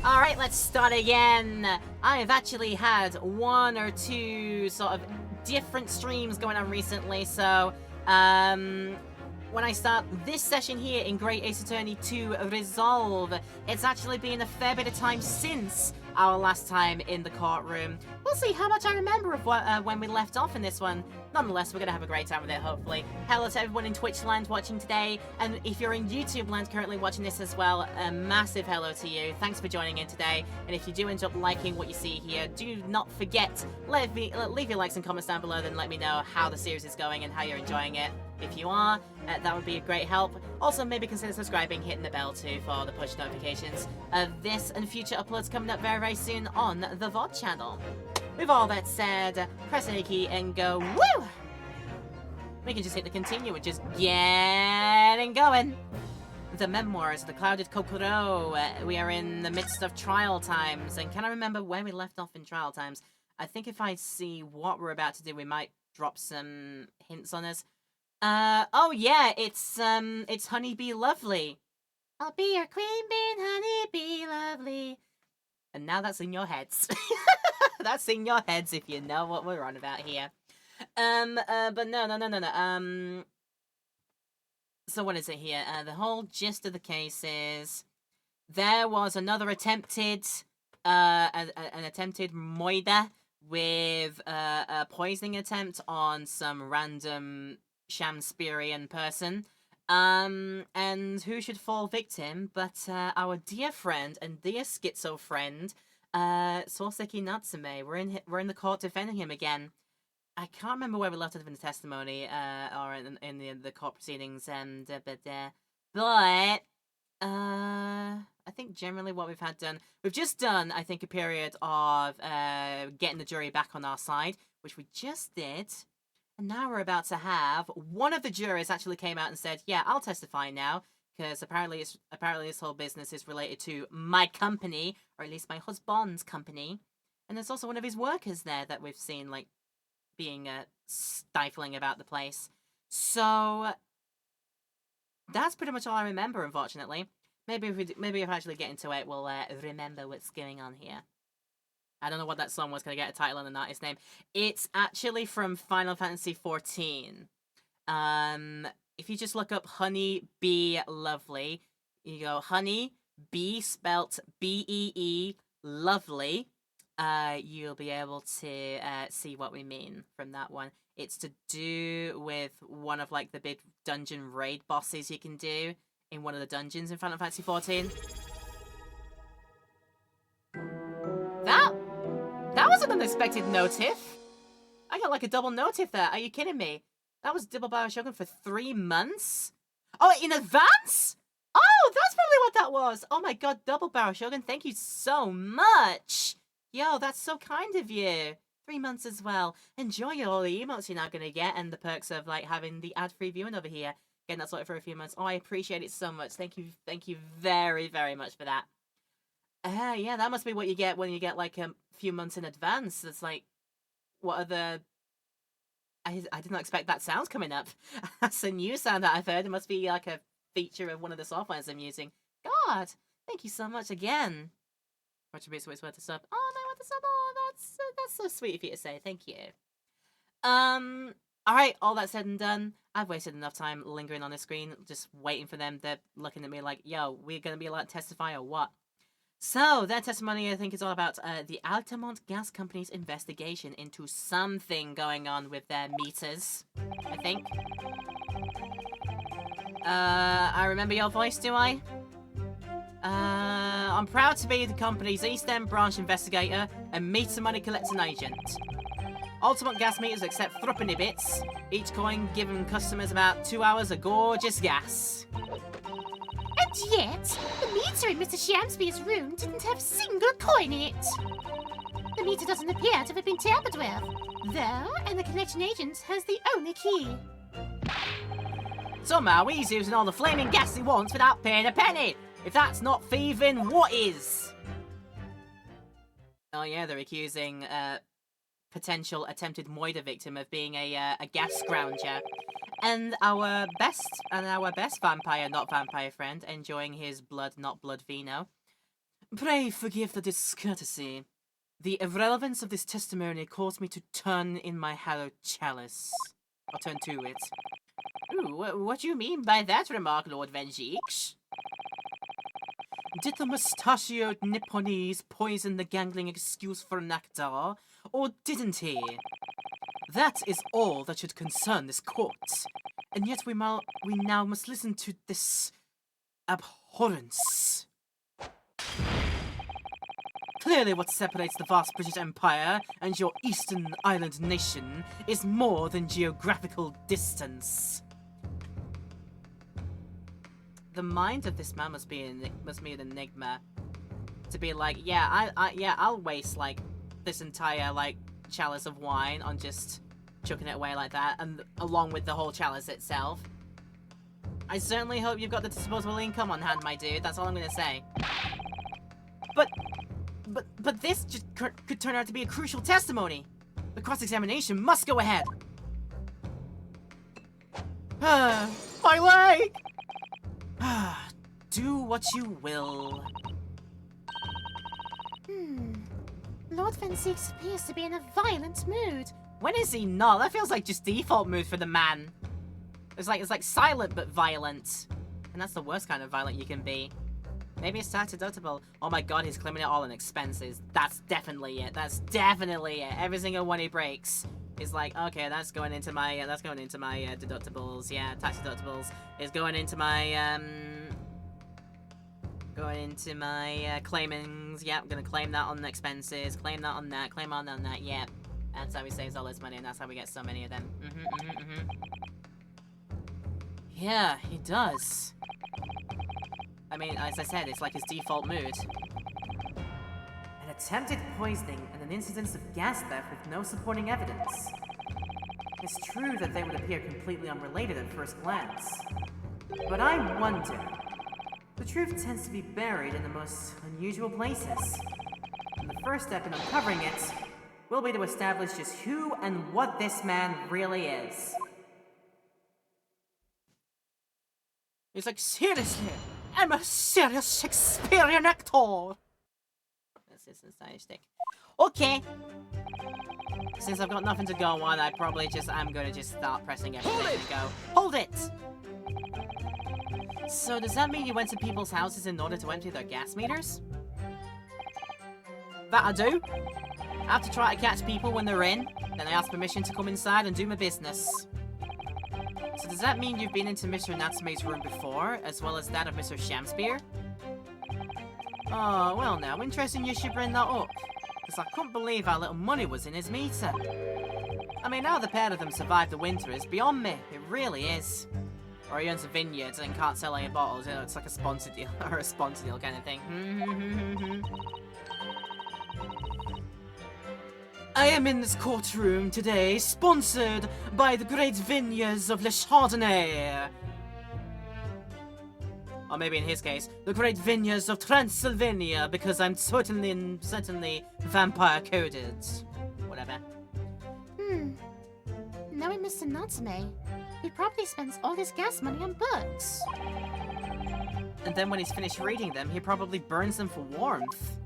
Alright, let's start again. I've actually had one or two sort of different streams going on recently, so when I start this session here in Great Ace Attorney 2 Resolve, it's actually been a fair bit of time since our last time in the courtroom. We'll see how much I remember of what, when we left off in this one. Nonetheless, we're going to have a great time with it, hopefully. Hello to everyone in Twitch land watching today, and if you're in YouTube land currently watching this as well, a massive hello to you. Thanks for joining in today, and if you do end up liking what you see here, do not forget, leave your likes and comments down below, then let me know how the series is going and how you're enjoying it. If you are, that would be a great help. Also, maybe consider subscribing, hitting the bell too for the push notifications of this and future uploads coming up very, very soon on the VOD channel. With all that said, press A key and go woo! We can just hit the continue and just getting going. The Memoirs of the Clouded Kokoro. We are in the midst of trial times, and can I remember where we left off in trial times? I think if I see what we're about to do, we might drop some hints on us. Oh yeah, it's Honeybee Lovely. I'll be your queen bee, Honeybee Lovely. And now that's in your heads. That's in your heads if you know what we're on about here. But no. So what is it here? The whole gist of the case is there was another attempted, an attempted moida with a poisoning attempt on some random Shamsperian person. And who should fall victim but our dear friend and dear schizo friend, Soseki Natsume. We're in the court defending him again. I can't remember where we left off in the testimony, or in the court proceedings, and but I think generally what we've just done, I think, a period of getting the jury back on our side, which we just did. And now we're about to have one of the jurors actually came out and said, "Yeah, I'll testify now, because apparently this whole business is related to my company, or at least my husband's company." And there's also one of his workers there that we've seen like being stifling about the place. So that's pretty much all I remember, unfortunately. Maybe if I actually get into it, we'll remember what's going on here. I don't know what that song was. Can I get a title and an artist name? It's actually from Final Fantasy XIV. If you just look up Honey Bee Lovely, you go Honey Bee spelt B-E-E Lovely. You'll be able to see what we mean from that one. It's to do with one of like the big dungeon raid bosses you can do in one of the dungeons in Final Fantasy XIV. That was an unexpected notif. I got like a double notif there. Are you kidding me? That was Double Bioshogun for 3 months? Oh, in advance? Oh, that's probably what that was. Oh my god, Double Bioshogun, thank you so much. Yo, that's so kind of you. 3 months as well. Enjoy all the emotes you're now gonna get and the perks of like having the ad-free viewing over here. Getting that sorted for a few months. Oh, I appreciate it so much. Thank you very, very much for that. Yeah, that must be what you get when you get like a few months in advance. It's like, what are the... I did not expect that sound coming up. That's a new sound that I've heard. It must be like a feature of one of the softwares I'm using. God, thank you so much again. Retribution is worth a sub. Oh, no, worth a sub. Oh, that's so sweet of you to say. Thank you. Alright, all that said and done, I've wasted enough time lingering on the screen, just waiting for them. They're looking at me like, yo, we're gonna be allowed to testify or what? So, their testimony, I think, is all about the Altamont Gas Company's investigation into something going on with their meters, I think. I remember your voice, do I? I'm proud to be the company's East End branch investigator and meter money collecting agent. Altamont gas meters accept threepenny bits, each coin giving customers about 2 hours of gorgeous gas. And yet, the meter in Mr. Shamsby's room didn't have a single coin in it. The meter doesn't appear to have been tampered with, though, and the collection agent has the only key. Somehow he's using all the flaming gas he wants without paying a penny! If that's not thieving, what is? Oh yeah, they're accusing potential attempted moida victim of being a gas scrounger. And our best vampire, not vampire friend, enjoying his blood, not blood vino. Pray forgive the discourtesy. The irrelevance of this testimony caused me to turn in my hallowed chalice. I'll turn to it. Ooh, what do you mean by that remark, Lord Vengeance? Did the mustachioed Nipponese poison the gangling excuse for Nakdar, or didn't he? That is all that should concern this court. And yet we now must listen to this abhorrence. Clearly what separates the vast British Empire and your Eastern Island nation is more than geographical distance. The mind of this man must be an enigma. To be like, yeah, I'll waste like this entire like chalice of wine on just chucking it away like that, and along with the whole chalice itself. I certainly hope you've got the disposable income on hand, my dude. That's all I'm gonna say. But this just could turn out to be a crucial testimony. The cross-examination must go ahead. My leg! Do what you will. Lord Vengeance appears to be in a violent mood. When is he not? That feels like just default mood for the man. It's like silent but violent. And that's the worst kind of violent you can be. Maybe it's tax deductible. Oh my god, he's claiming it all in expenses. That's definitely it. That's definitely it. Every single one he breaks is like, okay, that's going into my deductibles. Yeah, tax deductibles is going into my claimings. Yeah, I'm gonna claim that on the expenses. Claim that on that. Claim on that. Yeah, that's how he saves all his money, and that's how we get so many of them. Yeah, he does. I mean, as I said, it's like his default mood. An attempted poisoning and an incidence of gas theft with no supporting evidence. It's true that they would appear completely unrelated at first glance. But I wonder. The truth tends to be buried in the most unusual places. And the first step in uncovering it will be to establish just who and what this man really is. It's like, seriously? I'm a serious Shakespearean actor! This is a stick. Okay. Since I've got nothing to go on, I'm gonna just start pressing everything and go, hold it! So does that mean you went to people's houses in order to empty their gas meters? That I do. I have to try to catch people when they're in, then I ask permission to come inside and do my business. So does that mean you've been into Mr. Natsume's room before, as well as that of Mr. Shamspear? Oh, well now, interesting you should bring that up. Because I couldn't believe how little money was in his meter. I mean, how the pair of them survived the winter is beyond me. It really is. Or he owns a vineyard and can't sell any bottles. You know, it's like a sponsor deal, or a sponsor deal kind of thing. I am in this courtroom today, sponsored by the great vineyards of Le Chardonnay. Or maybe in his case, the great vineyards of Transylvania, because I'm certainly vampire-coded. Whatever. Knowing Mr. Natsume, he probably spends all his gas money on books. And then when he's finished reading them, he probably burns them for warmth.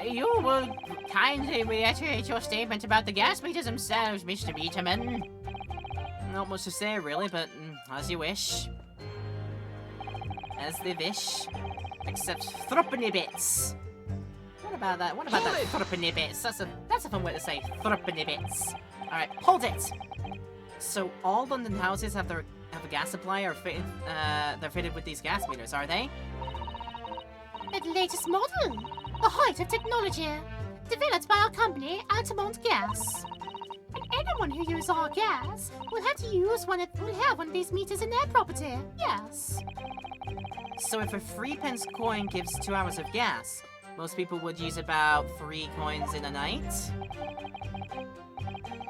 You will kindly reiterate your statement about the gas meters themselves, Mr. Beeterman. Not much to say, really, but as you wish. As they wish. Except threepenny bits. What about that? What about that threepenny bits? That's a fun way to say threepenny bits. Alright, hold it! So all London houses have a gas supply or fitted, they're fitted with these gas meters, are they? The latest model! The height of technology! Developed by our company, Altamont Gas. And anyone who uses our gas will have one of these meters in their property, yes. So if a 3p coin gives 2 hours of gas, most people would use about 3 coins in a night?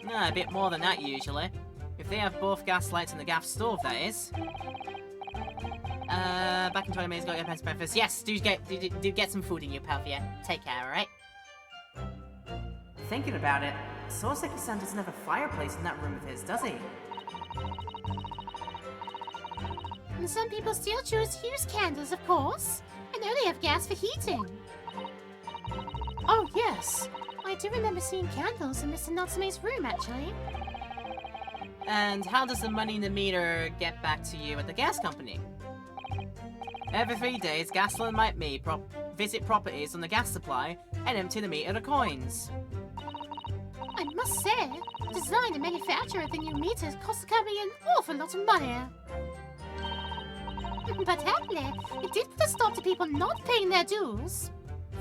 Nah, a bit more than that usually. If they have both gas lights and the gas stove, that is. Back in 20 minutes, got your pence breakfast. Yes, do get some food in you, Palvia. Take care, alright? Thinking about it, Soseki-san doesn't have a fireplace in that room of his, does he? And some people still choose to use candles, of course. And can only have gas for heating. Oh, yes. I do remember seeing candles in Mr. Natsume's room, actually. And how does the money in the meter get back to you at the gas company? Every 3 days, Gasland might visit properties on the gas supply and empty the meter of coins. I must say, the design and manufacture of the new meters cost the company an awful lot of money. But happily, it did put a stop to people not paying their dues.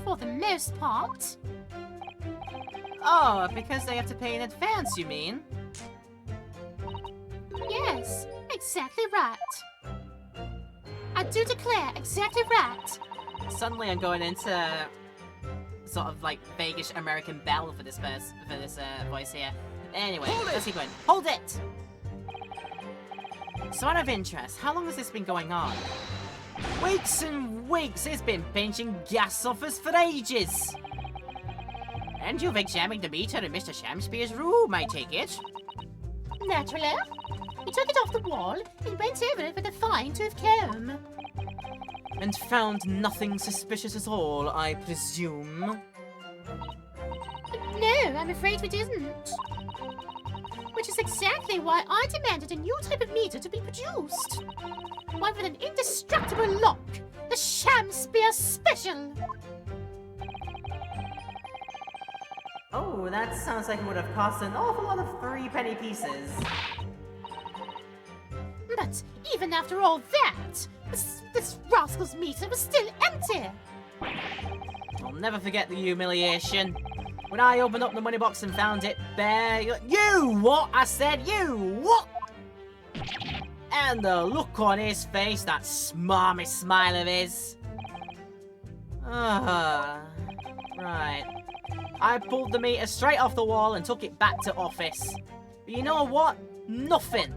For the most part. Oh, because they have to pay in advance, you mean? Yes, exactly right. I do declare, exactly right. Suddenly I'm going into sort of like vaguish American Belle for this voice here. Anyway, let's keep going. Hold it! So out of interest, how long has this been going on? Weeks and weeks! It's been pinching gas off us for ages! And you've examined the meter in Mr. Shamspeare's room, I take it? Naturally. He took it off the wall and went over it with a fine-tooth comb. And found nothing suspicious at all, I presume? No, I'm afraid we didn't. Which is exactly why I demanded a new type of meter to be produced. One with an indestructible lock. The Shamspeare Special. Oh, that sounds like it would have cost an awful lot of 3-penny pieces. But even after all that, this rascal's meter was still empty. I'll never forget the humiliation. When I opened up the money box and found it bare, you what? I said, you what? And the look on his face, that smarmy smile of his. Right. I pulled the meter straight off the wall and took it back to office. But you know what? Nothing.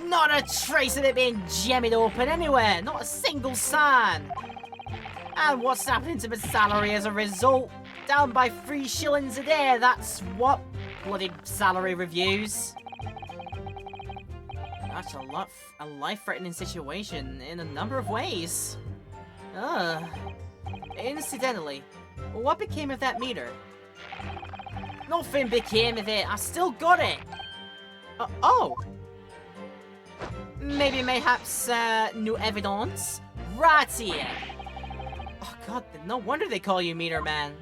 Not a trace of it being jemmied open anywhere. Not a single sign. And what's happening to my salary as a result? Down by 3 shillings a day, that's what? Bloody salary reviews. That's a life-threatening situation in a number of ways. Incidentally, what became of that meter? Nothing became of it, I still got it. Oh. Mayhaps, new evidence? Right here. Oh god, no wonder they call you Meter Man.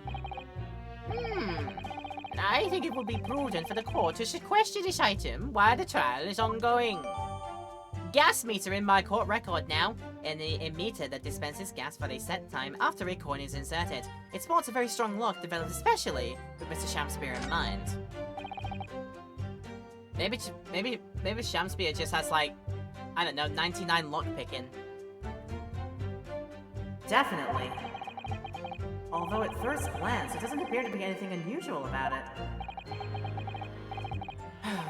I think it would be prudent for the court to sequester this item while the trial is ongoing. Gas meter in my court record now. A meter that dispenses gas for a set time after a coin is inserted. It sports a very strong lock developed especially with Mr. Shamspeare in mind. Maybe Shamspeare just has like, I don't know, 99 lock picking. Definitely. Although at first glance, it doesn't appear to be anything unusual about it.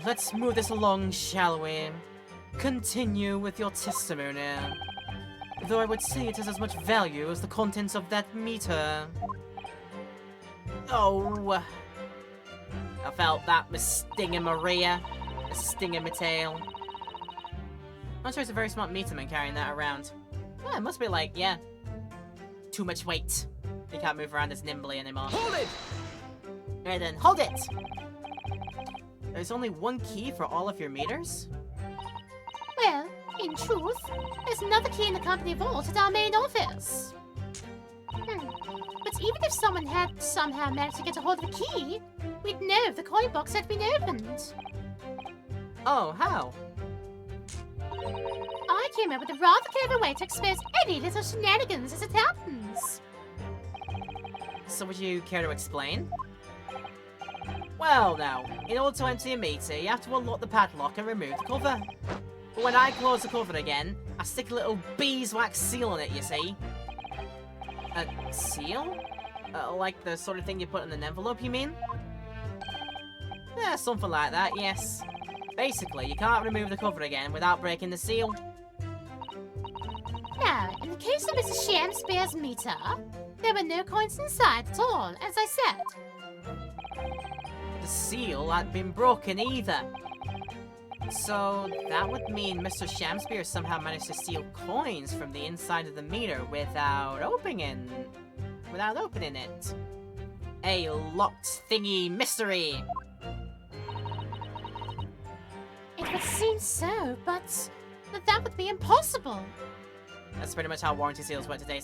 Let's move this along, shall we? Continue with your testimony. Though I would say it has as much value as the contents of that meter. Oh. I felt that was stinging Maria. A sting in my tail. I'm sure it's a very smart meterman carrying that around. Yeah, it must be like, yeah, too much weight. You can't move around as nimbly anymore. Hold it! Alright then, hold it! There's only one key for all of your meters? Well, in truth, there's another key in the company vault at our main office. But even if someone had somehow managed to get a hold of the key, we'd know if the coin box had been opened. Oh, how? I came up with a rather clever way to expose any little shenanigans as it happens. So would you care to explain? Well now, in order to empty a meter, you have to unlock the padlock and remove the cover. But when I close the cover again, I stick a little beeswax seal on it, you see. A seal? Like the sort of thing you put in an envelope, you mean? Yeah, something like that, yes. Basically, you can't remove the cover again without breaking the seal. Now, in the case of Mr. Shamspeare's meter, there were no coins inside at all, as I said. The seal hadn't been broken either. So that would mean Mr. Shamspear somehow managed to steal coins from the inside of the meter without opening it. A locked thingy mystery. It would seem so, but that would be impossible. That's pretty much how warranty seals work today.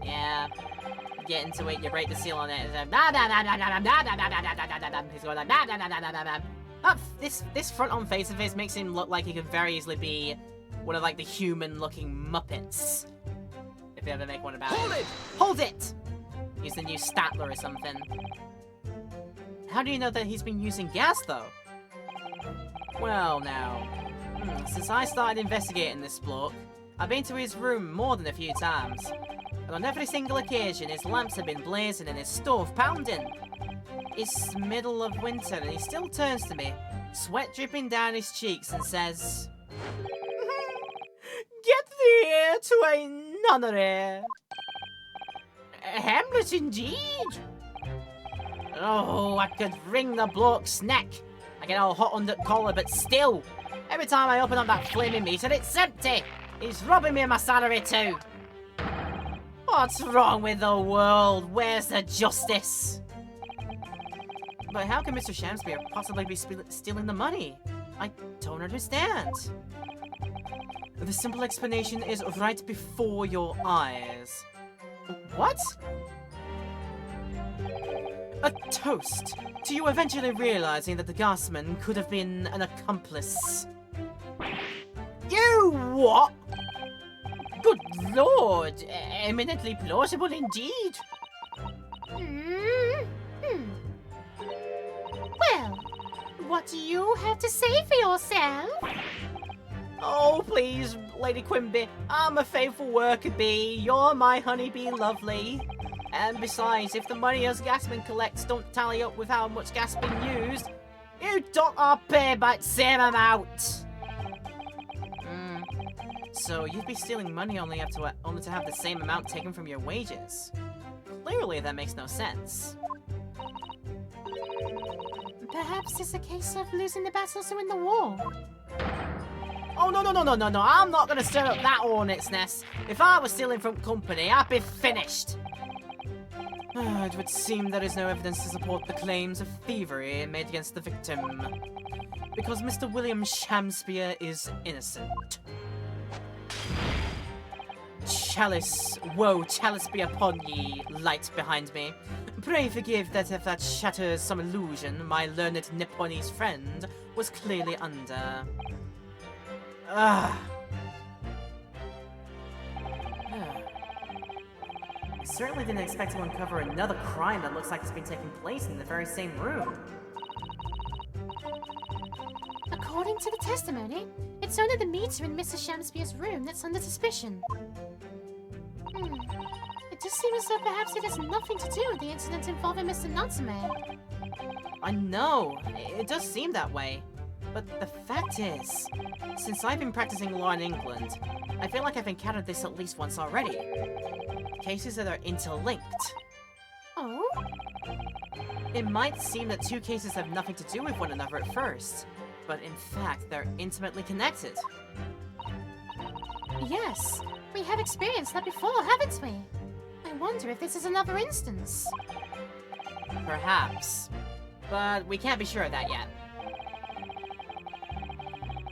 Yeah. Get into it, you break the seal on it. He's going like this front-on face of his makes him look like he could very easily be one of like the human-looking Muppets. If they ever make one about it. Hold it! He's the new Statler or something. How do you know that he's been using gas though? Well now, since I started investigating this bloke, I've been to his room more than a few times. And on every single occasion, his lamps have been blazing and his stove pounding. It's middle of winter and he still turns to me, sweat dripping down his cheeks and says, "Get thee to a nunnery." Hamlet indeed. Oh, I could wring the bloke's neck. I get all hot under the collar, but still, every time I open up that flaming meter, it's empty. He's robbing me of my salary too. What's wrong with the world? Where's the justice? But how can Mr. Shamspear possibly be stealing the money? I don't understand. The simple explanation is right before your eyes. What? A toast to you eventually realizing that the gasman could have been an accomplice. You what? Good lord, eminently plausible indeed. Well, what do you have to say for yourself? Oh, please, Lady Quimby, I'm a faithful worker bee. You're my honeybee lovely. And besides, if the money us gasmen collects don't tally up with how much gas been used, you don't are paid by the same amount. So you'd be stealing money only to have the same amount taken from your wages. Clearly, that makes no sense. Perhaps it's a case of losing the battle to win the war. Oh, no, I'm not gonna stir up that hornet's nest. If I was stealing from company, I'd be finished. It would seem there is no evidence to support the claims of thievery made against the victim. Because Mr. William Shamspear is innocent. Chalice, woe, chalice be upon ye, light behind me. Pray forgive that if that shatters some illusion my learned Nipponese friend was clearly under. I certainly didn't expect to uncover another crime that looks like it's been taking place in the very same room. According to the testimony, it's only the meter in Mr. Shamspear's room that's under suspicion. It does seem as though perhaps it has nothing to do with the incident involving Mr. Natsume. I know, it does seem that way. But the fact is, since I've been practicing law in England, I feel like I've encountered this at least once already. Cases that are interlinked. Oh? It might seem that two cases have nothing to do with one another at first, but in fact, they're intimately connected. Yes, we have experienced that before, haven't we? I wonder if this is another instance. Perhaps. But we can't be sure of that yet.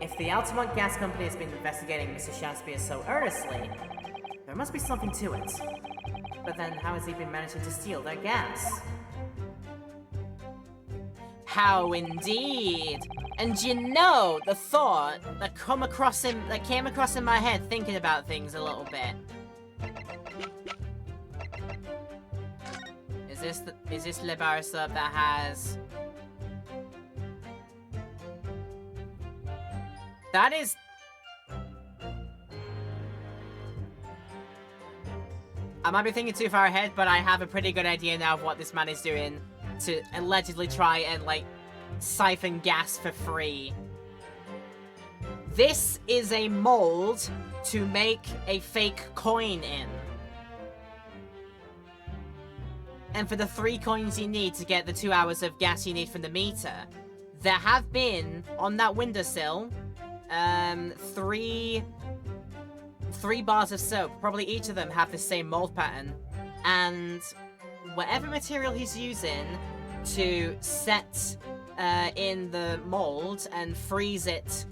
If the Altamont Gas Company has been investigating Mr. Shamspear so earnestly, there must be something to it. But then how has he been managing to steal their gas? How indeed! And you know, the thought that came across in my head thinking about things a little bit. Is this Le Bar sub that has... That is... I might be thinking too far ahead, but I have a pretty good idea now of what this man is doing to allegedly try and, like, siphon gas for free. This is a mold to make a fake coin in. and for the 3 coins you need to get the 2 hours of gas you need from the meter, there have been, on that windowsill, 3 bars of soap. Probably each of them have the same mold pattern. And whatever material he's using to set in the mold and freeze it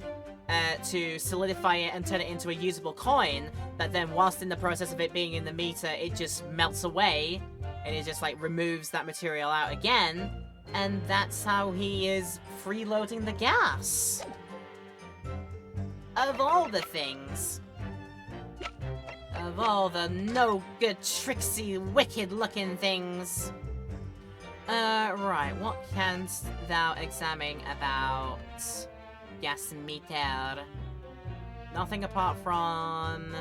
to solidify it and turn it into a usable coin, that then whilst in the process of it being in the meter, it just melts away and it just like removes that material out again, and that's how he is freeloading the gas. Of all the things. Of all the no good, tricksy, wicked looking things. Right, what canst thou examine about gas meter? Nothing apart from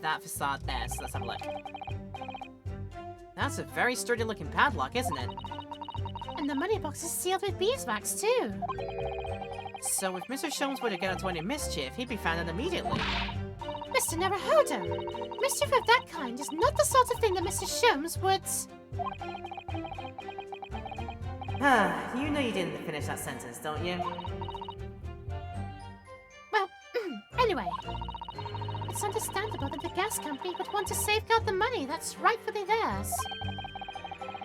that facade there, so let's have a look. That's a very sturdy looking padlock, isn't it? And the money box is sealed with beeswax, too. So if Mr. Sholmes were to get into any mischief, he'd be found immediately. Mr. Naruhodo, mischief of that kind is not the sort of thing that Mr. Sholmes would... You know you didn't finish that sentence, don't you? Well, anyway. It's understandable that the gas company would want to safeguard the money that's rightfully theirs.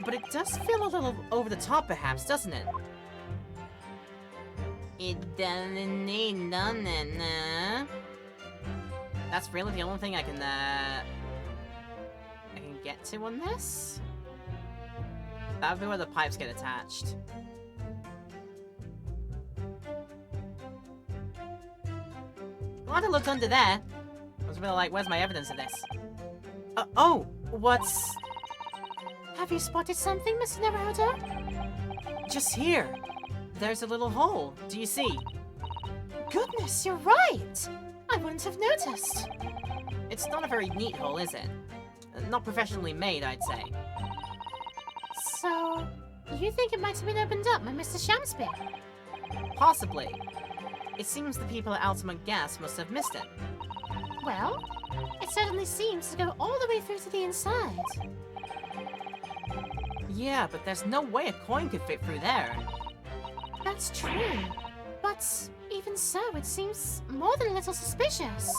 But it does feel a little over the top, perhaps, doesn't it? It doesn't need nothing, That's really the only thing I can get to on this? That would be where the pipes get attached. Glad I looked under there. I was really like, where's my evidence of this? Oh, what's... Have you spotted something, Mr. Naruhodo? Just here. There's a little hole. Do you see? Goodness, you're right! I wouldn't have noticed. It's not a very neat hole, is it? Not professionally made, I'd say. So, you think it might have been opened up by Mr. Shamspeare? Possibly. It seems the people at Altamont Gas must have missed it. Well, it certainly seems to go all the way through to the inside. Yeah, but there's no way a coin could fit through there. That's true. But even so, it seems more than a little suspicious.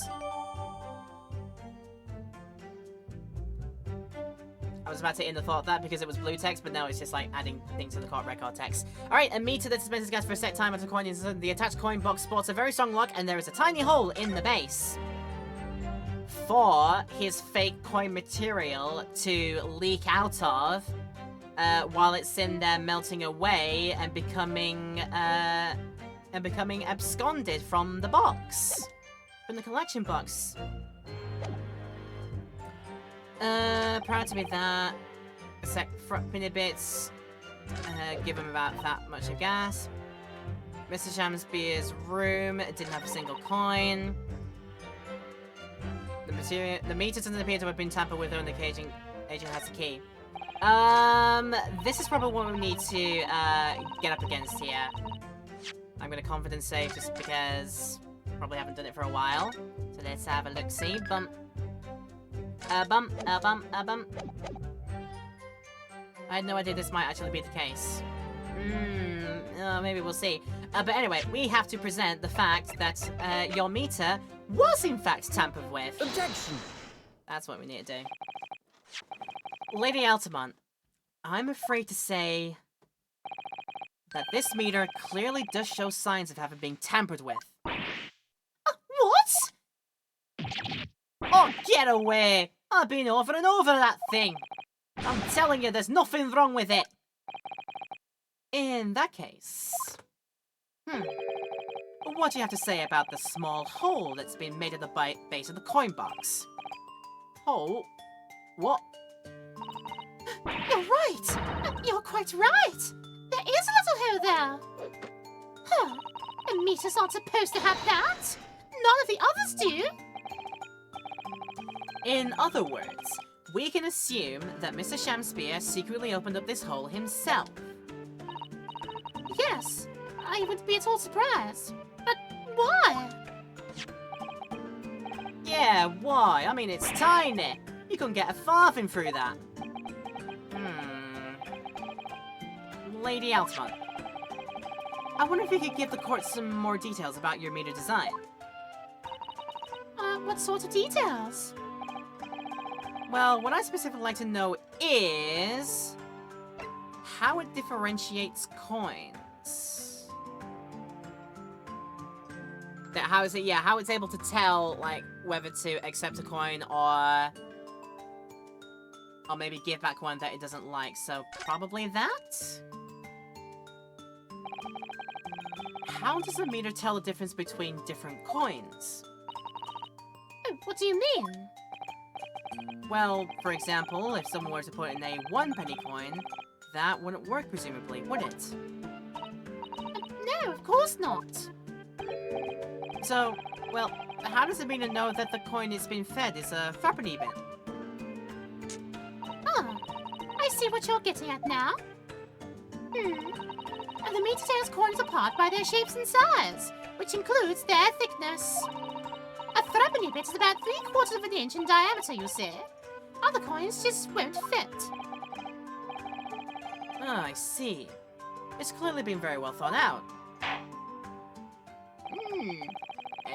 I was about to end the thought of that because it was blue text, but now it's just like adding things to the court record text. Alright, a meter that dispenses gas for a set time until coin is the attached coin box sports a very strong lock, and there is a tiny hole in the base for his fake coin material to leak out of while it's in there melting away and becoming absconded from the box. From the collection box. Proud to be that. Mini bits. Give him about that much of gas. Mr. Shamspeare's room didn't have a single coin. The meter doesn't appear to have been tampered with, and the agent has the key. This is probably what we need to get up against here. I'm gonna confidence save just because probably haven't done it for a while. So let's have a look. See, bump. Bump. I had no idea this might actually be the case. Maybe we'll see. But anyway, we have to present the fact that your meter was in fact tampered with. Objection! That's what we need to do. Lady Altamont, I'm afraid to say that this meter clearly does show signs of having been tampered with. What? Oh, get away! I've been over and over that thing! I'm telling you, there's nothing wrong with it! In that case... What do you have to say about the small hole that's been made at the base of the coin box? Hole? What? You're right! You're quite right! There is a little hole there! Huh. The meters aren't supposed to have that! None of the others do! In other words, we can assume that Mr. Shamspeare secretly opened up this hole himself. Yes, I wouldn't be at all surprised. But why? Yeah, why? I mean, it's tiny. You couldn't get a farthing through that. Lady Altamont. I wonder if you could give the court some more details about your meter design. What sort of details? Well, what I specifically like to know is how it differentiates coins. How it's able to tell, like, whether to accept a coin or maybe give back one that it doesn't like. So probably that. How does the meter tell the difference between different coins? Oh, what do you mean? Well, for example, if someone were to put in a 1 penny coin, that wouldn't work presumably, would it? No, of course not. So, well, how does the meter know that the coin it's been fed is a threepenny bit? Ah, I see what you're getting at now. And the meter tells coins apart by their shapes and size, which includes their thickness. A threepenny bit is about 3/4 of an inch in diameter, you see. Other coins just won't fit. Ah, I see. It's clearly been very well thought out.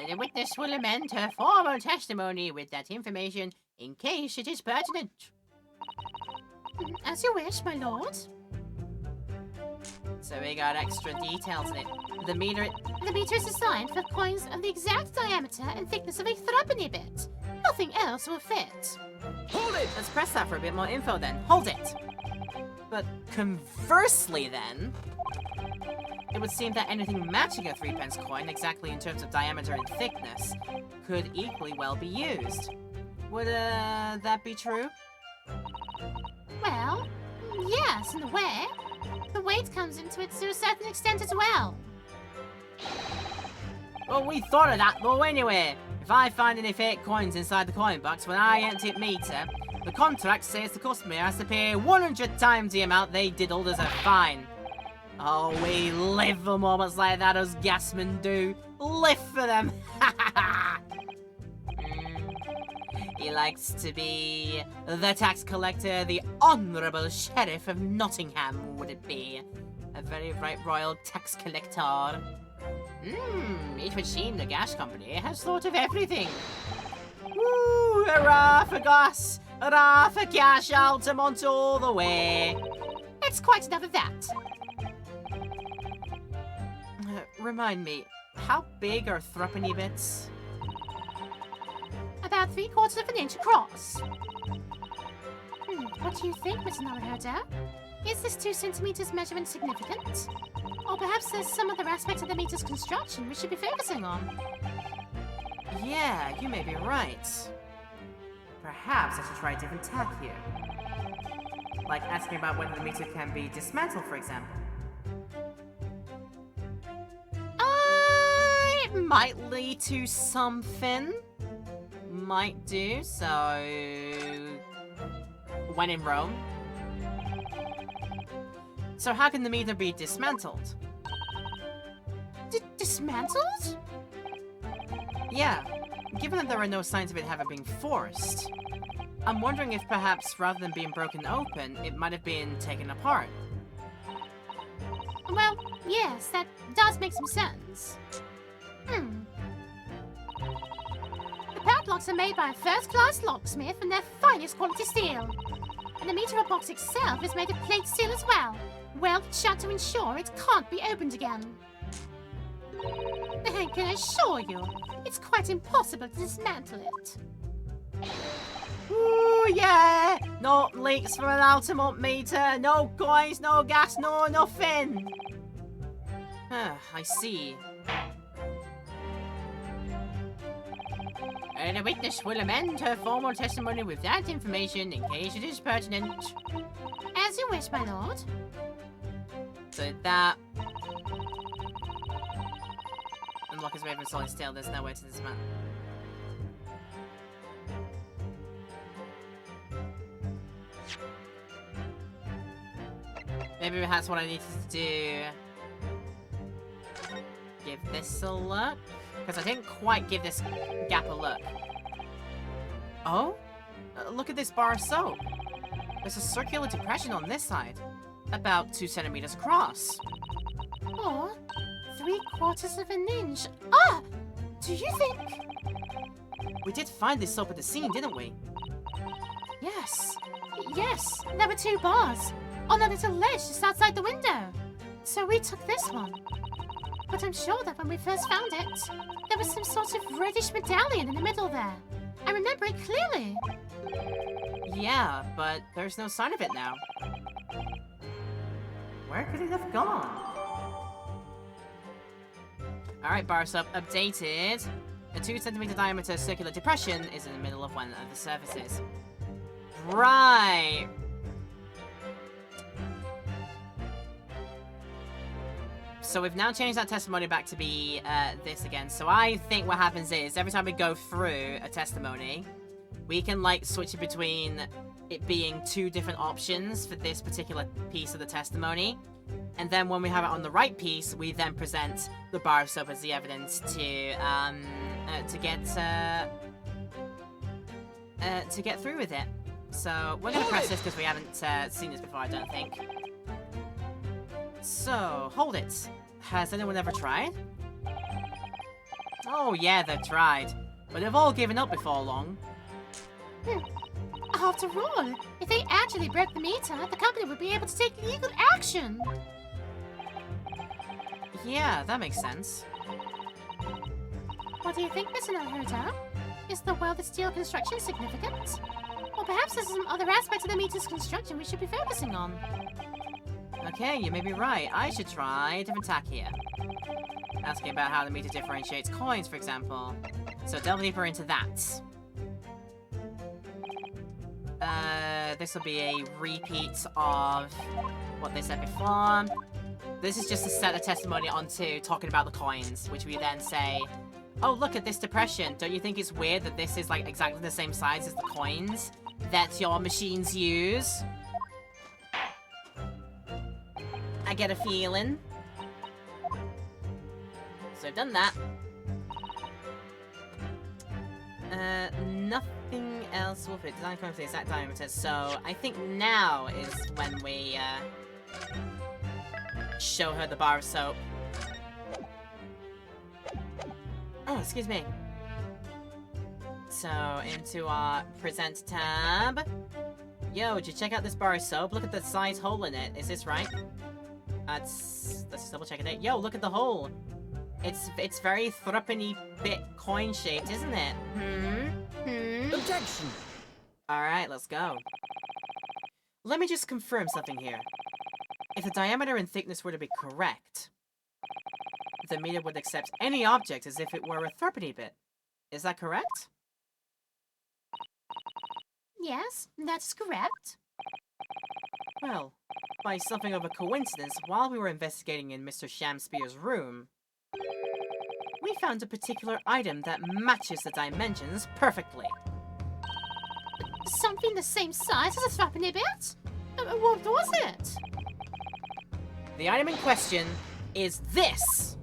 The witness will amend her formal testimony with that information in case it is pertinent. As you wish, my lord. So we got extra details in it. The meter... The meter is designed for coins of the exact diameter and thickness of a threepenny bit. Nothing else will fit. Hold it! Let's press that for a bit more info then. Hold it! But conversely then, it would seem that anything matching a 3-pence coin exactly in terms of diameter and thickness could equally well be used. Would, that be true? Well, yes, in a way. The weight comes into it to a certain extent as well. Well, we thought of that though anyway. If I find any fake coins inside the coin box when I empty it meter, the contract says the customer has to pay 100 times the amount they diddled as a fine. Oh, we live for moments like that, us gasmen do. Live for them. He likes to be the tax collector, the Honourable Sheriff of Nottingham, would it be? A very right royal tax collector. It would seem the gas company has thought of everything. Woo! Hurrah for gas! Hurrah for cash! Altamont all the way! It's quite enough of that. Remind me, how big are threepenny bits? About 3/4 of an inch across. What do you think, Mr. Naruhodo? Is this 2 centimeters measurement significant? Or perhaps there's some other aspect of the meter's construction we should be focusing on? Yeah, you may be right. Perhaps I should try a different tack here. Like asking about whether the meter can be dismantled, for example. It might lead to something. Might do, so... When in Rome. So how can the meter be dismantled? Dismantled? Yeah, given that there are no signs of it having been forced, I'm wondering if perhaps rather than being broken open, it might have been taken apart. Well, yes, that does make some sense. The padlocks are made by a first-class locksmith and they're finest quality steel. And the meter box itself is made of plate steel as well, welded shut to ensure it can't be opened again. I can assure you, it's quite impossible to dismantle it. Ooh, yeah! No leaks from an Altamont meter, no coins, no gas, no nothing! I see. The witness will amend her formal testimony with that information in case it is pertinent. As you wish, my lord. So that... Unlock his way from solid steel, there's no way to dismantle. Maybe that's what I need to do. Give this a look. Because I didn't quite give this gap a look. Oh? Look at this bar of soap. There's a circular depression on this side. about 2 centimeters across. Or 3/4 of an inch. Ah! Do you think? We did find this soap at the scene, didn't we? Yes. Yes, there were 2 bars on a little ledge just outside the window. So we took this one. But I'm sure that when we first found it, there was some sort of reddish medallion in the middle there. I remember it clearly. Yeah, but there's no sign of it now. Where could it have gone? Alright, bar soap updated. A 2 centimeter diameter circular depression is in the middle of one of the surfaces. Right. So we've now changed that testimony back to be this again. So I think what happens is every time we go through a testimony, we can like switch it between it being 2 different options for this particular piece of the testimony. And then when we have it on the right piece, we then present the bar of soap as the evidence to get through with it. So we're gonna press this because we haven't seen this before, I don't think. So hold it. Has anyone ever tried? Oh yeah, they've tried, but they've all given up before long. After all, if they actually broke the meter, the company would be able to take legal action. Yeah, that makes sense. What do you think, Mr. Naruto? Is the welded steel construction significant? Or perhaps there's some other aspect of the meter's construction we should be focusing on. Okay, you may be right. I should try a different tack here. Asking about how the meter differentiates coins, for example. So delve deeper into that. This will be a repeat of what they said before. This is just a set of testimony onto talking about the coins, which we then say, oh, look at this depression. Don't you think it's weird that this is like exactly the same size as the coins that your machines use? I get a feeling. So I've done that. Nothing else will fit. Design comes to the exact diameter. So I think now is when we show her the bar of soap. Oh, excuse me. So into our present tab. Yo, did you check out this bar of soap? Look at the size hole in it. Is this right? Let's just double check it. Yo, look at the hole. It's very threepenny bit coin shaped, isn't it? Objection! Alright, let's go. Let me just confirm something here. If the diameter and thickness were to be correct, the meter would accept any object as if it were a threepenny bit. Is that correct? Yes, that's correct. Well, by something of a coincidence, while we were investigating in Mr. Shamspeare's room, we found a particular item that matches the dimensions perfectly. Something the same size as a threepenny bit? What was it? The item in question is this.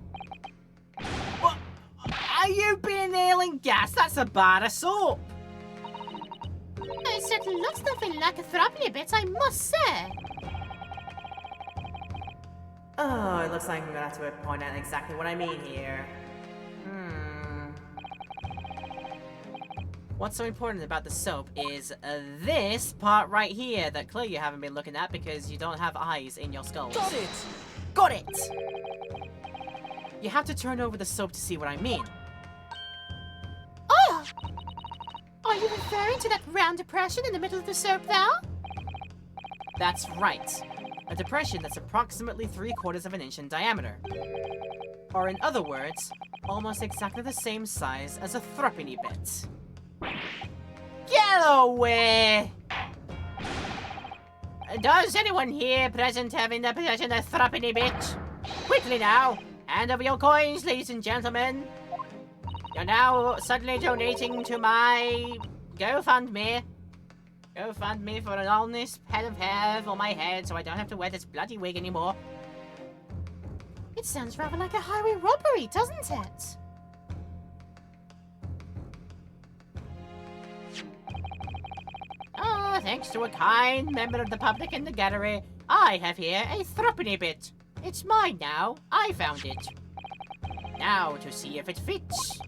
What? Are you being inhaling gas? That's a bar of soap. It certainly looks nothing like a threepenny bit, I must say. Oh, it looks like I'm gonna have to point out exactly what I mean here. What's so important about the soap is this part right here that clearly you haven't been looking at because you don't have eyes in your skulls. Got it! Got it! You have to turn over the soap to see what I mean. Oh! Are you referring to that round depression in the middle of the soap there? That's right. A depression that's approximately 3/4 of an inch in diameter. Or in other words, almost exactly the same size as a threepenny bit. Get away! Does anyone here present have in their possession a threepenny bit? Quickly now! Hand over your coins, ladies and gentlemen! You're now suddenly donating to my GoFundMe. GoFundMe for an honest head of hair for my head so I don't have to wear this bloody wig anymore. It sounds rather like a highway robbery, doesn't it? Oh, thanks to a kind member of the public in the gallery, I have here a threepenny bit. It's mine now. I found it. Now to see if it fits.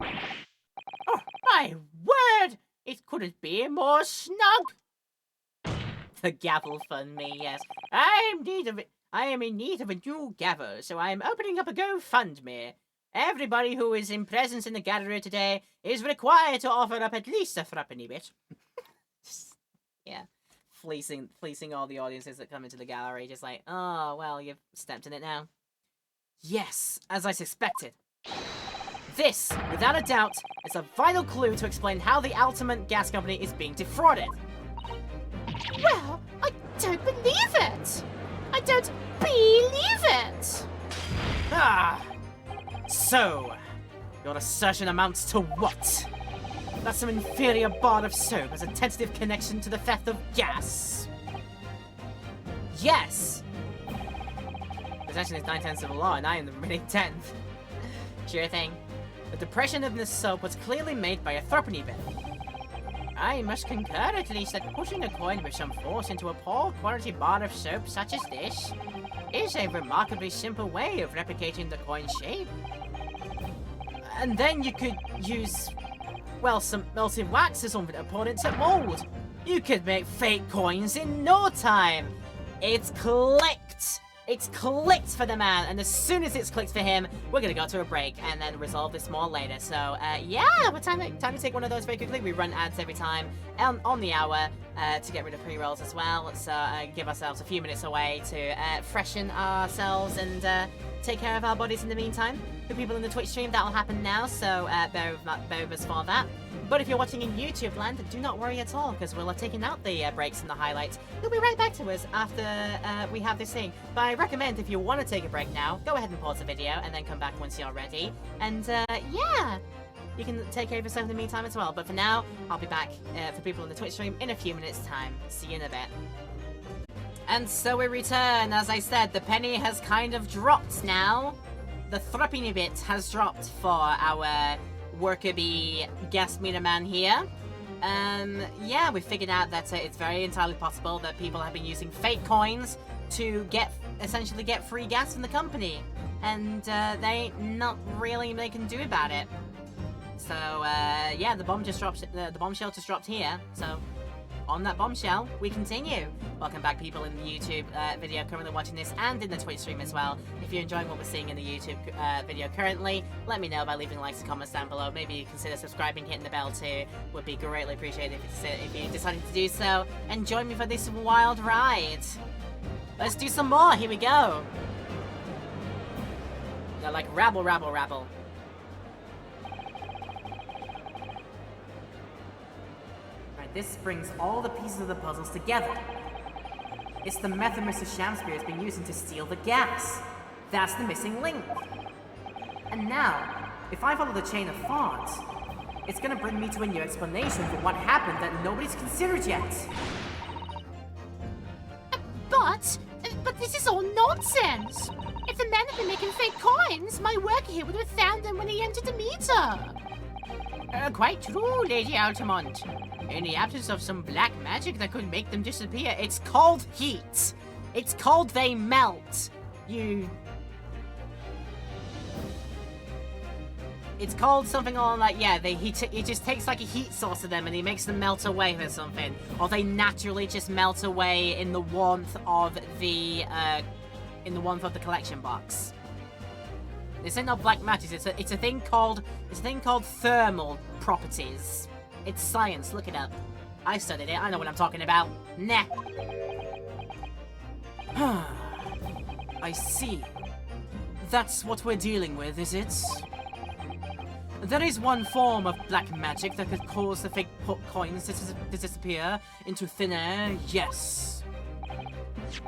Oh, my word! It couldn't be more snug. The gavel fund me, yes. I am in need of a new gavel, so I am opening up a GoFundMe. Everybody who is in presence in the gallery today is required to offer up at least a threepenny bit. Yeah. Fleecing all the audiences that come into the gallery, just like, oh, well, you've stepped in it now. Yes, as I suspected. This, without a doubt, is a vital clue to explain how the Ultimate Gas Company is being defrauded. Well, I don't believe it! I don't believe it! Ah! So, your assertion amounts to what? That some inferior bar of soap has a tentative connection to the theft of gas? Yes! Possession is 9/10 of the law, and I am the remaining 10th. Sure thing. The depression of this soap was clearly made by a threepenny bit. I must concur at least that pushing a coin with some force into a poor quality bar of soap such as this is a remarkably simple way of replicating the coin's shape. And then you could use, well, some melted wax or something to put into mold. You could make fake coins in no time. It's clicked. It's clicked for the man, and as soon as it's clicked for him, we're gonna go to a break and then resolve this more later. So, yeah, we're time to take one of those very quickly. We run ads every time on the hour to get rid of pre-rolls as well. So, give ourselves a few minutes away to freshen ourselves and take care of our bodies in the meantime. For people in the Twitch stream, that'll happen now, so bear with us for that. But if you're watching in YouTube land, do not worry at all, because we'll have taken out the breaks and the highlights. You'll be right back to us after we have this thing. But I recommend, if you want to take a break now, go ahead and pause the video, and then come back once you're ready. And, yeah, you can take care of yourself in the meantime as well. But for now, I'll be back for people in the Twitch stream in a few minutes' time. See you in a bit. And so we return. As I said, the penny has kind of dropped now. The threepenny bit has dropped for our worker bee gas meter man here. Yeah, we figured out that it's very entirely possible that people have been using fake coins to essentially get free gas from the company, and they ain't not really they can do about it. So yeah, the bombshell just dropped here. So on that bombshell, we continue. Welcome back, people in the YouTube video currently watching this, and in the Twitch stream as well. If you're enjoying what we're seeing in the YouTube video currently, let me know by leaving likes and comments down below. Maybe consider subscribing, hitting the bell too. Would be greatly appreciated if you decided to do so. And join me for this wild ride. Let's do some more. Here we go. They're like rabble, rabble, rabble. This brings all the pieces of the puzzles together. It's the method Mr. Shamspeare has been using to steal the gas. That's the missing link. And now, if I follow the chain of thought, it's gonna bring me to a new explanation for what happened that nobody's considered yet. But this is all nonsense. If the man had been making fake coins, my worker here would have found them when he entered the meter. Quite true, Lady Altamont. In the absence of some black magic that could make them disappear, it's called heat. It's called they melt. It's called something along like, yeah, he just takes like a heat source of them and he makes them melt away or something. Or they naturally just melt away in the warmth of the collection box. This ain't no black magic. It's a thing called thermal properties. It's science. Look it up. I studied it. I know what I'm talking about. Nah. I see. That's what we're dealing with, is it? There is one form of black magic that could cause the fake coins to disappear into thin air. Yes.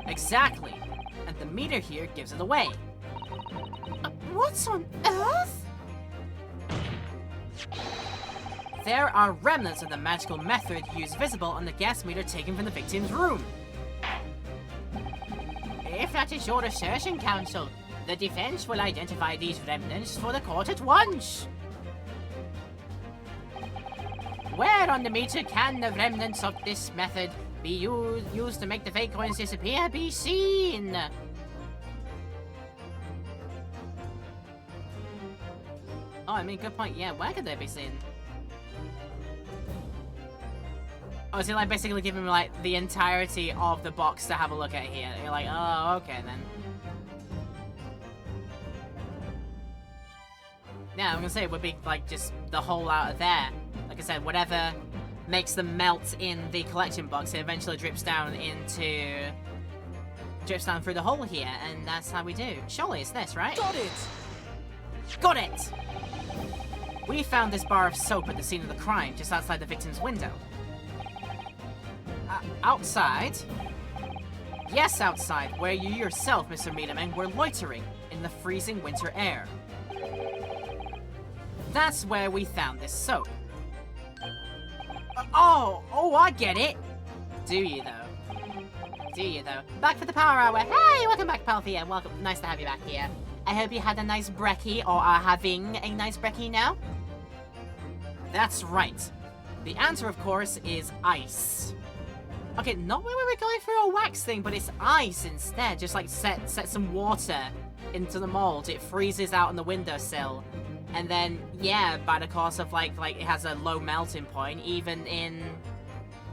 Exactly. And the meter here gives it away. What on earth? There are remnants of the magical method used visible on the gas meter taken from the victim's room. If that is your assertion, Counsel, the defense will identify these remnants for the court at once. Where on the meter can the remnants of this method be used to make the fake coins disappear be seen. Oh, I mean, good point. Yeah, where could they be seen? Oh, so like basically giving me like the entirety of the box to have a look at here. You're like, oh, okay then. Yeah, I'm gonna say it would be like just the whole out of there. Like I said, whatever makes them melt in the collection box, it eventually drips down through the hole here, and that's how we do. Surely it's this, right? Got it! Got it! We found this bar of soap at the scene of the crime, just outside the victim's window. Outside? Yes, outside, where you yourself, Mr. Meaderman, were loitering in the freezing winter air. That's where we found this soap. Oh, I get it! Do you, though? Do you, though? Back for the power hour. Hey, welcome back, Palthea. Welcome. Nice to have you back here. I hope you had a nice brekkie, or are having a nice brekkie now. That's right. The answer, of course, is ice. Okay, not where we were going for a wax thing, but it's ice instead. Just like set some water into the mold. It freezes out on the windowsill. And then, yeah, by the course of like it has a low melting point, even in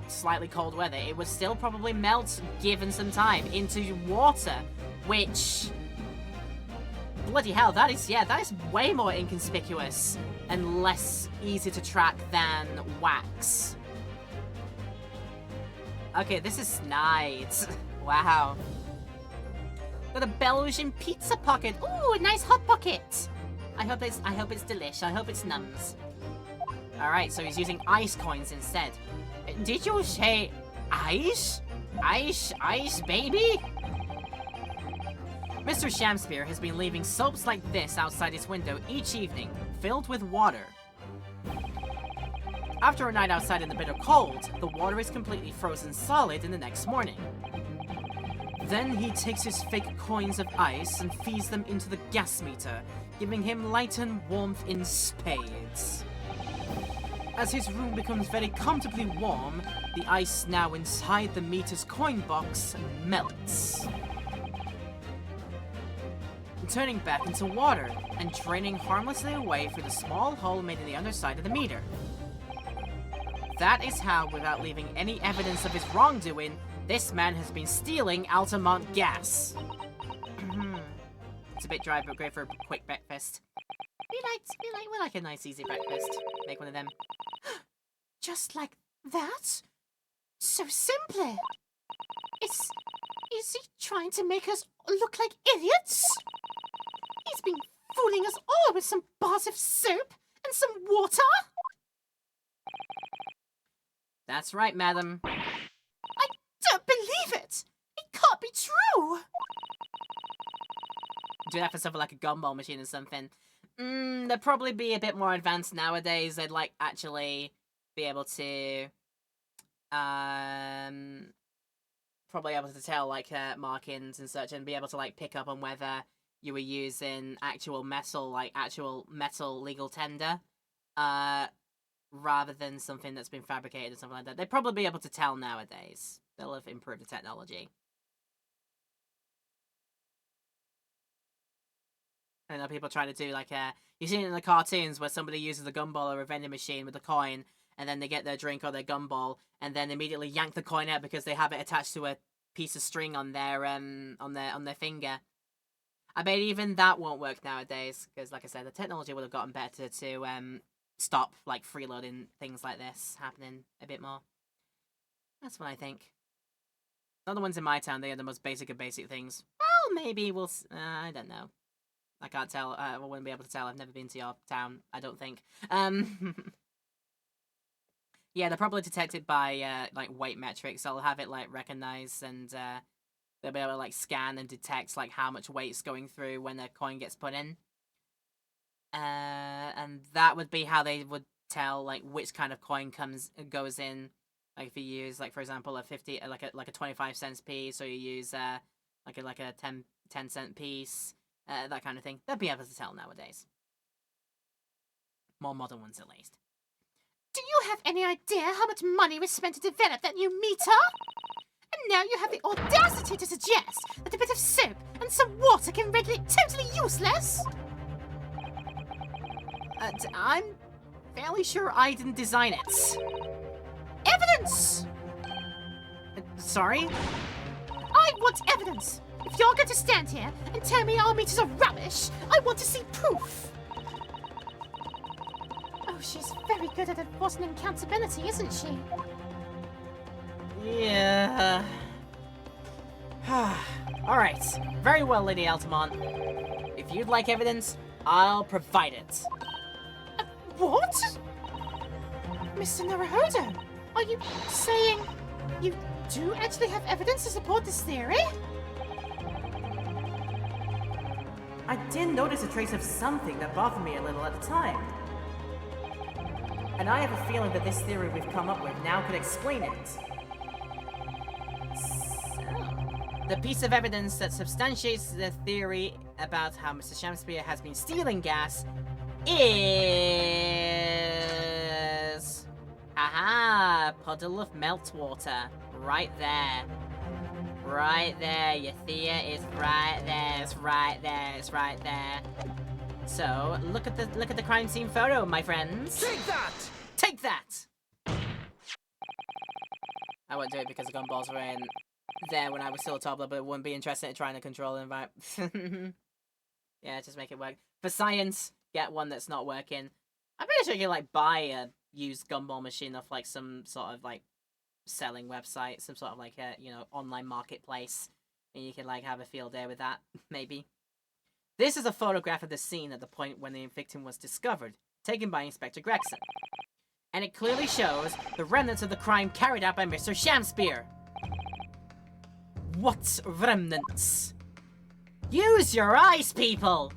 slightly cold weather, it would still probably melt given some time into water, which, bloody hell, that is way more inconspicuous and less easy to track than wax. Okay, this is nice. Wow. Got a Belgian pizza pocket. Ooh, a nice hot pocket. I hope it's delish. I hope it's nums. Alright, so he's using ice coins instead. Did you say ice? Ice, baby? Mr. Shamspear has been leaving soaps like this outside his window each evening, filled with water. After a night outside in the bitter cold, the water is completely frozen solid in the next morning. Then he takes his fake coins of ice and feeds them into the gas meter, giving him light and warmth in spades. As his room becomes very comfortably warm, the ice now inside the meter's coin box melts, turning back into water and draining harmlessly away through the small hole made in the underside of the meter. That is how, without leaving any evidence of his wrongdoing, this man has been stealing Altamont gas. It's a bit dry, but great for a quick breakfast. We like a nice easy breakfast. Make one of them. Just like that? So simply. Is he trying to make us look like idiots? He's been fooling us all with some bars of soap and some water? That's right, madam. I don't believe it! It can't be true! Do that for something like a gumball machine or something. They'd probably be a bit more advanced nowadays. They'd like actually be able to probably able to tell like markings and such, and be able to like pick up on whether you were using actual metal legal tender rather than something that's been fabricated or something like that. They'd probably be able to tell nowadays. They'll have improved the technology. I know people try to do like you've seen it in the cartoons where somebody uses a gumball or a vending machine with a coin, and then they get their drink or their gumball, and then immediately yank the coin out because they have it attached to a piece of string on their finger. I bet even that won't work nowadays, because like I said, the technology would have gotten better to stop like freeloading things like this happening a bit more. That's what I think. Not the ones in my town, they are the most basic of basic things. Well, maybe we'll I don't know. I can't tell. I wouldn't be able to tell. I've never been to your town, I don't think. Yeah, they're probably detected by like weight metrics. They'll have it like recognize, and they'll be able to like scan and detect like how much weight's going through when a coin gets put in. And that would be how they would tell like which kind of coin goes in. Like if you use like for example a 50 like a 25 cents piece, or you use like a 10 cent piece. That kind of thing. They'll be able to tell nowadays. More modern ones, at least. Do you have any idea how much money was spent to develop that new meter? And now you have the audacity to suggest that a bit of soap and some water can render it totally useless? I'm fairly sure I didn't design it. Evidence! Sorry? I want evidence! If you're going to stand here and tell me our meters are rubbish, I want to see proof! Oh, she's very good at enforcing accountability, isn't she? Yeah. Alright. Very well, Lady Altamont. If you'd like evidence, I'll provide it. What? Mr. Naruhodo, are you saying you do actually have evidence to support this theory? I did notice a trace of something that bothered me a little at the time. And I have a feeling that this theory we've come up with now could explain it. So, the piece of evidence that substantiates the theory about how Mr. Shamspeare has been stealing gas is... Aha! Puddle of meltwater. Right there. Right there. Your Thea is right there. It's right there. It's right there. So, look at the crime scene photo, my friends. Take that! Take that! I won't do it because the gumballs were in there when I was still a toddler, but it wouldn't be interested in trying to control the environment. Yeah, just make it work. For science, get one that's not working. I'm pretty sure you can, like, buy a used gumball machine off, like, some sort of, like, selling website, some sort of, like, a, you know, online marketplace. And you can, like, have a field day with that, maybe. This is a photograph of the scene at the point when the victim was discovered, taken by Inspector Gregson. And it clearly shows the remnants of the crime carried out by Mr. Shamspeare. What remnants? Use your eyes, people!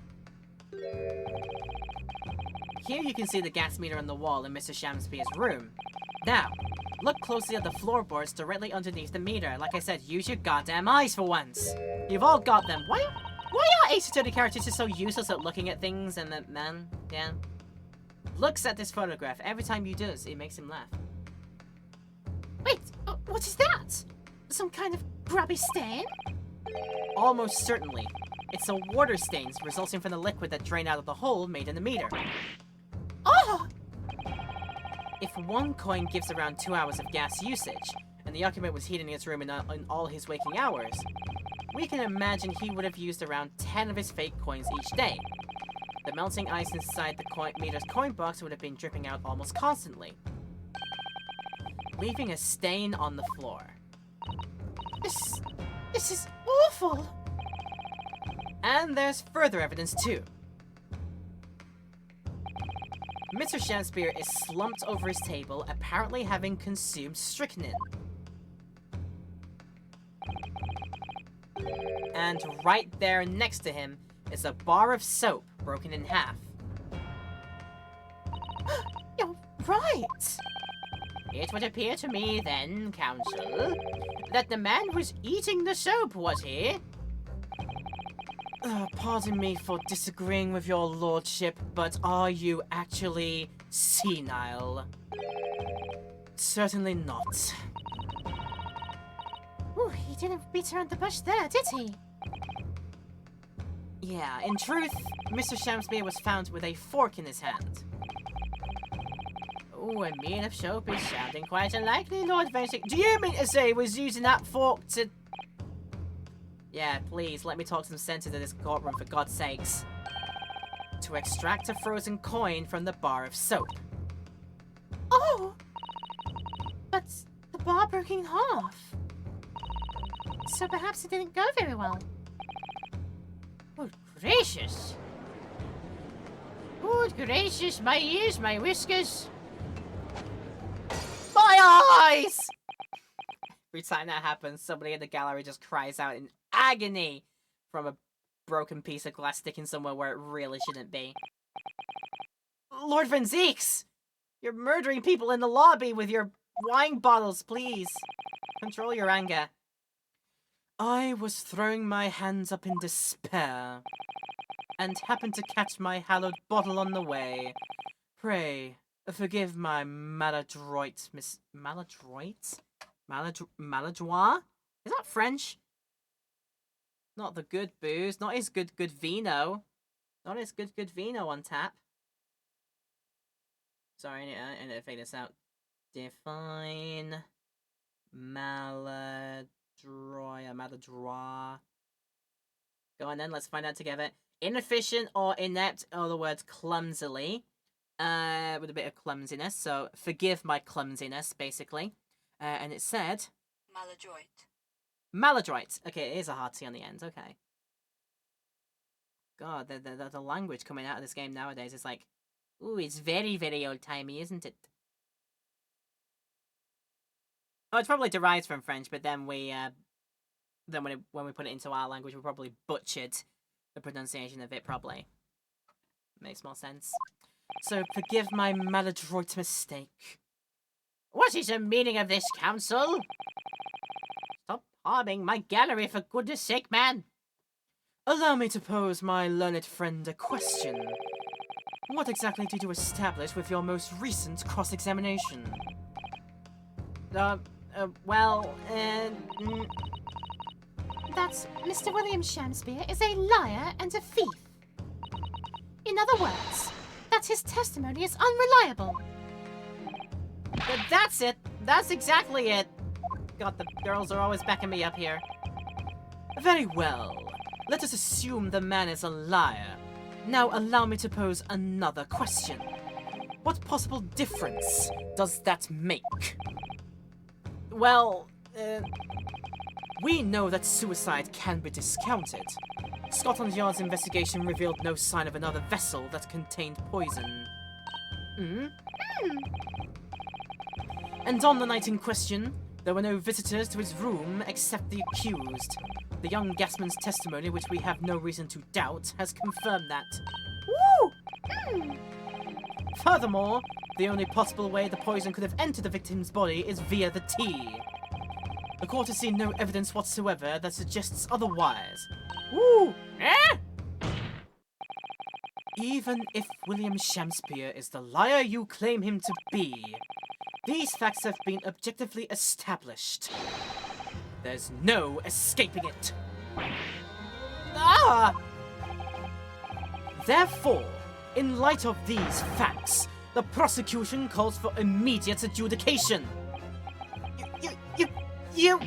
Here you can see the gas meter on the wall in Mr. Shamspeare's room. Now, look closely at the floorboards directly underneath the meter. Like I said, use your goddamn eyes for once. You've all got them. Why are Ace Attorney characters just so useless at looking at things and the man, yeah, looks at this photograph. Every time he does, it makes him laugh. Wait, what is that? Some kind of grubby stain? Almost certainly. It's a water stains resulting from the liquid that drained out of the hole made in the meter. Oh! If one coin gives around 2 hours of gas usage, and the occupant was heating his room in all his waking hours, we can imagine he would have used around 10 of his fake coins each day. The melting ice inside the meter's coin box would have been dripping out almost constantly, leaving a stain on the floor. This is awful! And there's further evidence too. Mr. Shamspeare is slumped over his table, apparently having consumed strychnine. And right there next to him is a bar of soap broken in half. You're right! It would appear to me then, Counsel, that the man was eating the soap, was he? Pardon me for disagreeing with your lordship, but are you actually senile? Certainly not. Ooh, he didn't beat around the bush there, did he? Yeah, in truth, Mr. Shamspeare was found with a fork in his hand. Oh, a meal of soap is sounding quite unlikely, Lord Vansick. Do you mean to say he was using that fork to... Yeah, please, let me talk some sense into this courtroom, for God's sakes. To extract a frozen coin from the bar of soap. Oh! But the bar broke in half. So perhaps it didn't go very well. Good gracious! Good gracious, my ears, my whiskers! My eyes! Every time that happens, somebody in the gallery just cries out in agony from a broken piece of glass sticking somewhere where it really shouldn't be. Lord Van Zeeks! You're murdering people in the lobby with your wine bottles, please. Control your anger. I was throwing my hands up in despair, and happened to catch my hallowed bottle on the way. Pray, Forgive my maladroit, maladroit? Maladroit? Is that French? Not the good booze, not his good vino. Not his good vino on tap. Sorry, I need to figure this out. Define maladroit. Go on then, let's find out together. Inefficient or inept, in other words, clumsily. With a bit of clumsiness, so forgive my clumsiness, basically. And it said... Maladroit. Maladroit. Okay, it is a hard T on the end, okay. God, the language coming out of this game nowadays is like... Ooh, it's very, very old-timey, isn't it? Oh, it's probably derived from French, but then we, then when we put it into our language, we probably butchered the pronunciation of it, probably. Makes more sense. So, forgive my maladroit mistake. What is the meaning of this, Council? Stop harming my gallery, for goodness sake, man! Allow me to pose my learned friend a question. What exactly did you establish with your most recent cross-examination? Well, That Mr. William Shamspeare is a liar and a thief. In other words, that his testimony is unreliable. That's it! That's exactly it! God, the girls are always backing me up here. Very well. Let us assume the man is a liar. Now allow me to pose another question. What possible difference does that make? Well, we know that suicide can be discounted. Scotland Yard's investigation revealed no sign of another vessel that contained poison. And on the night in question, there were no visitors to his room except the accused. The young gasman's testimony, which we have no reason to doubt, has confirmed that. Woo! Furthermore, the only possible way the poison could have entered the victim's body is via the tea. The court has seen no evidence whatsoever that suggests otherwise. Woo! Even if William Shamspeare is the liar you claim him to be, these facts have been objectively established. There's no escaping it. Ah! Therefore, in light of these facts, the prosecution calls for immediate adjudication. You...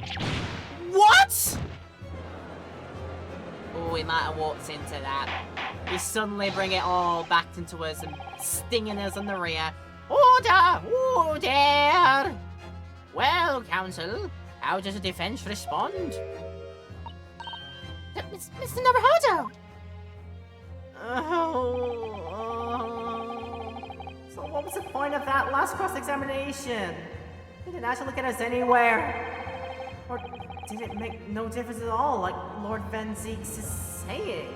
What? Oh, we might have walked into that. We suddenly bring it all back into us and stinging us in the rear. Order! Order! Well, Council, how does the defense respond? Mr. Naruhodo! So what was the point of that last cross-examination? They didn't actually get us anywhere. Or did it make no difference at all, like Lord Van Zeeks is saying?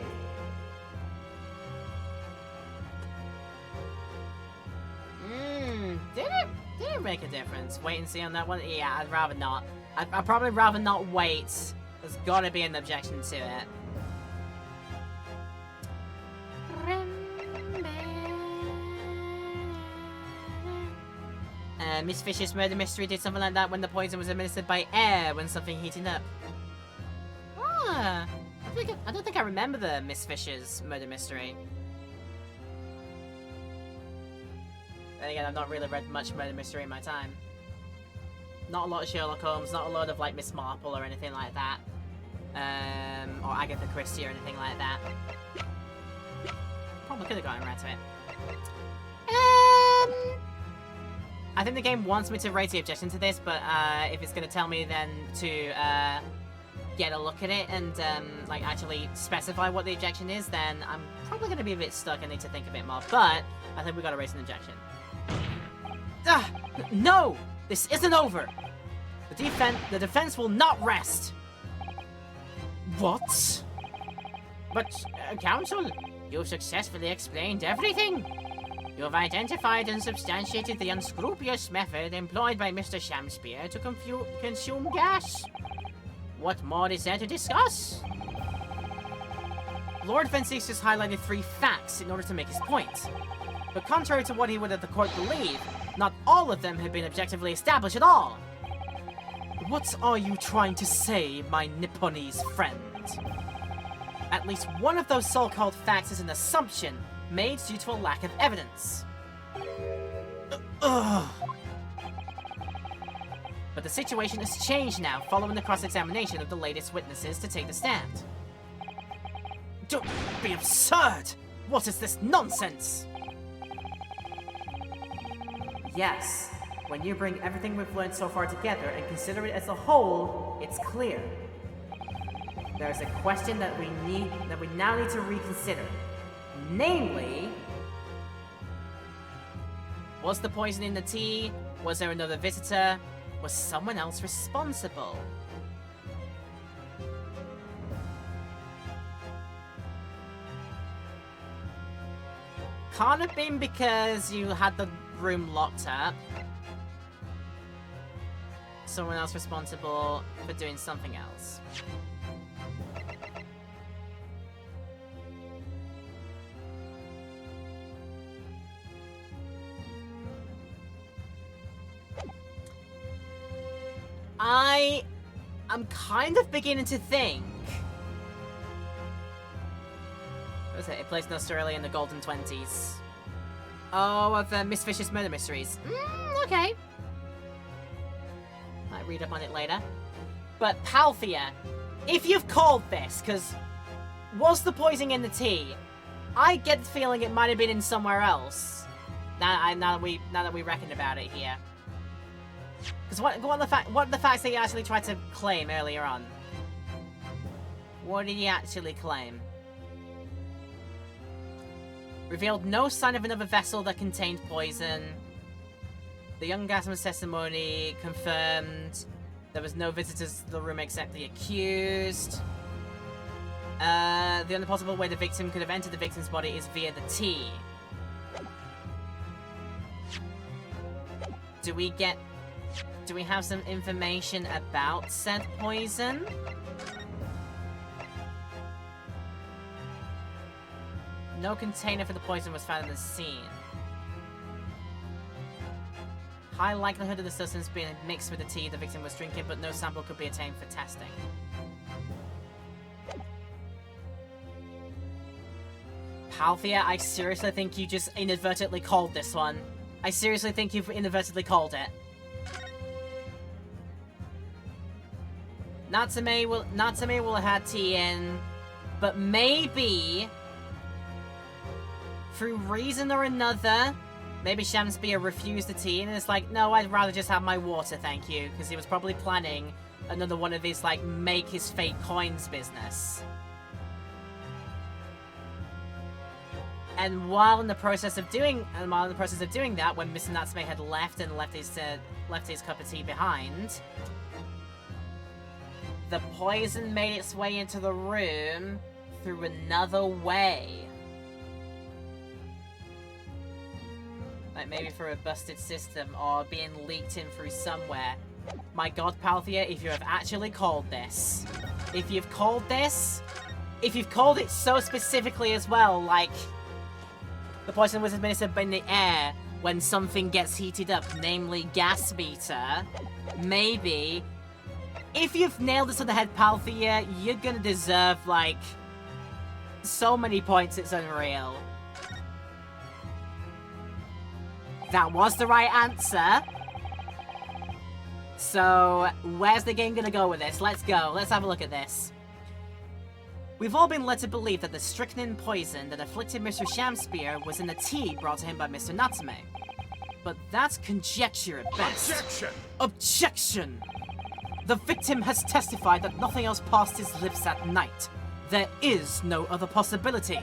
Did it make a difference? Wait and see on that one? Yeah, I'd rather not. I'd probably rather not wait. There's gotta be an objection to it. Miss Fish's murder mystery did something like that when the poison was administered by air when something heating up. Ah, I don't think I remember the Miss Fish's murder mystery. Then again, I've not really read much murder mystery in my time. Not a lot of Sherlock Holmes, not a lot of like Miss Marple or anything like that. Or Agatha Christie or anything like that. Probably could have gotten around to it. I think the game wants me to raise the objection to this, but if it's going to tell me then to get a look at it and like actually specify what the objection is, then I'm probably going to be a bit stuck and need to think a bit more. But I think we got to raise an objection. Ah, no! This isn't over! The defense will not rest! What? But, Counsel, you've successfully explained everything! You've identified and substantiated the unscrupulous method employed by Mr. Shamspeare to consume gas. What more is there to discuss? Lord Vensis just highlighted 3 facts in order to make his point. But contrary to what he would have the court believe, not all of them have been objectively established at all. What are you trying to say, my Nipponese friend? At least one of those so-called facts is an assumption made due to a lack of evidence. Ugh. But the situation has changed now following the cross-examination of the latest witnesses to take the stand. Don't be absurd! What is this nonsense? Yes, when you bring everything we've learned so far together and consider it as a whole, it's clear. There is a question that we now need to reconsider. Namely, was the poison in the tea? Was there another visitor? Was someone else responsible? Can't have been because you had the room locked up. Someone else responsible for doing something else. I'm kind of beginning to think. What was it? It placed in Australia in the golden 20s. Oh, of Miss Fisher's murder mysteries. Okay. Might read up on it later. But Palthea, if you've called this, because was the poison in the tea? I get the feeling it might have been in somewhere else. Now that we reckoned about it here. Because what are the facts that he actually tried to claim earlier on? What did he actually claim? Revealed no sign of another vessel that contained poison. The young Gasman's testimony confirmed there was no visitors to the room except the accused. The only possible way the victim could have entered the victim's body is via the tea. Do we have some information about said poison? No container for the poison was found in the scene. High likelihood of the substance being mixed with the tea the victim was drinking, but no sample could be obtained for testing. Palthea, I seriously think you just inadvertently called this one. I seriously think you've inadvertently called it. Natsume will have had tea in, but maybe through reason or another, maybe Shamspeare refused the tea and it's like, no, I'd rather just have my water, thank you, because he was probably planning another one of his, like, make his fake coins business. And while in the process of doing that, when Mr. Natsume had left and left his cup of tea behind, the poison made its way into the room through another way. Like maybe through a busted system or being leaked in through somewhere. My god, Palthea, if you have actually called this. If you've called it so specifically as well, like the poison was administered in the air when something gets heated up, namely gas meter, maybe. If you've nailed this on the head, Palthea, you're gonna deserve, like, so many points it's unreal. That was the right answer. So, where's the game gonna go with this? Let's go. Let's have a look at this. We've all been led to believe that the strychnine poison that afflicted Mr. Shamspeare was in the tea brought to him by Mr. Natsume. But that's conjecture at best. Objection! Objection! The victim has testified that nothing else passed his lips that night. There is no other possibility.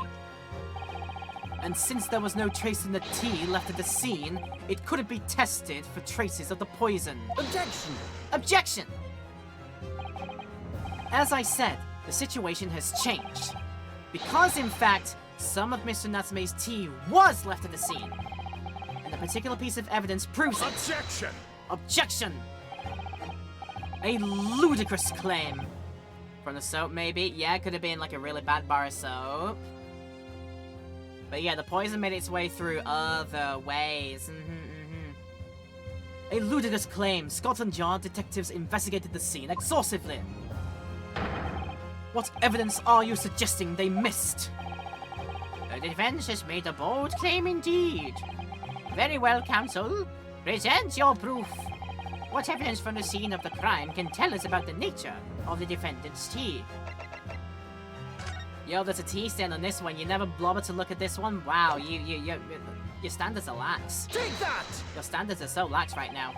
And since there was no trace in the tea left at the scene, it couldn't be tested for traces of the poison. Objection! Objection! As I said, the situation has changed. Because, in fact, some of Mr. Natsume's tea was left at the scene. And a particular piece of evidence proves it. Objection! Objection! A ludicrous claim. From the soap, maybe? Yeah, it could have been like a really bad bar of soap. But yeah, the poison made its way through other ways. A ludicrous claim. Scotland Yard detectives investigated the scene exhaustively. What evidence are you suggesting they missed? The defense has made a bold claim indeed. Very well, counsel. Present your proof. What evidence from the scene of the crime can tell us about the nature of the defendant's tea? Yo, there's a tea stand on this one. You never bother to look at this one? Wow, your standards are lax. Take that! Your standards are so lax right now.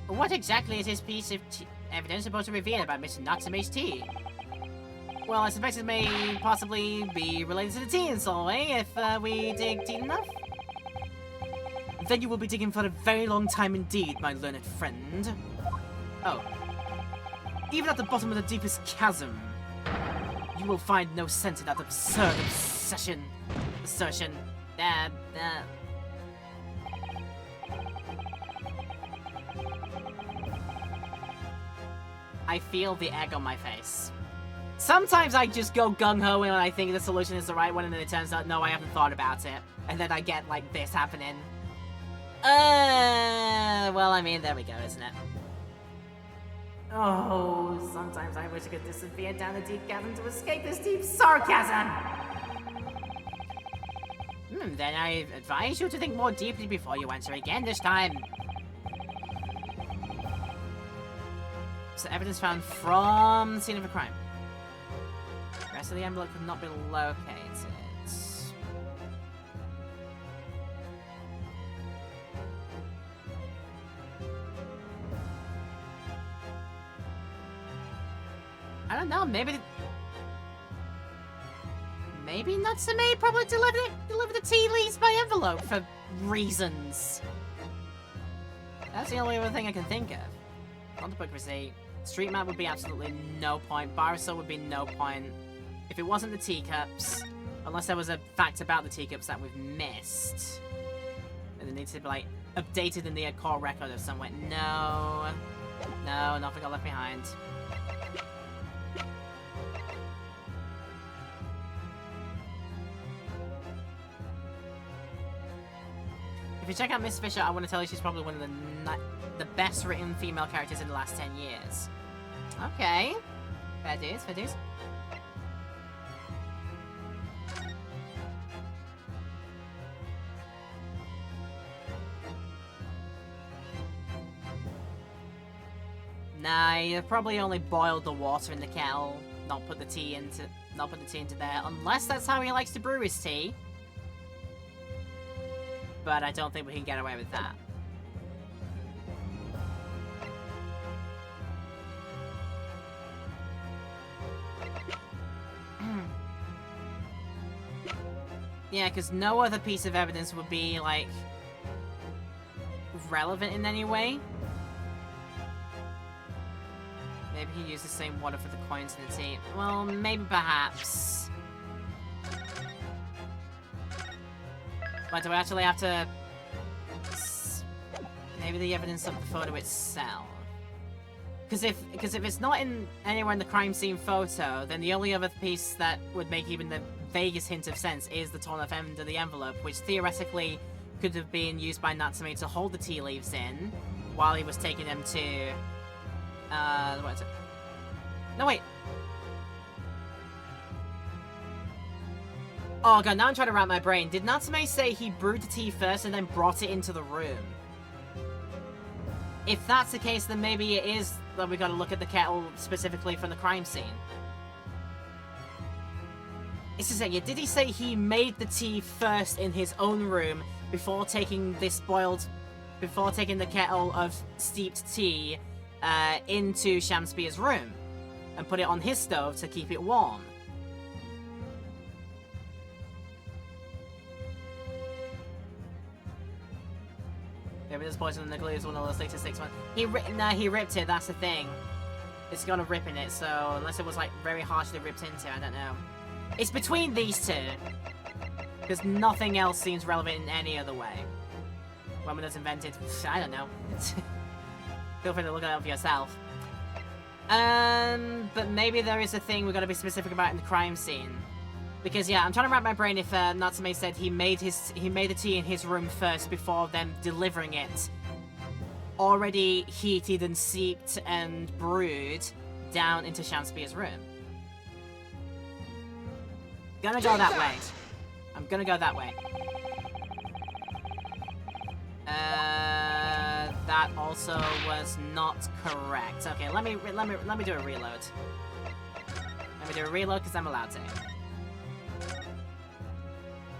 What exactly is this piece of evidence supposed to reveal about Mr. Natsume's tea? Well, I suspect it may possibly be related to the tea in some way, if we dig deep enough. Then you will be digging for a very long time indeed, my learned friend. Oh. Even at the bottom of the deepest chasm, you will find no sense in that absurd assertion. I feel the egg on my face. Sometimes I just go gung-ho when I think the solution is the right one, and then it turns out, no, I haven't thought about it. And then I get, like, this happening. Well, I mean, there we go, isn't it? Oh, sometimes I wish I could disappear down the deep cavern to escape this deep sarcasm. Then I advise you to think more deeply before you answer again this time. So evidence found from the scene of a crime. The rest of the envelope could not be located. I don't know, maybe Natsume probably delivered the tea leaves by envelope for reasons. That's the only other thing I can think of. On the book receipt, street map would be absolutely no point, bar of soap would be no point. If it wasn't the teacups, unless there was a fact about the teacups that we've missed. And it needs to be like updated in the core record of somewhere. No, nothing got left behind. If you check out Miss Fisher, I want to tell you she's probably one of the best written female characters in the last 10 years. Okay. Fair dues, fair dues. Nah, you probably only boiled the water in the kettle, not put the tea into there, unless that's how he likes to brew his tea. But I don't think we can get away with that. Yeah, because no other piece of evidence would be, like, relevant in any way. Maybe he used the same water for the coins in the tea. Well, maybe perhaps. But do I actually have to... Maybe the evidence of the photo itself. Because if it's not anywhere in the crime scene photo, then the only other piece that would make even the vaguest hint of sense is the torn off end of the envelope, which theoretically could have been used by Natsume to hold the tea leaves in while he was taking them to... what is it? No, wait. Oh god, now I'm trying to wrap my brain. Did Natsume say he brewed the tea first and then brought it into the room? If that's the case, then maybe it is that we gotta look at the kettle specifically from the crime scene. It's just saying, yeah, did he say he made the tea first in his own room before taking the kettle of steeped tea into Shamspear's room and put it on his stove to keep it warm? Maybe there's poison in the glue is one of those 6 ones. He ripped it, that's the thing. It's got a rip in it, so unless it was like very harshly ripped into, I don't know. It's between these two. Because nothing else seems relevant in any other way. When was invented? I don't know. Feel free to look it up for yourself. But maybe there is a thing we gotta be specific about in the crime scene. Because yeah, I'm trying to wrap my brain if Natsume said he made the tea in his room first before them delivering it. Already heated and seeped and brewed down into Shamspier's room. Gonna go that way. I'm gonna go that way. That also was not correct. Okay, let me do a reload. Let me do a reload because I'm allowed to.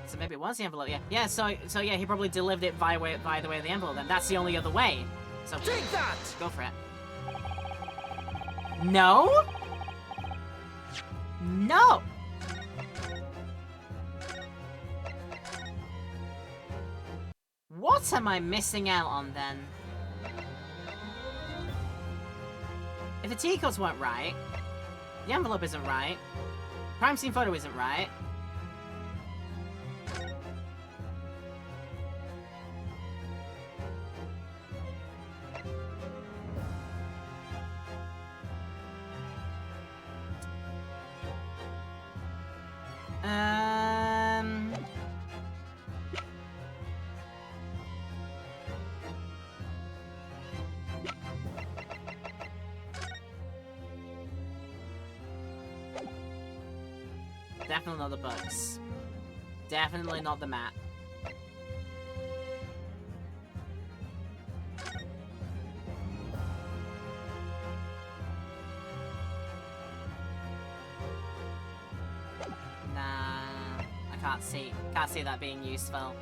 So maybe it was the envelope. Yeah, yeah. So yeah, he probably delivered it via the way of the envelope. Then that's the only other way. So take that. Go for it. No. No. What am I missing out on then? If the tea codes weren't right, the envelope isn't right, crime scene photo isn't right. Definitely not the books. Definitely not the map. Nah, I can't see that being useful.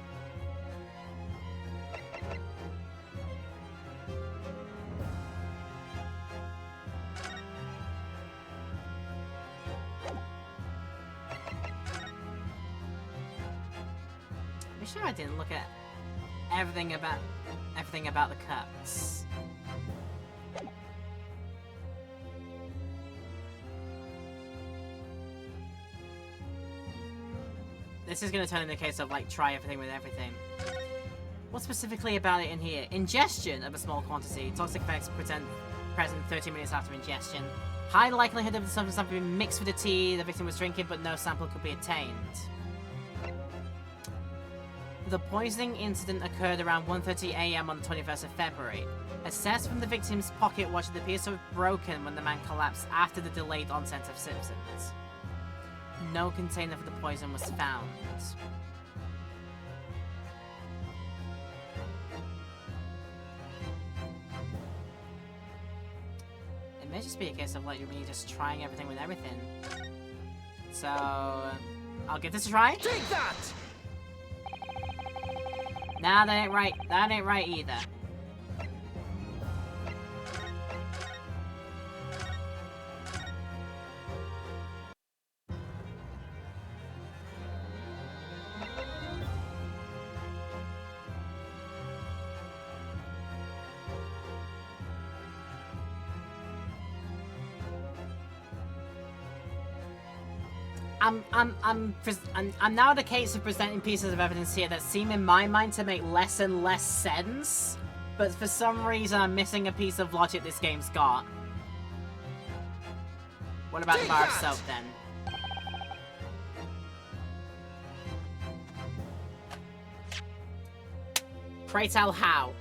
I'm sure I didn't look at everything about the cuts. This is gonna turn into a case of like try everything with everything. What specifically about it in here? Ingestion of a small quantity. Toxic effects present 30 minutes after ingestion. High likelihood of something mixed with the tea the victim was drinking, but no sample could be obtained. The poisoning incident occurred around 1:30 AM on the 21st of February. Assessed from the victim's pocket watch, it appears to have broken when the man collapsed after the delayed onset of symptoms. No container for the poison was found. It may just be a case of like me just trying everything with everything. So I'll give this a try. Take that! Nah, that ain't right. That ain't right either. I'm now at a case of presenting pieces of evidence here that seem in my mind to make less and less sense, but for some reason I'm missing a piece of logic this game's got. What about the bar of soap then? Pray tell how?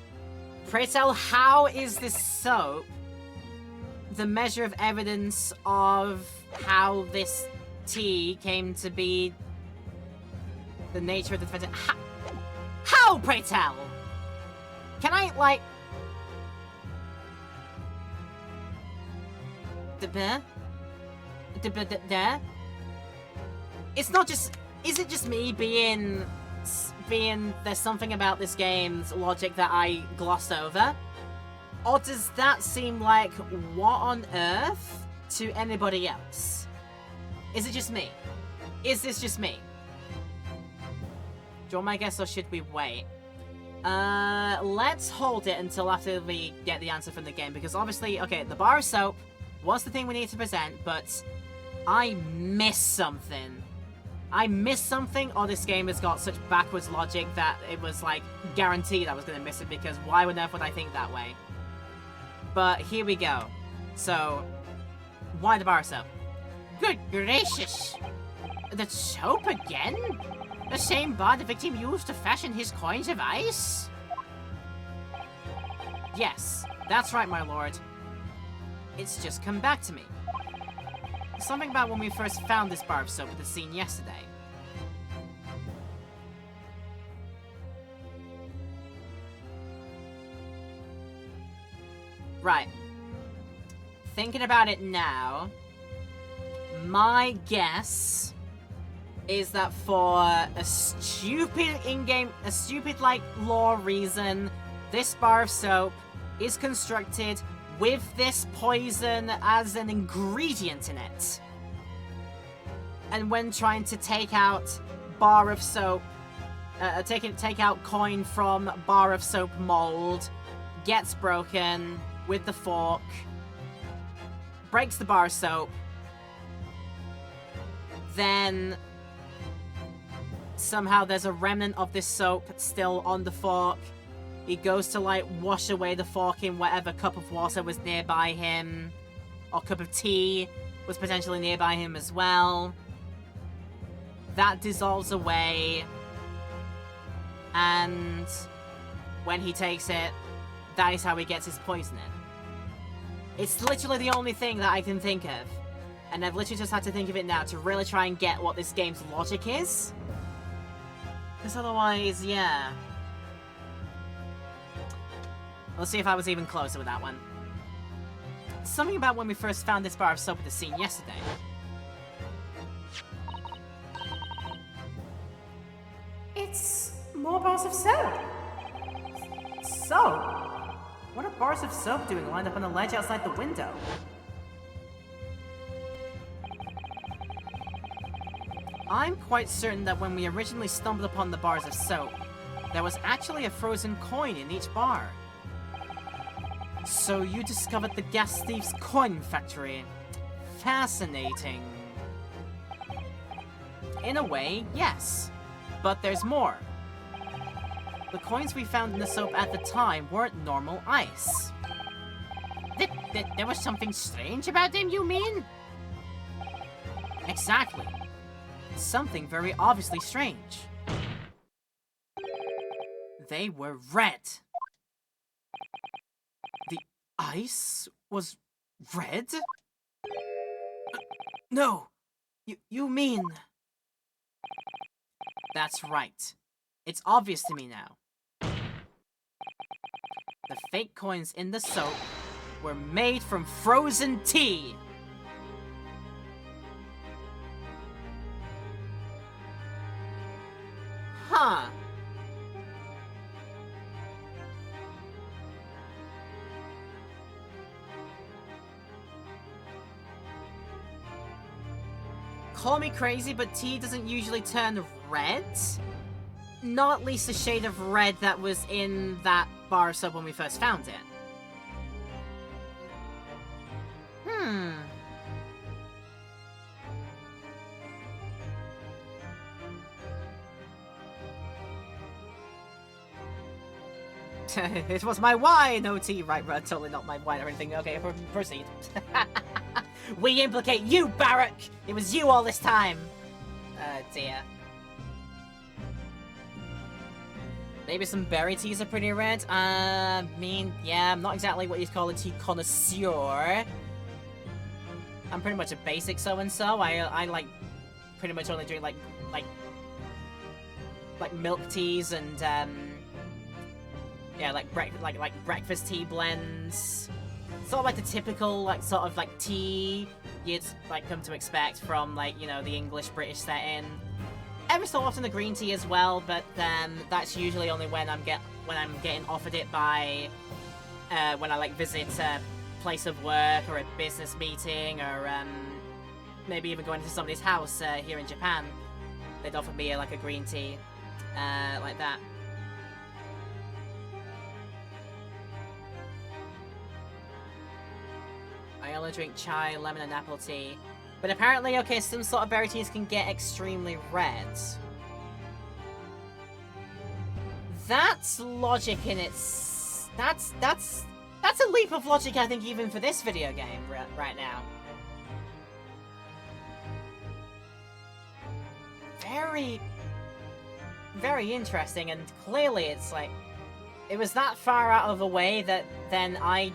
Pray tell how is this soap the measure of evidence of how this tea came to be the nature of the defendant? How, pray tell? Can I, like... It's not just... Is it just me being... There's something about this game's logic that I glossed over? Or does that seem like, what on earth to anybody else? Is it just me? Is this just me? Do you want my guess or should we wait? Let's hold it until after we get the answer from the game, because obviously, okay, the bar of soap was the thing we need to present, but I missed something. I missed something, or this game has got such backwards logic that it was, like, guaranteed I was gonna miss it, because why on earth would I think that way? But here we go. So, Why the bar of soap? Good gracious! The soap again? The same bar the victim used to fashion his coins of ice? Yes, that's right, my lord. It's just come back to me. Something about when we first found this bar of soap at the scene yesterday. Right. Thinking about it now, my guess is that for a stupid like lore reason, this bar of soap is constructed with this poison as an ingredient in it. And when trying to take out bar of soap, take out coin from bar of soap mold, gets broken with the fork, breaks the bar of soap, then somehow there's a remnant of this soap still on the fork. He goes to, like, wash away the fork in whatever cup of water was nearby him, or cup of tea was potentially nearby him as well. That dissolves away, and when he takes it, that is how he gets his poisoning. It's literally the only thing that I can think of, and I've literally just had to think of it now to really try and get what this game's logic is. Because otherwise, yeah. Let's see if I was even closer with that one. Something about when we first found this bar of soap at the scene yesterday. It's more bars of soap. Soap? What are bars of soap doing lined up on a ledge outside the window? I'm quite certain that when we originally stumbled upon the bars of soap, there was actually a frozen coin in each bar. So you discovered the gas thief's coin factory. Fascinating. In a way, yes. But there's more. The coins we found in the soap at the time weren't normal ice. There was something strange about them, you mean? Exactly. Something very obviously strange. They were red. The ice was red? No! You mean... That's right. It's obvious to me now. The fake coins in the soap were made from frozen tea! Huh. Call me crazy, but tea doesn't usually turn red? Not at least the shade of red that was in that bar of soap when we first found it. It was my wine, OT. Right, totally not my wine or anything. Okay, proceed. We implicate you, Barak! It was you all this time! Dear. Maybe some berry teas are pretty red? I mean, yeah, I'm not exactly what you'd call a tea connoisseur. I'm pretty much a basic so-and-so. I like, pretty much only drink, like milk teas and, yeah, like breakfast tea blends. Sort of like the typical, like, sort of, like, tea you'd, like, come to expect from, like, you know, the English-British setting. Every so often a green tea as well, but that's usually only when I'm getting offered it by, when I, like, visit a place of work or a business meeting or, maybe even going to somebody's house, here in Japan. They'd offer me, like, a green tea, like that. I only drink chai, lemon, and apple tea. But apparently, okay, some sort of berry teas can get extremely red. That's logic in its... That's a leap of logic, I think, even for this video game right now. very, very interesting, and clearly it's like, it was that far out of the way that then I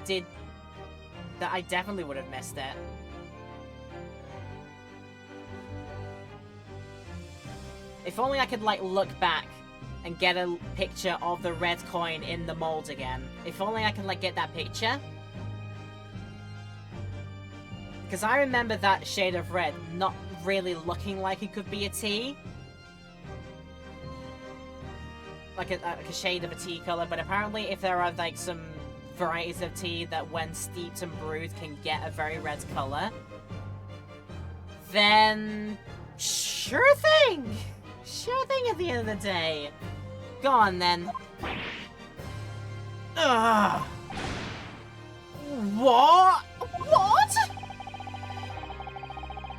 definitely would have missed it. If only I could, like, look back and get a picture of the red coin in the mold again. If only I could, like, get that picture. Because I remember that shade of red not really looking like it could be a tea. Like a shade of a tea color, but apparently if there are, like, some varieties of tea that when steeped and brewed can get a very red color, then sure thing! Sure thing at the end of the day. Go on then. Ugh. What? What?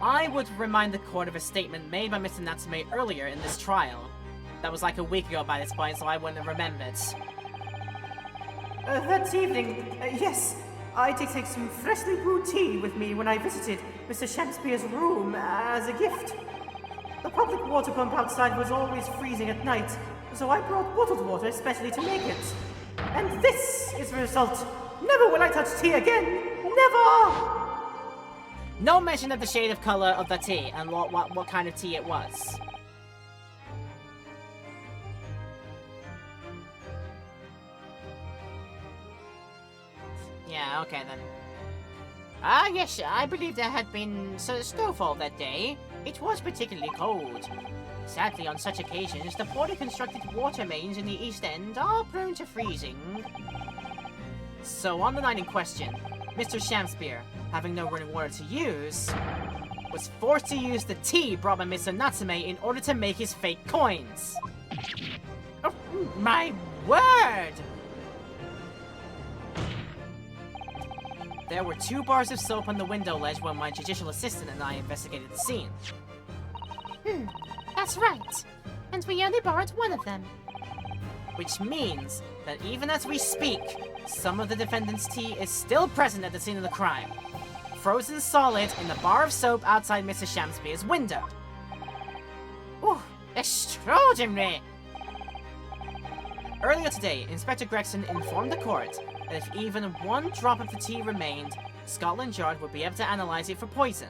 I would remind the court of a statement made by Mr. Natsume earlier in this trial. That was like a week ago by this point, so I wouldn't have remembered. That evening, yes, I did take some freshly brewed tea with me when I visited Mr. Shakespeare's room as a gift. The public water pump outside was always freezing at night, so I brought bottled water especially to make it. And this is the result. Never will I touch tea again. Never! No mention of the shade of color of the tea and what kind of tea it was. Yeah, okay then. Ah, yes, I believe there had been snowfall that day. It was particularly cold. Sadly, on such occasions, the poorly constructed water mains in the East End are prone to freezing. So, on the night in question, Mr. Shamspeare, having no running water to use, was forced to use the tea brought by Mr. Natsume in order to make his fake coins. Oh, my word! There were 2 bars of soap on the window ledge when my judicial assistant and I investigated the scene. That's right. And we only borrowed one of them. Which means that even as we speak, some of the defendant's tea is still present at the scene of the crime. Frozen solid in the bar of soap outside Mr. Shamspeare's window. Ooh, extraordinary! Earlier today, Inspector Gregson informed the court that if even 1 drop of the tea remained, Scotland Yard would be able to analyze it for poison.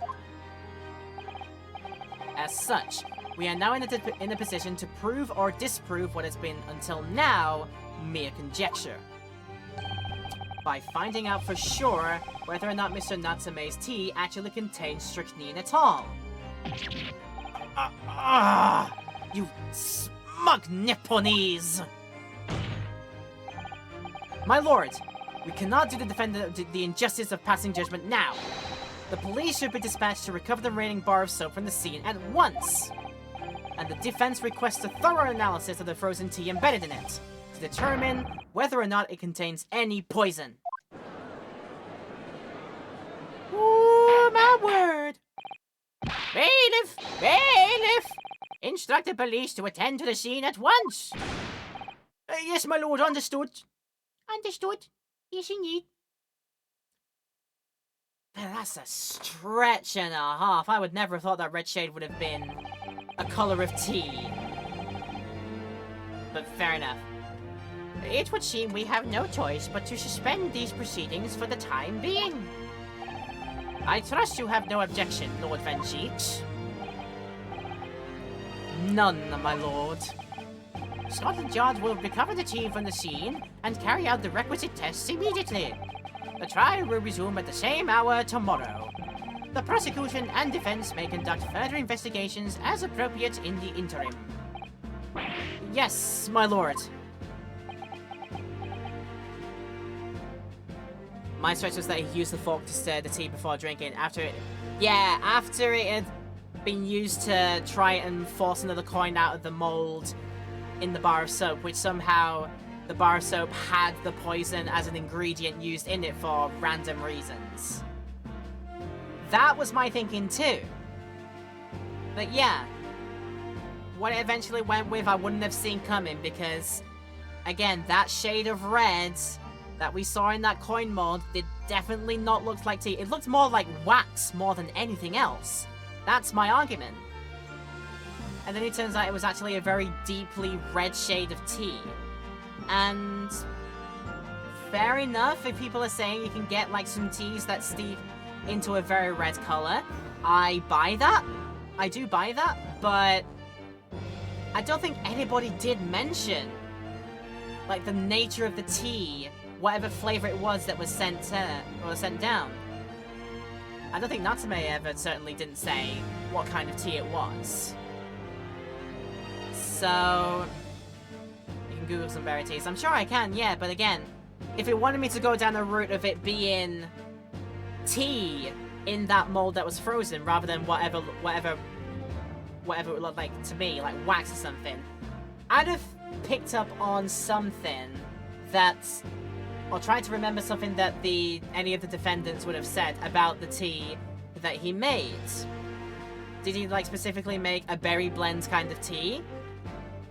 As such, we are now in a position to prove or disprove what has been, until now, mere conjecture. By finding out for sure whether or not Mr. Natsume's tea actually contains strychnine at all. You smug Nipponese! My lord, we cannot do the defendant the injustice of passing judgment now. The police should be dispatched to recover the remaining bar of soap from the scene at once. And the defense requests a thorough analysis of the frozen tea embedded in it, to determine whether or not it contains any poison. Ooh, my word! Bailiff! Bailiff! Instruct the police to attend to the scene at once! Yes, my lord, understood. Understood. Yes, indeed. That's a stretch and a half. I would never have thought that red shade would have been a color of tea. But fair enough. It would seem we have no choice but to suspend these proceedings for the time being. I trust you have no objection, Lord Van Geet. None, my lord. Scotland Yard will recover the tea from the scene and carry out the requisite tests immediately. The trial will resume at the same hour tomorrow. The prosecution and defense may conduct further investigations as appropriate in the interim. Yes, my lord. My stretch was that he used the fork to stir the tea before drinking. After it had been used to try and force another coin out of the mold in the bar of soap, which somehow the bar of soap had the poison as an ingredient used in it for random reasons. That was my thinking too. But yeah, what it eventually went with I wouldn't have seen coming, because again, that shade of red that we saw in that coin mold did definitely not look like tea. It looked more like wax more than anything else. That's my argument. And then it turns out it was actually a very deeply red shade of tea. And fair enough if people are saying you can get like some teas that steep into a very red color. I buy that. I do buy that, but I don't think anybody did mention like the nature of the tea, whatever flavor it was that was sent down. I don't think Natsume ever certainly didn't say what kind of tea it was. So you can Google some berry teas. I'm sure I can, yeah, but again, if it wanted me to go down the route of it being tea in that mold that was frozen rather than whatever it looked like to me, like wax or something, I'd have picked up on something that's, or tried to remember something that any of the defendants would have said about the tea that he made. Did he like specifically make a berry blend kind of tea?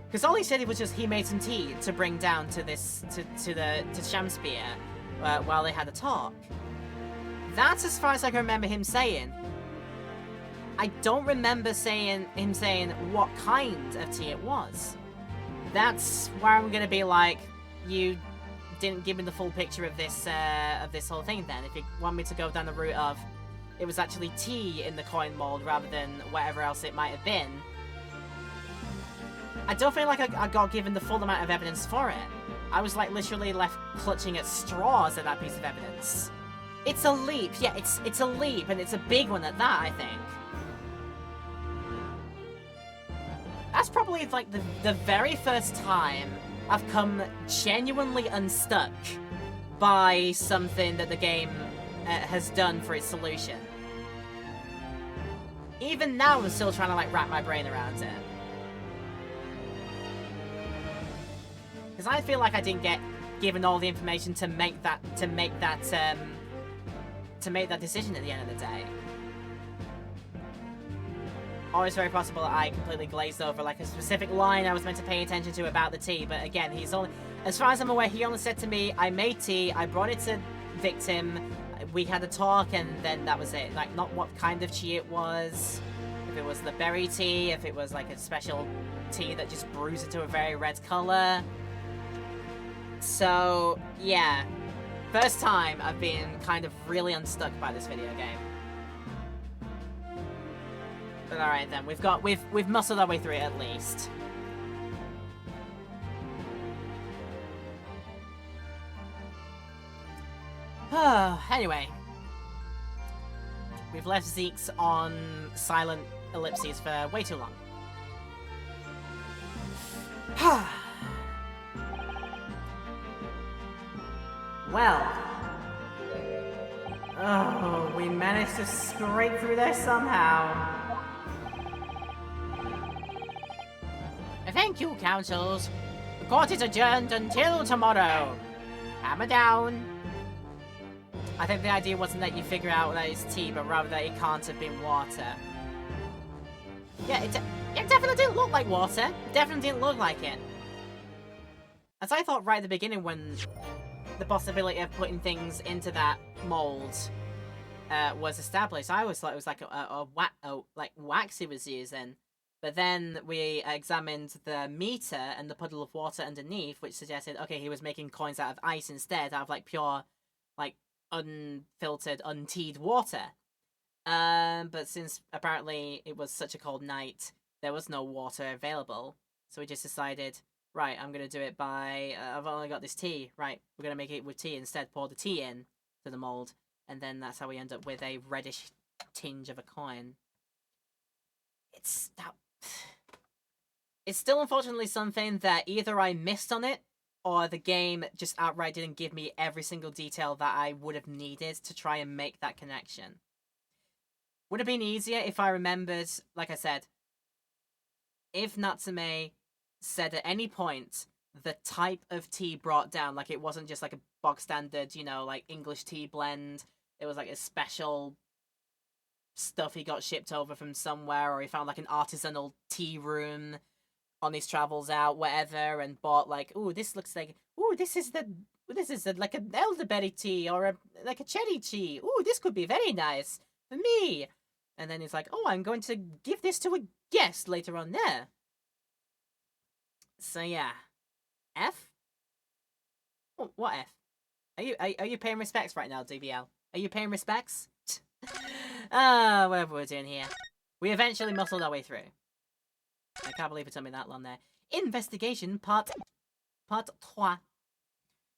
Because all he said was just he made some tea to bring down to Shamspear while they had a talk. That's as far as I can remember him saying. I don't remember him saying what kind of tea it was. That's where I'm gonna be like, you didn't give me the full picture of this whole thing then. If you want me to go down the route of it was actually tea in the coin mold rather than whatever else it might have been, I don't feel like I got given the full amount of evidence for it. I was like literally left clutching at straws at that piece of evidence. It's a leap, yeah, it's a leap, and it's a big one at that, I think. That's probably like the very first time I've come genuinely unstuck by something that the game has done for its solution. Even now I'm still trying to like wrap my brain around it. Because I feel like I didn't get given all the information to make that decision at the end of the day. Or it's very possible that I completely glazed over like a specific line I was meant to pay attention to about the tea, but again, he's only, as far as I'm aware, he only said to me, I made tea, I brought it to Victim, we had a talk, and then that was it. Like, not what kind of tea it was, if it was the berry tea, if it was like a special tea that just brews it to a very red color. So, yeah. First time I've been kind of really unstuck by this video game. But alright then, we've muscled our way through it at least. Anyway. We've left Zeke's on silent ellipses for way too long. Well. Oh, we managed to scrape through there somehow. Thank you, councils. The court is adjourned until tomorrow. Hammer down. I think the idea wasn't that you figure out that it's tea, but rather that it can't have been water. Yeah, it definitely didn't look like water. It definitely didn't look like it. As I thought right at the beginning when the possibility of putting things into that mold was established, I always thought it was like like wax he was using. But then we examined the meter and the puddle of water underneath, which suggested, okay, he was making coins out of ice instead, out of like pure, like unfiltered, unteed water. But since apparently it was such a cold night, there was no water available. So we just decided, right, I'm gonna do it by, I've only got this tea, right, we're gonna make it with tea instead, pour the tea in to the mold, and then that's how we end up with a reddish tinge of a coin. It's still unfortunately something that either I missed on it, or the game just outright didn't give me every single detail that I would have needed to try and make that connection. Would have been easier if I remembered, like I said, if Natsume said at any point the type of tea brought down, like it wasn't just like a bog standard, you know, like English tea blend, it was like a special stuff he got shipped over from somewhere, or he found like an artisanal tea room on his travels out, whatever, and bought like, ooh, this looks like, ooh, this is like an elderberry tea, or like a cherry tea, ooh, this could be very nice for me. And then it's like, oh, I'm going to give this to a guest later on there. So yeah. F? What F? Are you paying respects right now, DBL? Are you paying respects? Whatever we're doing here. We eventually muscled our way through. I can't believe it took me that long there. Investigation part 3.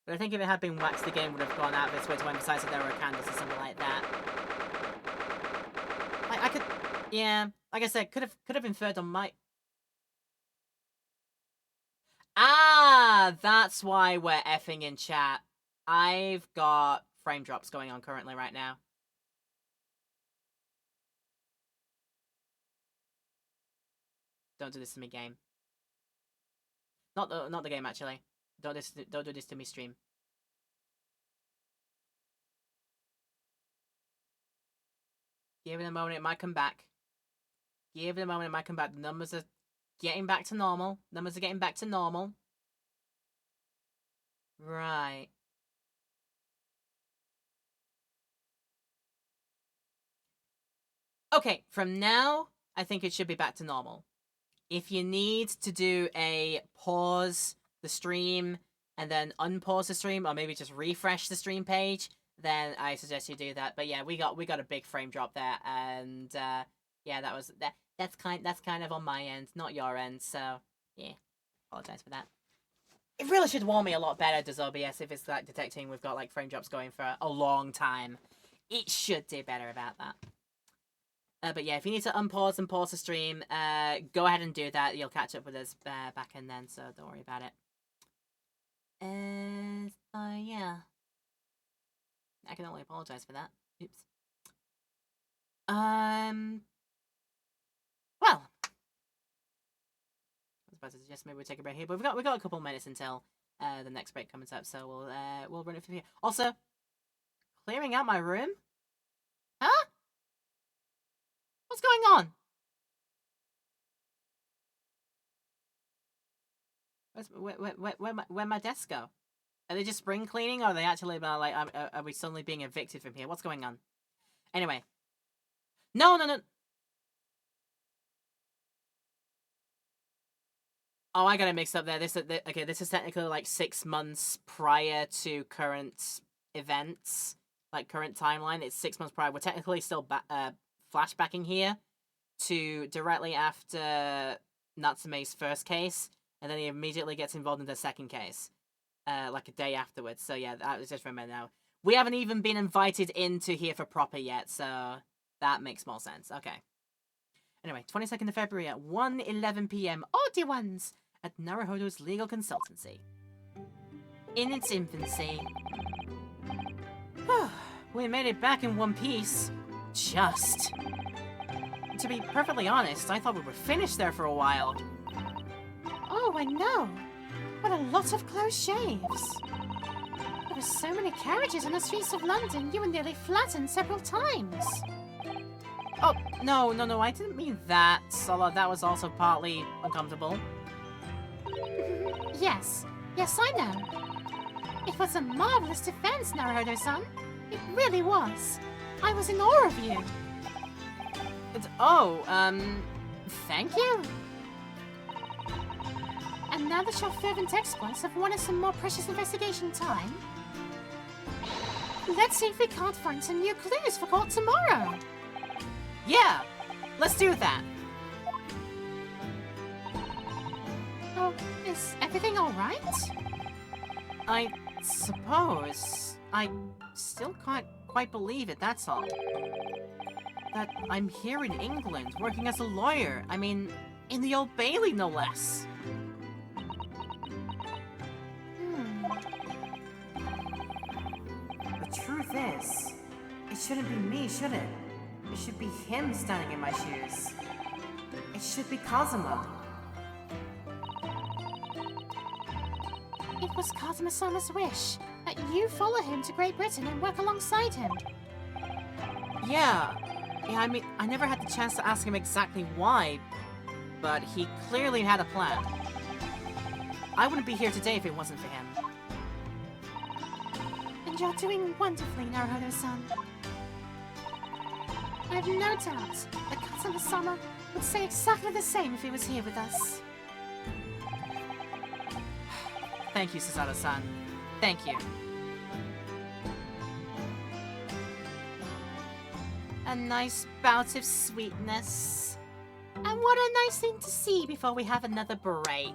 But I think if it had been wax, the game would have gone out this way to emphasize that there were candles or something like that. I could, yeah, like I said, could have inferred on my. Ah, that's why we're effing in chat. I've got frame drops going on currently right now. Don't do this to me, game. Not the game actually. Don't do this to me, stream. Give it a moment, it might come back. Give it a moment, it might come back. The numbers are getting back to normal. Numbers are getting back to normal. Right. Okay, from now, I think it should be back to normal. If you need to do a pause the stream and then unpause the stream, or maybe just refresh the stream page, then I suggest you do that. But yeah, we got a big frame drop there, and yeah, that's kind of on my end, not your end. So yeah, apologize for that. It really should warn me a lot better, does OBS, if it's like detecting we've got like frame drops going for a long time. It should do better about that. But yeah, if you need to unpause and pause the stream, go ahead and do that. You'll catch up with us back in then, so don't worry about it. So yeah. I can only apologize for that. Oops. Well. I was about to suggest maybe we take a break here, but we got a couple minutes until the next break comes up, so we'll run it from here. Also, clearing out my room? Huh? What's going on? Where'd my desk go? Are they just spring cleaning, or are they actually like, are we suddenly being evicted from here? What's going on? Anyway. No. Oh, I got it mixed up there. Okay, this is technically like 6 months prior to current events, like current timeline. It's 6 months prior. We're technically still flashbacking here to directly after Natsume's first case, and then he immediately gets involved in the second case, like a day afterwards. So yeah, that was just remember now. We haven't even been invited into here for proper yet, so that makes more sense. Okay. Anyway, 22nd of February at 1:11 p.m. Oh, dear ones! At Naruhodo's legal consultancy. In its infancy. We made it back in one piece. Just. To be perfectly honest, I thought we were finished there for a while. Oh, I know. What a lot of close shaves. There were so many carriages on the streets of London, you were nearly flattened several times. Oh, no, I didn't mean that. Although that was also partly uncomfortable. Yes, I know. It was a marvelous defense, Naruhodo-san. It really was. I was in awe of you. Thank you? And now that your fervent exploits have won us some more precious investigation time, let's see if we can't find some new clues for court tomorrow. Yeah, let's do that. Oh, is everything all right? I suppose. I still can't quite believe it, that's all. That I'm here in England, working as a lawyer. I mean, in the Old Bailey, no less. The truth is, it shouldn't be me, should it? It should be him standing in my shoes. It should be Kazuma. It was Kazuma-sama's wish that you follow him to Great Britain and work alongside him. Yeah, I mean, I never had the chance to ask him exactly why, but he clearly had a plan. I wouldn't be here today if it wasn't for him. And you're doing wonderfully, Naruhodo-san. I've no doubt that Kazuma-sama would say exactly the same if he was here with us. Thank you, Susato-san. Thank you. A nice bout of sweetness. And what a nice thing to see before we have another Break.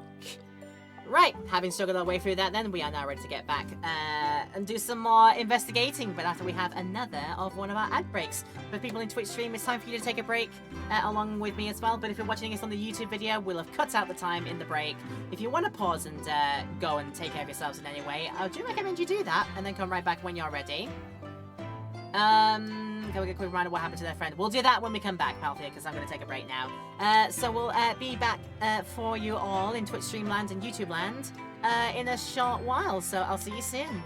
Right, having struggled our way through that then, we are now ready to get back and do some more investigating, but after we have another of one of our ad breaks. For people in Twitch stream, it's time for you to take a break along with me as well, but if you're watching this on the YouTube video, we'll have cut out the time in the break. If you want to pause and go and take care of yourselves in any way, I do recommend you do that, and then come right back when you're ready. Can we get a quick reminder what happened to their friend? We'll do that when we come back, Palthea, because I'm going to take a break now. So we'll be back for you all in Twitch stream land and YouTube land in a short while, so I'll see you soon.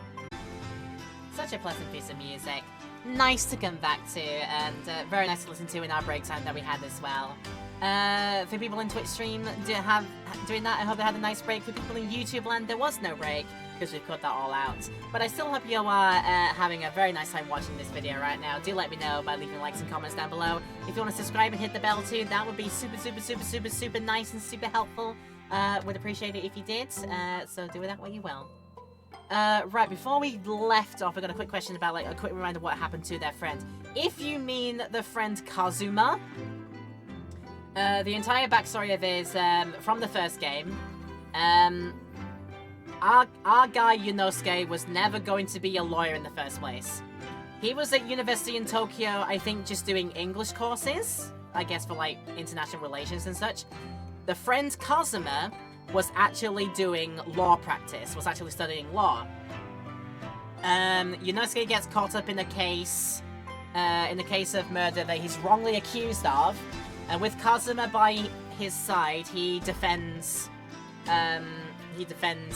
Such a pleasant piece of music. Nice to come back to, and very nice to listen to in our break time that we had as well. For people in Twitch stream doing that, I hope they had a nice break. For people in YouTube land, there was no break, because we've cut that all out. But I still hope you are having a very nice time watching this video right now. Do let me know by leaving likes and comments down below. If you want to subscribe and hit the bell too, that would be super nice and super helpful. Would appreciate it if you did, so do with that what you will. Right, before we left off, I got a quick question about, like, a quick reminder of what happened to their friend. If you mean the friend Kazuma, the entire backstory of his, from the first game, our guy Yunosuke was never going to be a lawyer in the first place. He was at university in Tokyo, I think, just doing English courses, I guess for, like, international relations and such. The friend Kazuma was actually doing law practice, was actually studying law. Yunosuke gets caught up in a case of murder that he's wrongly accused of, and with Kazuma by his side, he defends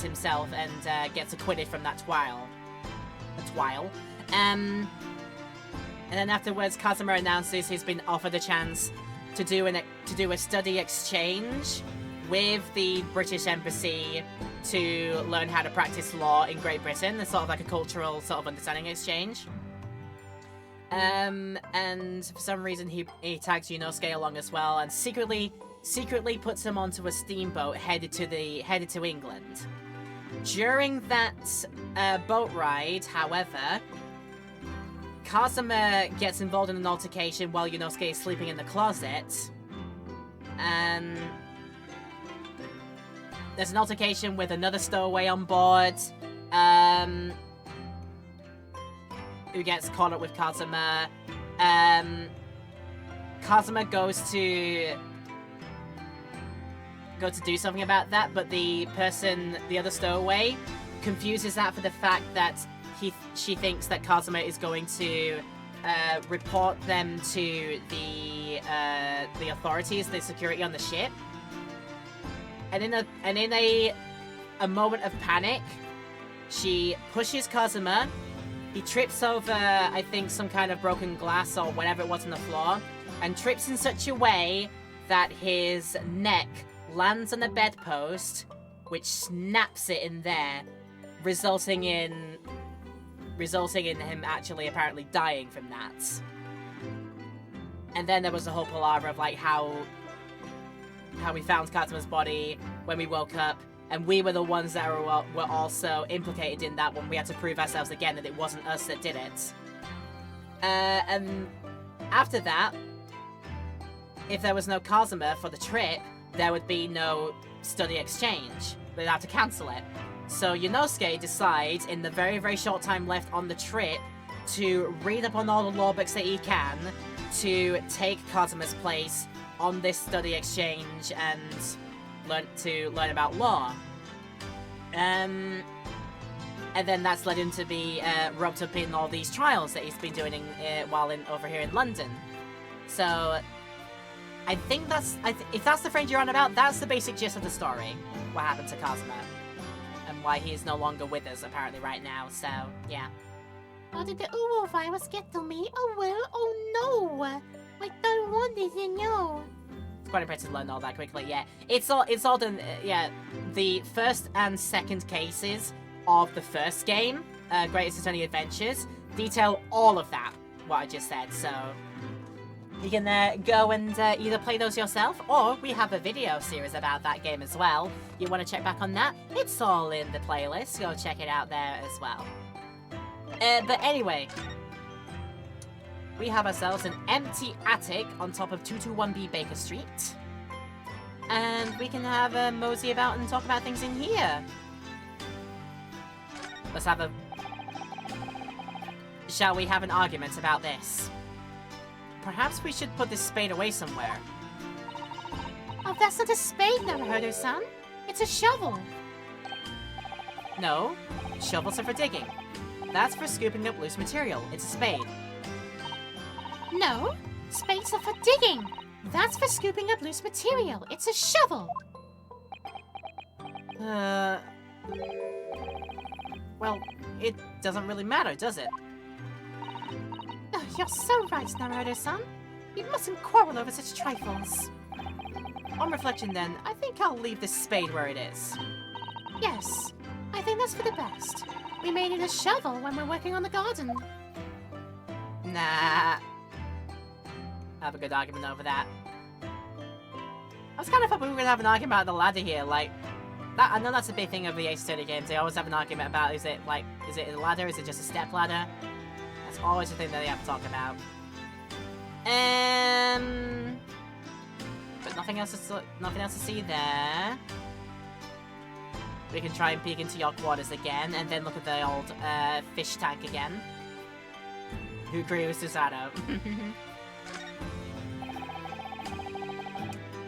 himself and gets acquitted from that trial. And then afterwards, Kazuma announces he's been offered a chance to do a study exchange with the British Embassy to learn how to practice law in Great Britain. It's sort of like a cultural sort of understanding exchange. And for some reason he tags Yunosuke along as well, and secretly puts him onto a steamboat headed to England. During that boat ride, however, Kazuma gets involved in an altercation while Yunosuke is sleeping in the closet. And there's an altercation with another stowaway on board, who gets caught up with Kazuma. Kazuma goes to do something about that, but the other stowaway, confuses that for the fact that she thinks that Kazuma is going to report them to the authorities, the security on the ship. And in a moment of panic, she pushes Kazuma. He trips over, I think, some kind of broken glass or whatever it was on the floor, and trips in such a way that his neck lands on the bedpost, which snaps it in there, resulting in him actually apparently dying from that. And then there was the whole palaver of, like, how we found Kazuma's body when we woke up, and we were the ones that were also implicated in that one. We had to prove ourselves again that it wasn't us that did it. And after that, if there was no Kazuma for the trip, there would be no study exchange. They'd have to cancel it. So Yunosuke decides, in the very, very short time left on the trip, to read up on all the law books that he can to take Kazuma's place on this study exchange and learn about law. And then that's led him to be roped up in all these trials that he's been doing over here in London. So I think if that's the friend you're on about, that's the basic gist of the story. What happened to Kazuma and why he is no longer with us apparently right now. So yeah. How did the Uwo virus get to me? Oh well, oh no! I don't want it to know. It's quite impressive to learn all that quickly, yeah. It's all done, yeah. The first and second cases of the first game, Greatest Attorney Adventures, detail all of that, what I just said, so You can go and either play those yourself, or we have a video series about that game as well. You want to check back on that? It's all in the playlist. Go check it out there as well. But anyway, we have ourselves an empty attic on top of 221B Baker Street. And we can have a mosey about and talk about things in here. Let's have a... Shall we have an argument about this? Perhaps we should put this spade away somewhere. Oh, that's not a spade, Naruhodo-san. It's a shovel. No, shovels are for digging. That's for scooping up loose material. It's a spade. No, spades are for digging. That's for scooping up loose material. It's a shovel. Well, it doesn't really matter, does it? Oh, you're so right, Naruhodo-san. You mustn't quarrel over such trifles. On reflection then, I think I'll leave this spade where it is. Yes, I think that's for the best. We may need a shovel when we're working on the garden. Nah. I have a good argument over that. I was kind of hoping we were going to have an argument about the ladder here, like... That, I know that's a big thing of the Ace Attorney games. They always have an argument about, is it a ladder? Is it just a step ladder? That's always the thing that they have to talk about. But nothing else to see there. We can try and peek into your quarters again, and then look at the old fish tank again. Who agrees with Susato?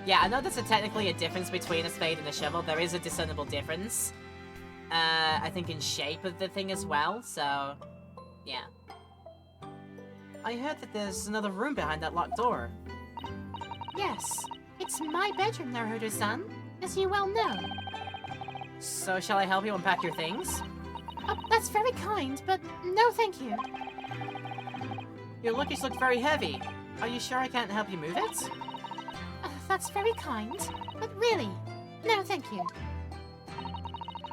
Yeah, I know there's technically a difference between a spade and a shovel. There is a discernible difference. I think in shape of the thing as well, so... Yeah. I heard that there's another room behind that locked door. Yes, it's my bedroom, Naruhodo-san, as you well know. So shall I help you unpack your things? Oh, that's very kind, but no thank you. Your luggage looked very heavy. Are you sure I can't help you move it? That's very kind, but really, no thank you.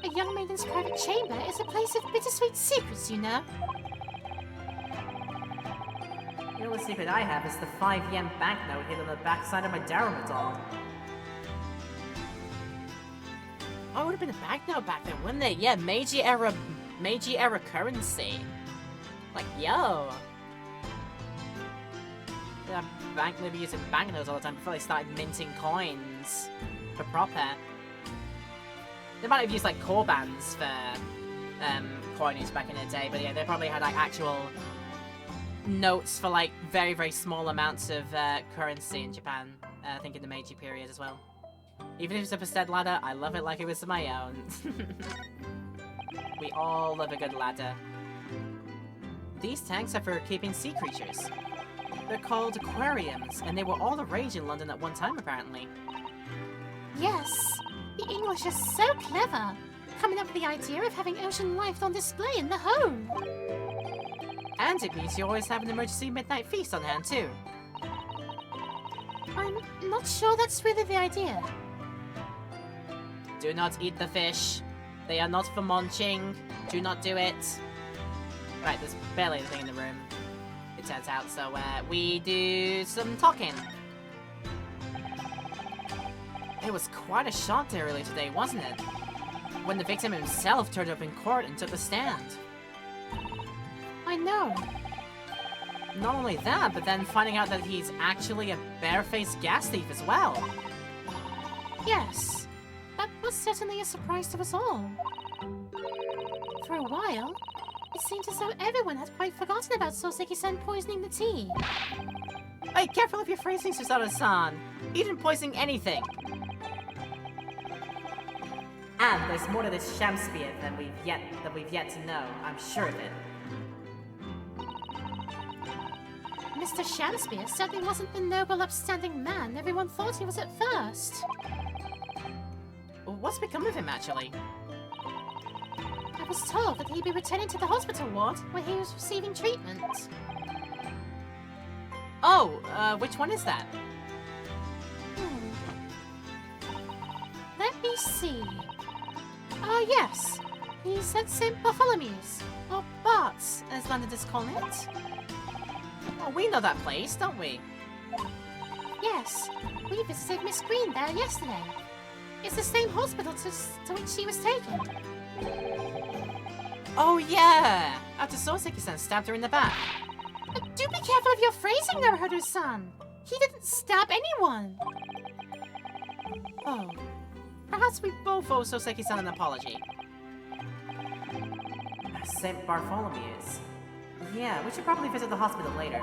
A young maiden's private chamber is a place of bittersweet secrets, you know. The only secret I have is the 5-yen banknote hid on the backside of my Daruma doll. Oh, it would have been a banknote back then, wouldn't it? Yeah, Meiji era currency. Like, yo. Yeah, they be using banknotes all the time before they started minting coins for proper. They might have used like core bands for coinage back in the day, but yeah, they probably had like actual notes for like very, very small amounts of currency in Japan. I think in the Meiji period as well. Even if it's a Pasted ladder, I love it like it was my own. We all love a good ladder. These tanks are for keeping sea creatures. They're called aquariums, and they were all the rage in London at one time, apparently. Yes, the English are so clever, coming up with the idea of having ocean life on display in the home. And it means you always have an emergency midnight feast on hand, too. I'm not sure that's really the idea. Do not eat the fish. They are not for munching. Do not do it. Right, there's barely anything in the room, it turns out, so we do some talking. It was quite a shock day earlier today, wasn't it? When the victim himself turned up in court and took the stand. I know. Not only that, but then finding out that he's actually a barefaced gas thief as well. Yes, that was certainly a surprise to us all. For a while, it seemed as though everyone had quite forgotten about Soseki-san poisoning the tea. Hey, careful of your phrasing, Susato-san. He didn't poison anything. And there's more to this Shamspear than we've yet to know. I'm sure of it. Mr. Shamspear certainly wasn't the noble, upstanding man everyone thought he was at first. What's become of him, actually? I was told that he'd be returning to the hospital ward where he was receiving treatment. Oh, which one is that? Let me see. Oh, yes. He's at St. Bartholomew's. Or Bart's, as Londoners call it. Oh, we know that place, don't we? Yes, we visited Miss Green there yesterday. It's the same hospital to which she was taken. Oh yeah! After Soseki-san stabbed her in the back. But do be careful of your phrasing there, Naruto-san. He didn't stab anyone. Oh. Perhaps we both owe Soseki-san an apology. St. Bartholomew's. Yeah, we should probably visit the hospital later.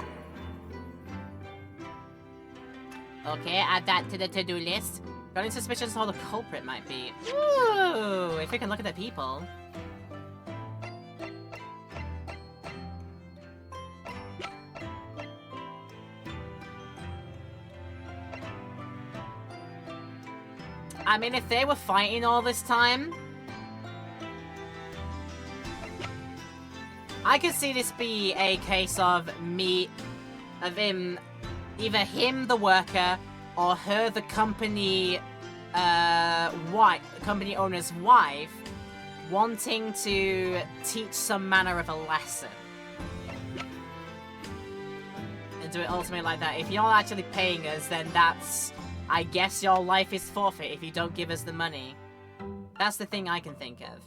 Okay, add that to the to-do list. Got any suspicions of who the culprit might be? Ooh, if we can look at the people. I mean, if they were fighting all this time, I could see this be a case of him, either him, the worker, or her, the company, company owner's wife, wanting to teach some manner of a lesson. And do it ultimately like that. If you're not actually paying us, then that's, I guess your life is forfeit if you don't give us the money. That's the thing I can think of.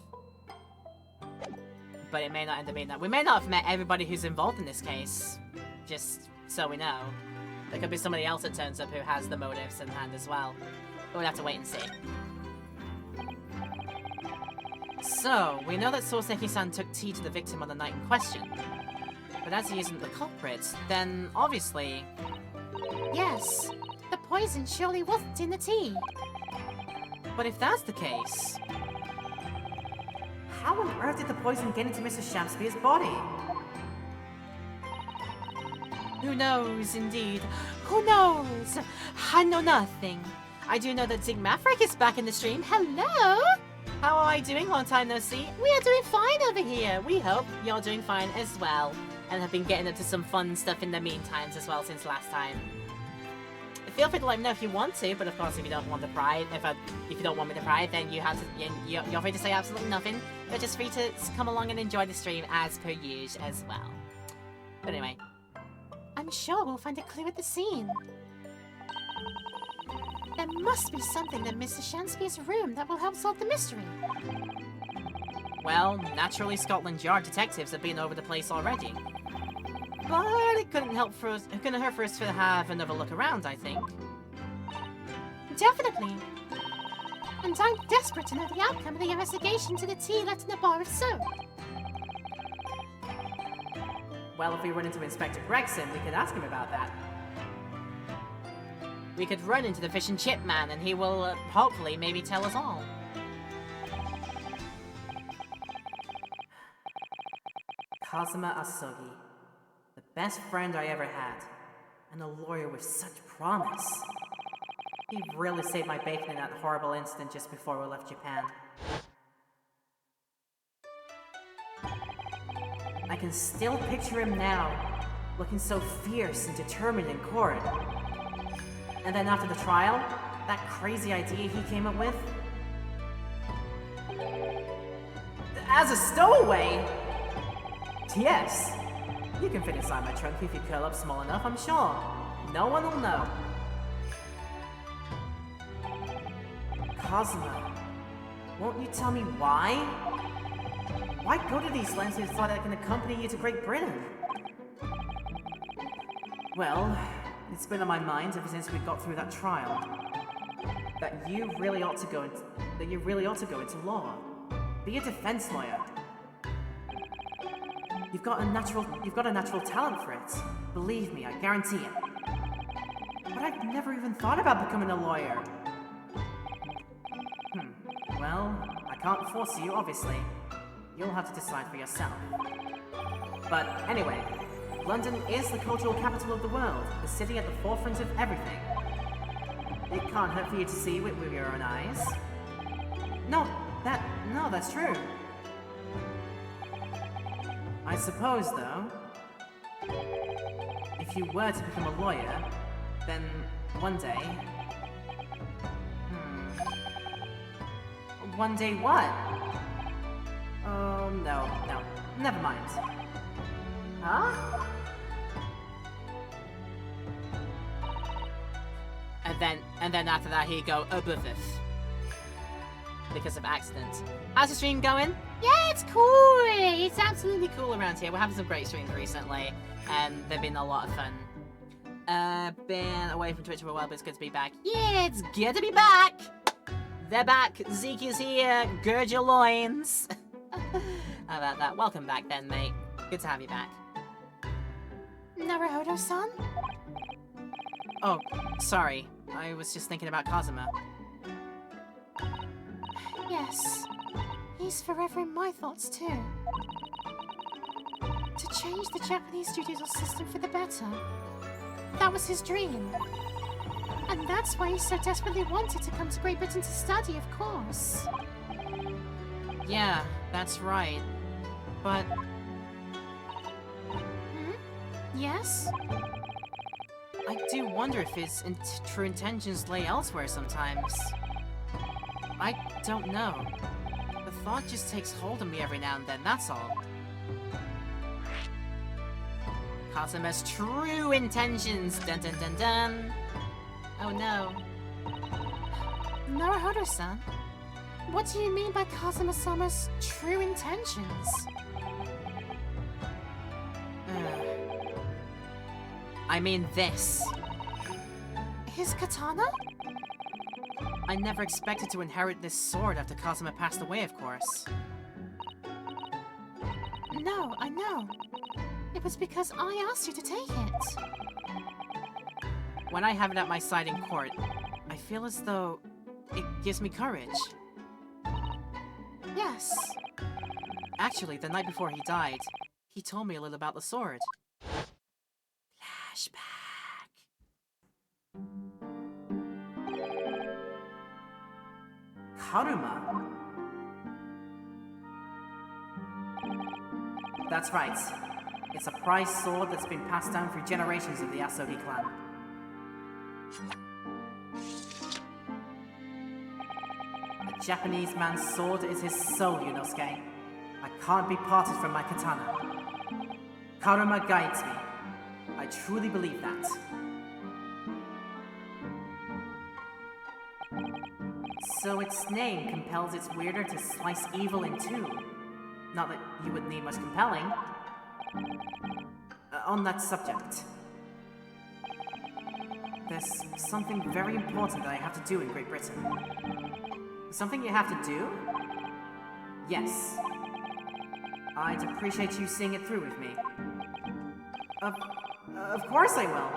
But it may not end up being that. We may not have met everybody who's involved in this case. Just so we know. There could be somebody else that turns up who has the motives in hand as well. But we'll have to wait and see. So, we know that Soseki-san took tea to the victim on the night in question. But as he isn't the culprit, then obviously... Yes, the poison surely wasn't in the tea. But if that's the case... How on earth did the poison get into Mrs. Shamspeare's body? Who knows, indeed. Who knows? I know nothing. I do know that Zig Maverick is back in the stream. Hello? How are I doing? Long time no see. We are doing fine over here. We hope you're doing fine as well. And have been getting up to some fun stuff in the meantimes as well since last time. Feel free to let me know if you want to, but of course if you don't want to pry, if you don't want me to pry, then you have to, you're free to say absolutely nothing. You're just free to come along and enjoy the stream as per usual as well. But anyway. I'm sure we'll find a clue at the scene. There must be something in Mr. Shamspeare's room that will help solve the mystery. Well, naturally Scotland Yard detectives have been over the place already. But it couldn't hurt for us to have another look around, I think. Definitely. And I'm desperate to know the outcome of the investigation to the tea left in the bar of soap. Well, if we run into Inspector Gregson, we could ask him about that. We could run into the fish and chip man, and he will, hopefully, maybe tell us all. Kazuma Asogi. The best friend I ever had. And a lawyer with such promise. He really saved my bacon in that horrible incident just before we left Japan. I can still picture him now, looking so fierce and determined in court. And then after the trial, that crazy idea he came up with. As a stowaway! Yes! You can fit inside my trunk if you curl up small enough, I'm sure. No one will know. Kazuma, won't you tell me why? Why go to these lengths if thought I can accompany you to Great Britain? Well, it's been on my mind ever since we got through that trial. That you really ought to go into law. Be a defense lawyer. You've got a natural talent for it. Believe me, I guarantee it. But I've never even thought about becoming a lawyer. Well, I can't force you, obviously. You'll have to decide for yourself. But anyway, London is the cultural capital of the world, the city at the forefront of everything. It can't hurt for you to see it with your own eyes. No, that's true. I suppose, though, if you were to become a lawyer, then one day... One day what? Oh, no, never mind. Huh? then after that he'd go above because of accident. How's the stream going? Yeah, it's cool. It's absolutely cool around here. We're having some great streams recently, and they've been a lot of fun. Been away from Twitch for a while, but it's good to be back. Yeah, it's good to be back! They're back. Zeke is here. Gird your loins. How about that? Welcome back then, mate. Good to have you back. Naruhodo-san? Oh, sorry. I was just thinking about Kazuma. Yes. He's forever in my thoughts, too. To change the Japanese judicial system for the better. That was his dream. And that's why he so desperately wanted to come to Great Britain to study, of course. Yeah, that's right. But Yes? I do wonder if his true intentions lay elsewhere sometimes. I don't know. The thought just takes hold of me every now and then, that's all. Kazuma's true intentions! Dun dun dun dun! Oh no. Naruhodo-san? What do you mean by Kazuma-sama's true intentions? I mean this. His katana? I never expected to inherit this sword after Kazuma passed away, of course. No, I know. It was because I asked you to take it. When I have it at my side in court, I feel as though it gives me courage. Yes. Actually, the night before he died, he told me a little about the sword. Flashback. Karuma? That's right. It's a prized sword that's been passed down through generations of the Asogi clan. A Japanese man's sword is his soul, Yunosuke. I can't be parted from my katana. Karuma guides me. I truly believe that. So its name compels its wielder to slice evil in two. Not that you would need much compelling. On that subject, there's something very important that I have to do in Great Britain. Something you have to do? Yes. I'd appreciate you seeing it through with me. Of course I will.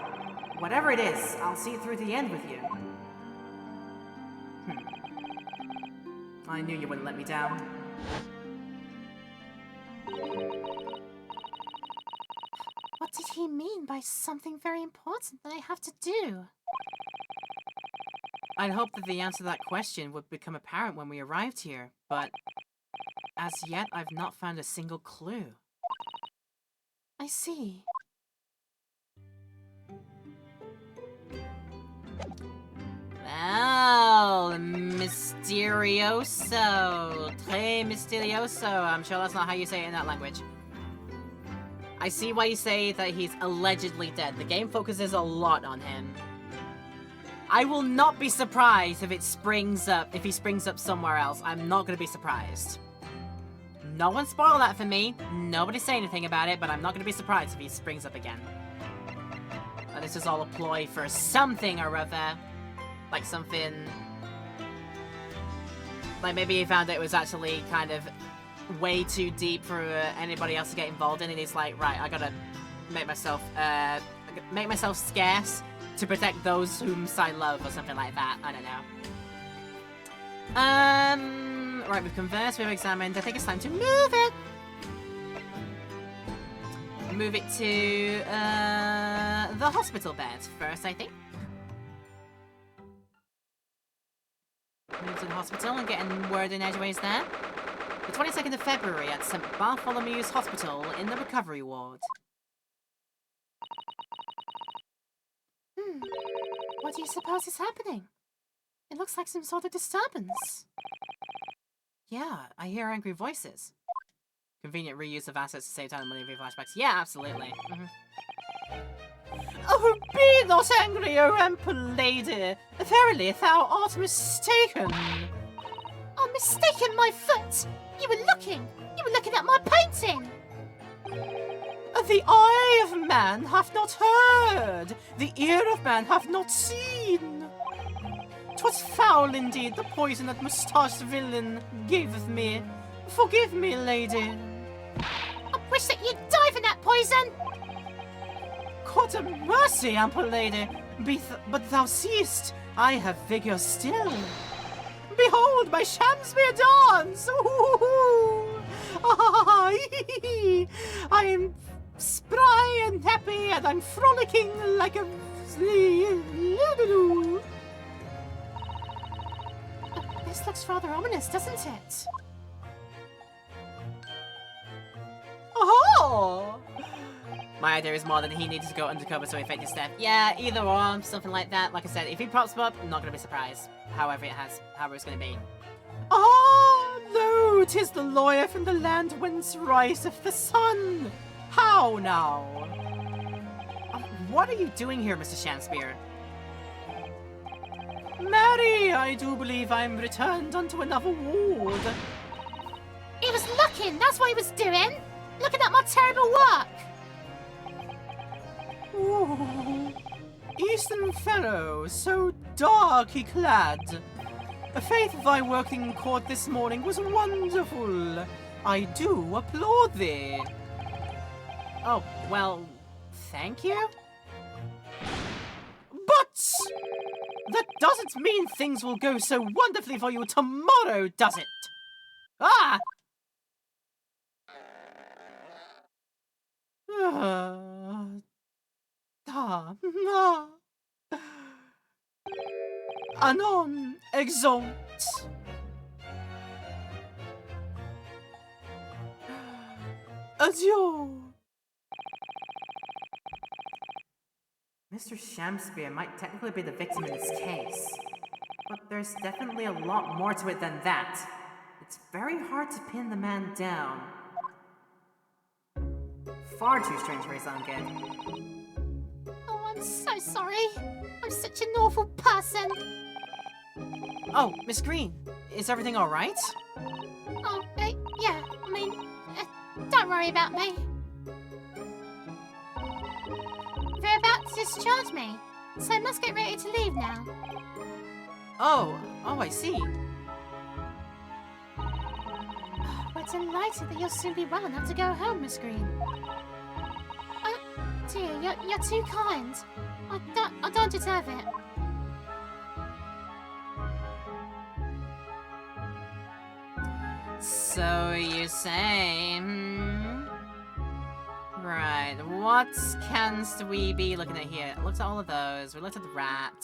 Whatever it is, I'll see it through to the end with you. I knew you wouldn't let me down. What did he mean by something very important that I have to do? I'd hoped that the answer to that question would become apparent when we arrived here, but as yet I've not found a single clue. I see. Well, misterioso. Très misterioso. I'm sure that's not how you say it in that language. I see why you say that he's allegedly dead. The game focuses a lot on him. I will not be surprised if he springs up somewhere else. I'm not gonna be surprised. No one spoil that for me. Nobody say anything about it, but I'm not gonna be surprised if he springs up again. This is all a ploy for something or other. Like something... Like maybe he found it was actually kind of way too deep for anybody else to get involved in, and he's like, right, I gotta make myself scarce to protect those whom I love, or something like that. I don't know. Right, we've conversed, we've examined. I think it's time to move it. Move it to the hospital bed first, I think. Move to the hospital and getting word in edgeways there. The 22nd of February at St. Bartholomew's Hospital in the recovery ward. What do you suppose is happening? It looks like some sort of disturbance. Yeah, I hear angry voices. Convenient reuse of assets to save time and money for flashbacks. Yeah, absolutely. Oh, be not angry, O ample lady. Verily, thou art mistaken. I'm mistaken, my foot! You were looking at my painting! The eye of man hath not heard, the ear of man hath not seen. 'Twas foul indeed, the poison that moustached villain gaveth me. Forgive me, lady. I wish that you'd die from that poison! God of mercy, ample lady, but thou seest, I have vigour still. Behold my Shamspeare dance! Ooh! I am spry and happy, and I'm frolicking like a... This looks rather ominous, doesn't it? Oh! My idea is more that he needed to go undercover so he faked his death. Yeah, either or, something like that. Like I said, if he pops up, I'm not gonna be surprised. However it's gonna be. Ah, lo, 'tis the lawyer from the land whence riseth the sun. How now? What are you doing here, Mr. Shamspeare? Mary, I do believe I'm returned unto another ward. He was looking, that's what he was doing! Looking at my terrible work! Ooh, Eastern fellow, so darkly clad. Faith, thy work in court this morning was wonderful. I do applaud thee. Oh, well, thank you? But that doesn't mean things will go so wonderfully for you tomorrow, does it? Ah! Anon exult. Adieu. Mr. Shamspeare might technically be the victim in this case, but there's definitely a lot more to it than that. It's very hard to pin the man down. Far too strange for his own good. Oh, I'm so sorry. I'm such an awful person. Oh, Miss Green, is everything all right? Oh, yeah, I mean, don't worry about me. They're about to discharge me, so I must get ready to leave now. Oh, I see. We're delighted that you'll soon be well enough to go home, Miss Green. Oh, dear, you're too kind. I don't deserve it. So you say, Right, what cans do we be looking at here? Looked at all of those. We looked at the rat.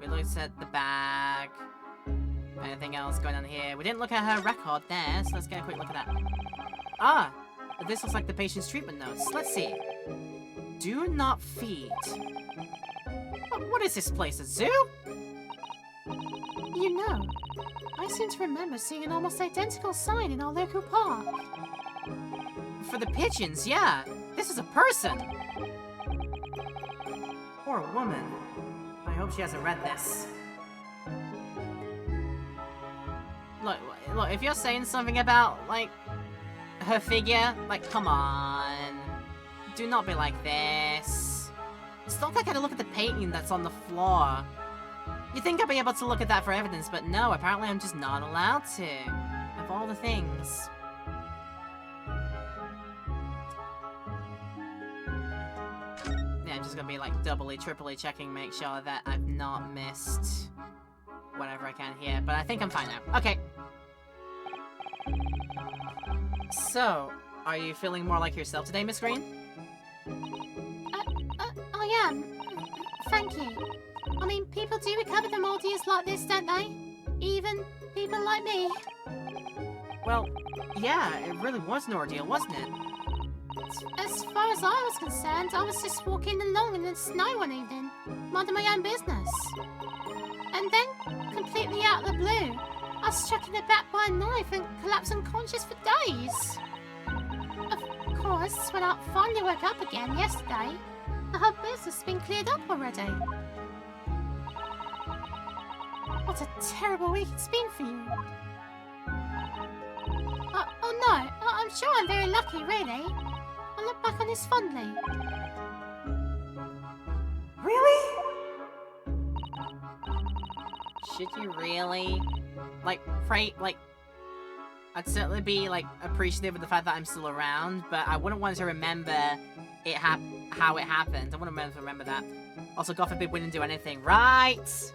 We looked at the bag. Anything else going on here? We didn't look at her record there, so let's get a quick look at that. Ah, this looks like the patient's treatment notes. Let's see. Do not feed. What is this place, a zoo? You know, I seem to remember seeing an almost identical sign in our local park. For the pigeons, yeah. This is a person. Poor woman. I hope she hasn't read this. Look, if you're saying something about, like, her figure, like, come on. Do not be like this. Still gotta look at the painting that's on the floor. You'd think I'd be able to look at that for evidence, but no, apparently I'm just not allowed to. Of all the things. Yeah, I'm just gonna be, like, doubly, triply checking, make sure that I've not missed whatever I can here. But I think I'm fine now. Okay. So, are you feeling more like yourself today, Miss Green? I am. Thank you. I mean, people do recover from ordeals like this, don't they? Even people like me. Well, yeah, it really was an ordeal, wasn't it? As far as I was concerned, I was just walking along in the snow one evening, minding my own business. And then, completely out of the blue, I was struck in the back by a knife and collapsed unconscious for days. Of course, when I finally woke up again yesterday, The whole place has been cleared up already. What a terrible week it's been for you. Oh no, I'm sure I'm very lucky, really. I look back on this fondly. Really? Should you really? Like, I'd certainly be, like, appreciative of the fact that I'm still around, but I wouldn't want to remember how it happened. I wouldn't want to remember that. Also, God forbid we didn't do anything. Right!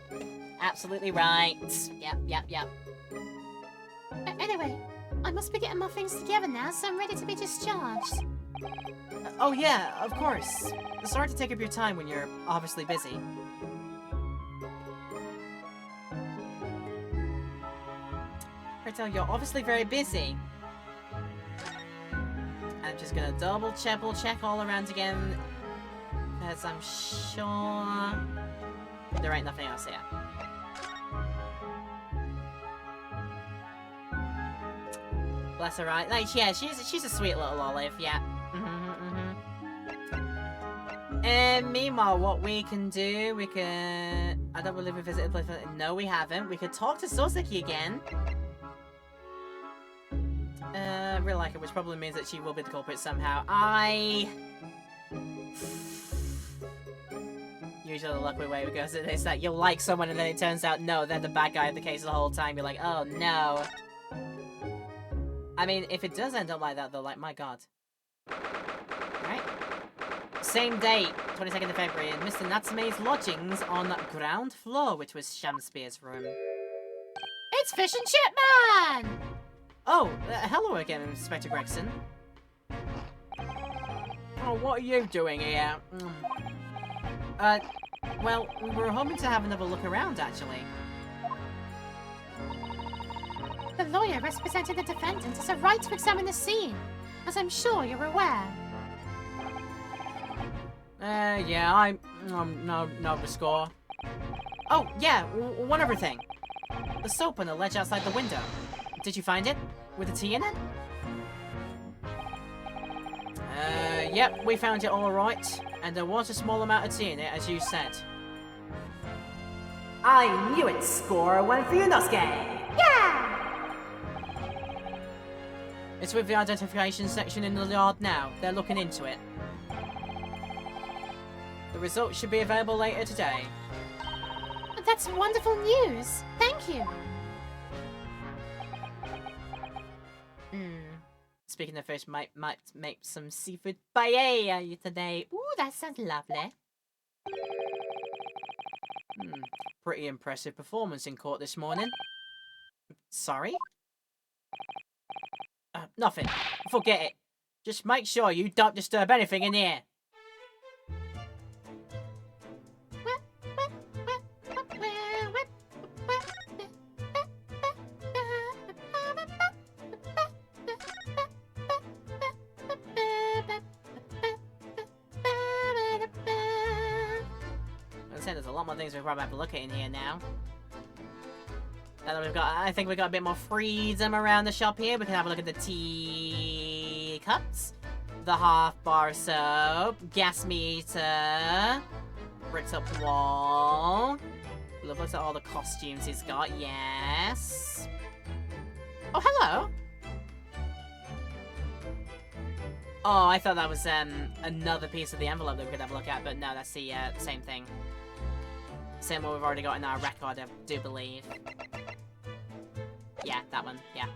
Absolutely right. Yep. Anyway, I must be getting my things together now, so I'm ready to be discharged. Oh yeah, of course. Sorry to take up your time when you're obviously busy. Right, you're obviously very busy. I'm just gonna double check all around again, because I'm sure there ain't nothing else here. Bless her, right? Like, yeah, she's a sweet little olive, yeah. And meanwhile, what we can do, we can... I don't believe we visited the place. No, we haven't. We could talk to Soseki again. Real like it, which probably means that she will be the culprit somehow. Usually the lucky way goes is that you'll like someone and then it turns out, no, they're the bad guy of the case the whole time. You're like, oh no. I mean, if it does end up like that, though, like, my god. Right? Same date, 22nd of February, in Mr. Natsume's lodgings on ground floor, which was Shamspeare's room. It's Fish and Chip Man! Oh, hello again, Inspector Gregson. Oh, what are you doing here? Well, we were hoping to have another look around, actually. The lawyer representing the defendant has a right to examine the scene, as I'm sure you're aware. Yeah, no, the score. Oh, yeah, one other thing. The soap on the ledge outside the window. Did you find it? With a tea in it? Yep, we found it all right. And there was a small amount of tea in it, as you said. I knew it! Score one for Yunosuke! Yeah! It's with the identification section in the yard now. They're looking into it. The results should be available later today. That's wonderful news. Thank you. Speaking of fish, might make some seafood paella today. Ooh, that sounds lovely. Pretty impressive performance in court this morning. Sorry? Nothing. Forget it. Just make sure you don't disturb anything in here. There's a lot more things we probably have to look at in here now. Now that we've got, I think we've got a bit more freedom around the shop here. We can have a look at the tea cups, the half bar soap, gas meter, bricked up wall. Look at all the costumes he's got. Yes. Oh, hello. Oh, I thought that was another piece of the envelope that we could have a look at, but no, that's the same thing. Same one we've already got in our record, I do believe. Yeah, that one, yeah.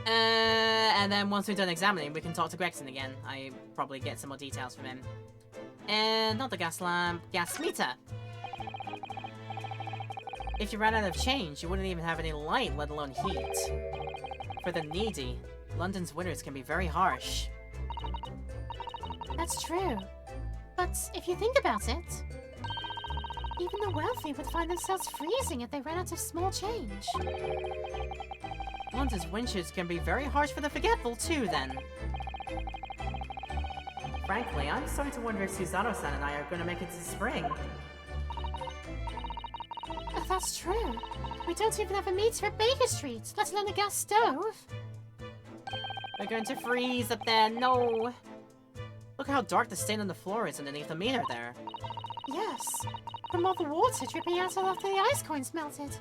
And then once we're done examining, we can talk to Gregson again. I probably get some more details from him. And not the gas lamp, gas meter. If you ran out of change, you wouldn't even have any light, let alone heat. For the needy, London's winters can be very harsh. That's true. But if you think about it, even the wealthy would find themselves freezing if they ran out of small change. London's winters can be very harsh for the forgetful too, then. Frankly, I'm starting to wonder if Susanoo-san and I are going to make it to spring. That's true. We don't even have a meter at Baker Street, let alone a gas stove. We're going to freeze up there, no. Look how dark the stain on the floor is underneath the meter there. Yes, from all the water dripping out after the ice coins melted,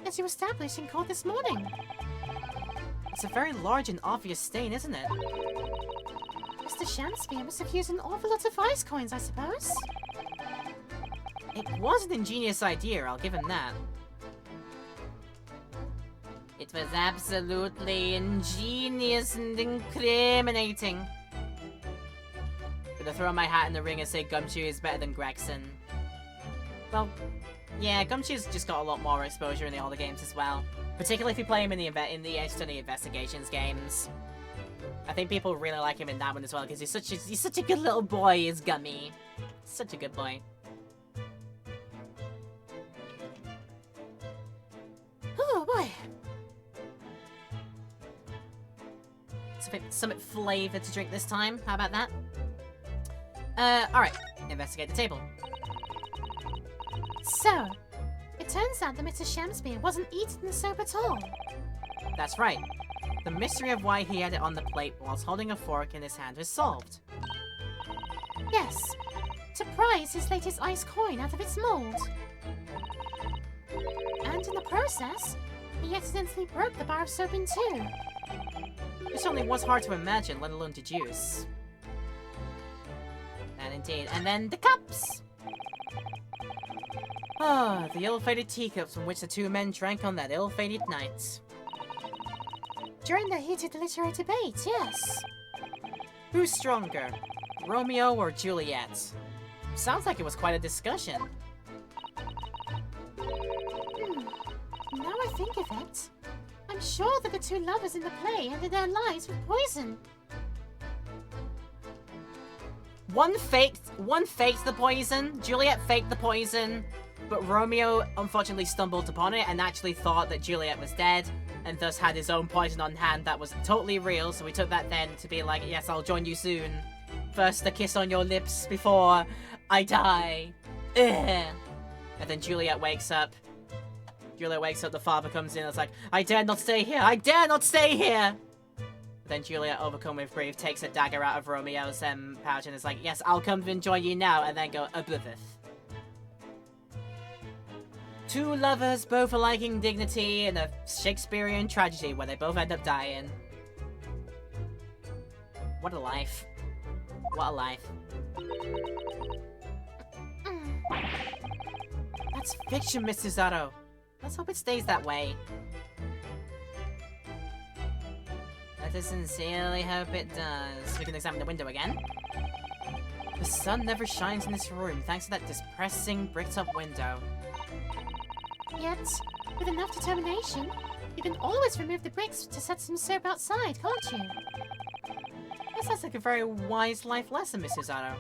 as you established in court this morning. It's a very large and obvious stain, isn't it? Mr. Shamspeare must have used an awful lot of ice coins, I suppose. It was an ingenious idea, I'll give him that. It was absolutely ingenious and incriminating. Gonna throw my hat in the ring and say Gumshoe is better than Gregson. Well, yeah, Gumshoe's just got a lot more exposure in the older games as well. Particularly if you play him in the External Investigations games. I think people really like him in that one as well because he's such a good little boy, is Gummy. Such a good boy. Oh boy. Some flavor to drink this time. How about that? Alright. Investigate the table. So, it turns out that Mr. Shamspeare wasn't eating the soap at all. That's right. The mystery of why he had it on the plate whilst holding a fork in his hand is solved. Yes, to prize his latest ice coin out of its mold. And in the process, he accidentally broke the bar of soap in two. It certainly was hard to imagine, let alone deduce. And indeed. And then the cups! Ah, the ill-fated teacups from which the two men drank on that ill-fated night. During the heated literary debate, yes. Who's stronger, Romeo or Juliet? Sounds like it was quite a discussion. Now I think of it, I'm sure that the two lovers in the play ended their lives with poison. One faked the poison, Juliet faked the poison, but Romeo unfortunately stumbled upon it and actually thought that Juliet was dead, and thus had his own poison on hand that was totally real, so we took that then to be like, yes, I'll join you soon. First a kiss on your lips before I die. Ugh. And then Juliet wakes up. The father comes in and it's like, I dare not stay here, I dare not stay here! Then Juliet, overcome with grief, takes a dagger out of Romeo's pouch and is like, yes, I'll come and join you now, and then go, oblivious. Two lovers, both liking dignity in a Shakespearean tragedy where they both end up dying. What a life. What a life. That's fiction, Mr. Zato. Let's hope it stays that way. Let us sincerely hope it does. We can examine the window again. The sun never shines in this room thanks to that depressing bricked-up window. Yet, with enough determination, you can always remove the bricks to set some soap outside, can't you? That sounds like a very wise life lesson, Mrs. Zato.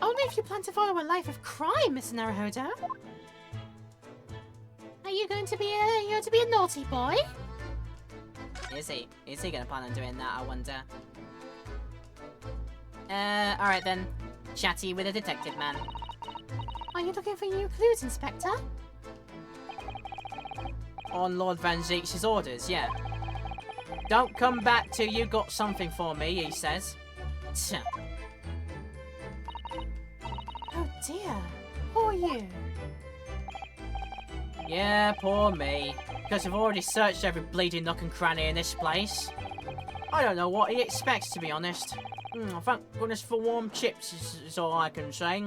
Only if you plan to follow a life of crime, Mr. Naruhodo. Are you going to be a naughty boy? Is he? Is he gonna plan on doing that, I wonder? Alright then. Chatty with a detective man. Are you looking for new clues, Inspector? On Lord Van Zeek's orders, yeah. Don't come back till you got something for me, he says. Tch. Oh dear. Poor you. Yeah, poor me. Because I've already searched every bleeding nook and cranny in this place. I don't know what he expects, to be honest. Thank goodness for warm chips is all I can say.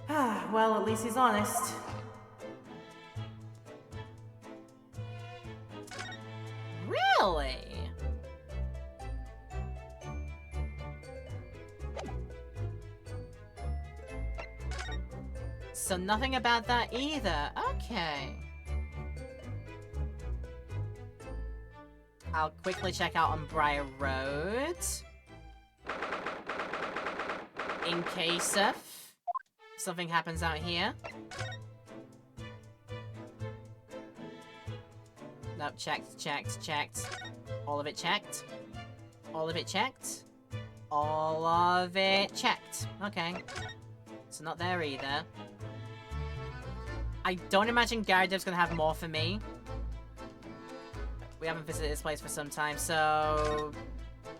Well, at least he's honest. Really? So nothing about that either. Okay. I'll quickly check out on Briar Road. In case of something happens out here. Nope, checked. All of it checked. All of it checked. All of it checked. Okay. So not there either. I don't imagine Gyarados gonna have more for me. We haven't visited this place for some time, so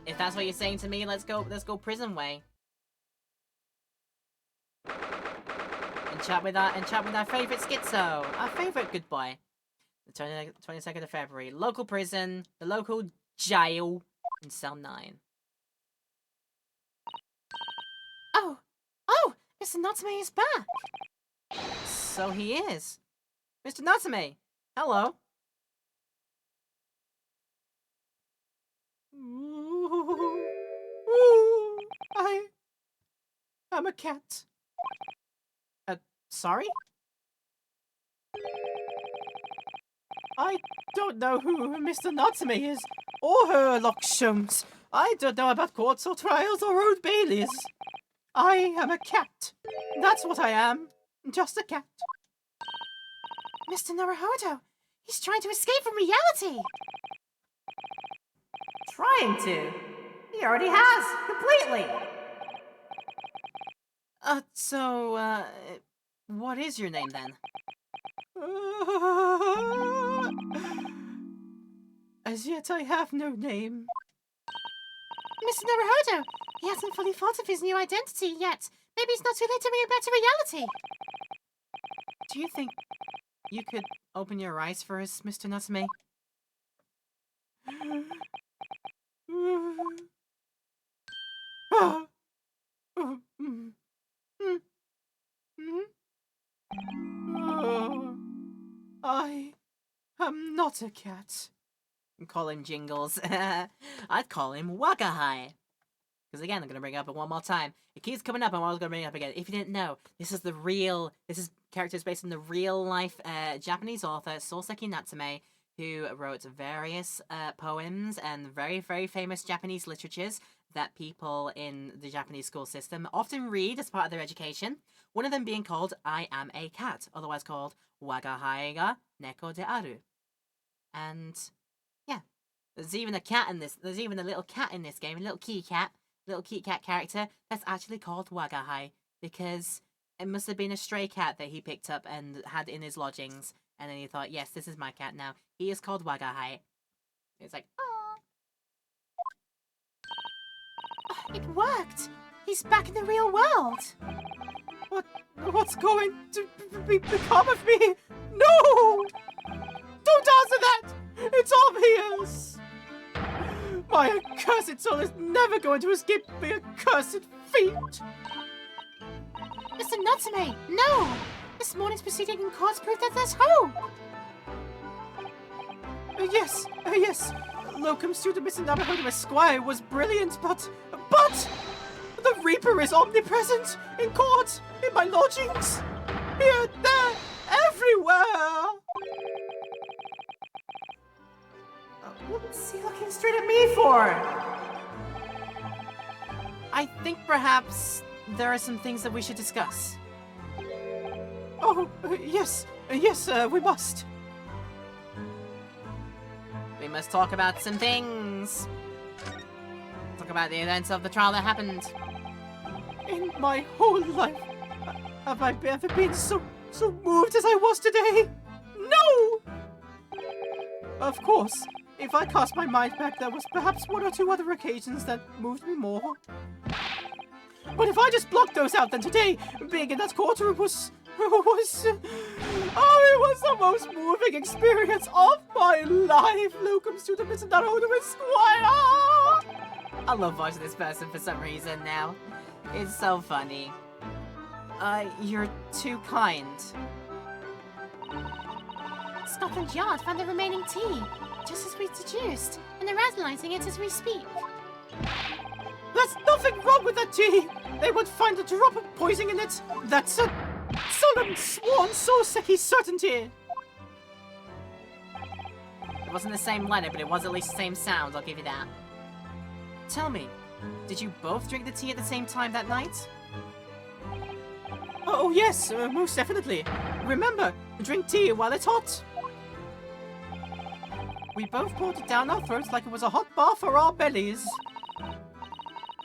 if that's what you're saying to me, let's go prison way. And chat with our favorite schizo, our favorite good boy. The 22nd of February, local prison, the local jail in cell 9. Oh, Mr. Natsume is back. So he is. Mr. Natsume, hello. I'm a cat. Sorry? I don't know who Mr. Natsume is, or Herlock Sholmes. I don't know about courts or trials or Old Baileys. I am a cat. That's what I am. Just a cat. Mr. Naruhodo, he's trying to escape from reality. Trying to? He already has, completely. So, what is your name then? As yet I have no name. Mr. Naruhodo, he hasn't fully thought of his new identity yet. Maybe it's not too late to bring him back to reality. Do you think you could open your eyes for us, Mr. Natsume? I am not a cat. Call him Jingles. I'd call him Wakahai. Because again, I'm going to bring it up one more time. It keeps coming up, and I was going to bring it up again. If you didn't know, this is characters based on the real-life Japanese author, Soseki Natsume, who wrote various poems and very, very famous Japanese literatures that people in the Japanese school system often read as part of their education. One of them being called I Am a Cat, otherwise called Wagahai ga Neko de Aru. And yeah, there's even a cat in this. There's even a little cat in this game, a little kitty cat character that's actually called Wagahai because it must have been a stray cat that he picked up and had in his lodgings, and then he thought, yes, this is my cat now. He is called Wagahai. It's like, oh. It worked! He's back in the real world! What's going to become of me? No! Don't answer that! It's obvious! My accursed soul is never going to escape my accursed fate! Mr. Natsume, no! This morning's proceeding in courts prove that there's hope! Yes. Locum student Mr. Naruhodo Esquire was brilliant, but... The Reaper is omnipresent! In court! In my lodgings! Here, there, everywhere! What's he looking straight at me for? I think perhaps there are some things that we should discuss. Oh, yes, we must. We must talk about some things. Talk about the events of the trial that happened. In my whole life, have I ever been so moved as I was today? No! Of course, if I cast my mind back, there was perhaps one or two other occasions that moved me more. But if I just blocked those out, then today, being in that courtroom was the most moving experience of my life. Locum student Mr. Naruhodo Esquire! I love watching this person for some reason now. It's so funny. You're too kind. Scotland Yard found the remaining tea, just as we deduced, and they're analysing it as we speak. There's nothing wrong with that tea! They would find a drop of poison in it! That's a solemn sworn Soseki certainty! It wasn't the same letter, but it was at least the same sound, I'll give you that. Tell me, did you both drink the tea at the same time that night? Oh yes, most definitely. Remember, drink tea while it's hot. We both poured it down our throats like it was a hot bath for our bellies.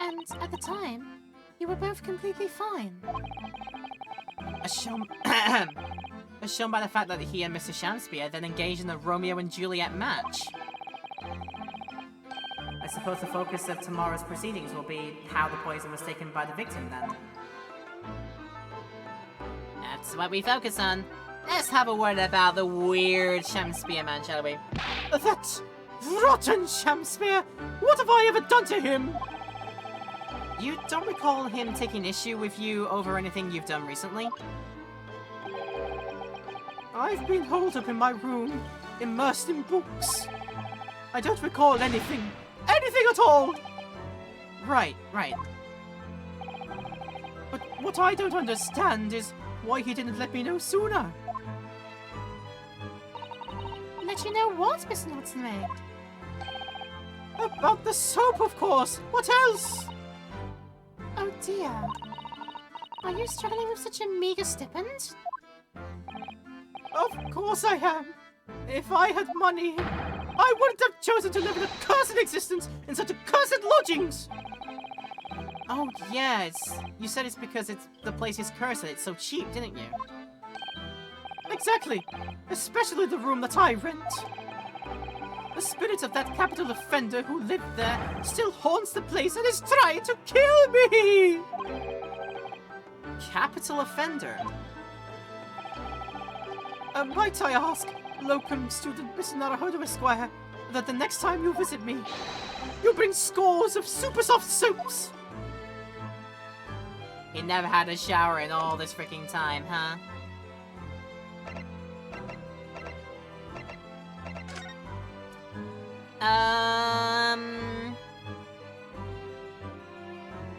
And at the time, you were both completely fine. As shown by the fact that he and Mr. Shamspeare then engaged in a Romeo and Juliet match. suppose the focus of tomorrow's proceedings will be how the poison was taken by the victim, then. That's what we focus on. Let's have a word about the weird Shamspear man, shall we? That rotten Shamspear! What have I ever done to him? You don't recall him taking issue with you over anything you've done recently? I've been holed up in my room, immersed in books. I don't recall anything. Anything at all! Right. But what I don't understand is why he didn't let me know sooner. Let you know what, Mr. Natsume? About the soap, of course. What else? Oh dear. Are you struggling with such a meager stipend? Of course I am. If I had money, I wouldn't have chosen to live in a cursed existence in such accursed lodgings. Oh, yeah, you said it's because the place is cursed and it's so cheap, didn't you? Exactly. Especially the room that I rent. The spirit of that capital offender who lived there still haunts the place and is trying to kill me! Capital offender? Might I ask, locum student Miss Naruhodo Esquire, that the next time you visit me, you bring scores of super soft soaps? He never had a shower in all this freaking time, huh?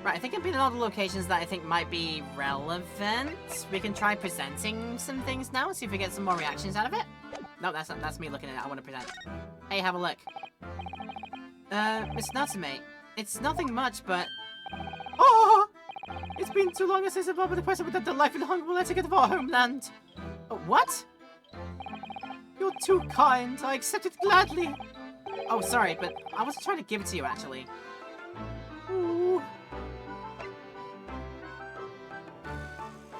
Right, I think I've been in other locations that I think might be relevant. We can try presenting some things now, see if we get some more reactions out of it. No, that's me looking at it. I want to present. Hey, have a look. Miss Natsume, it's nothing much, but... Oh! It's been too long since I've been the person with the delightful humble etiquette of our homeland. What? You're too kind. I accept it gladly. Oh, sorry, but I wasn't trying to give it to you, actually. Ooh.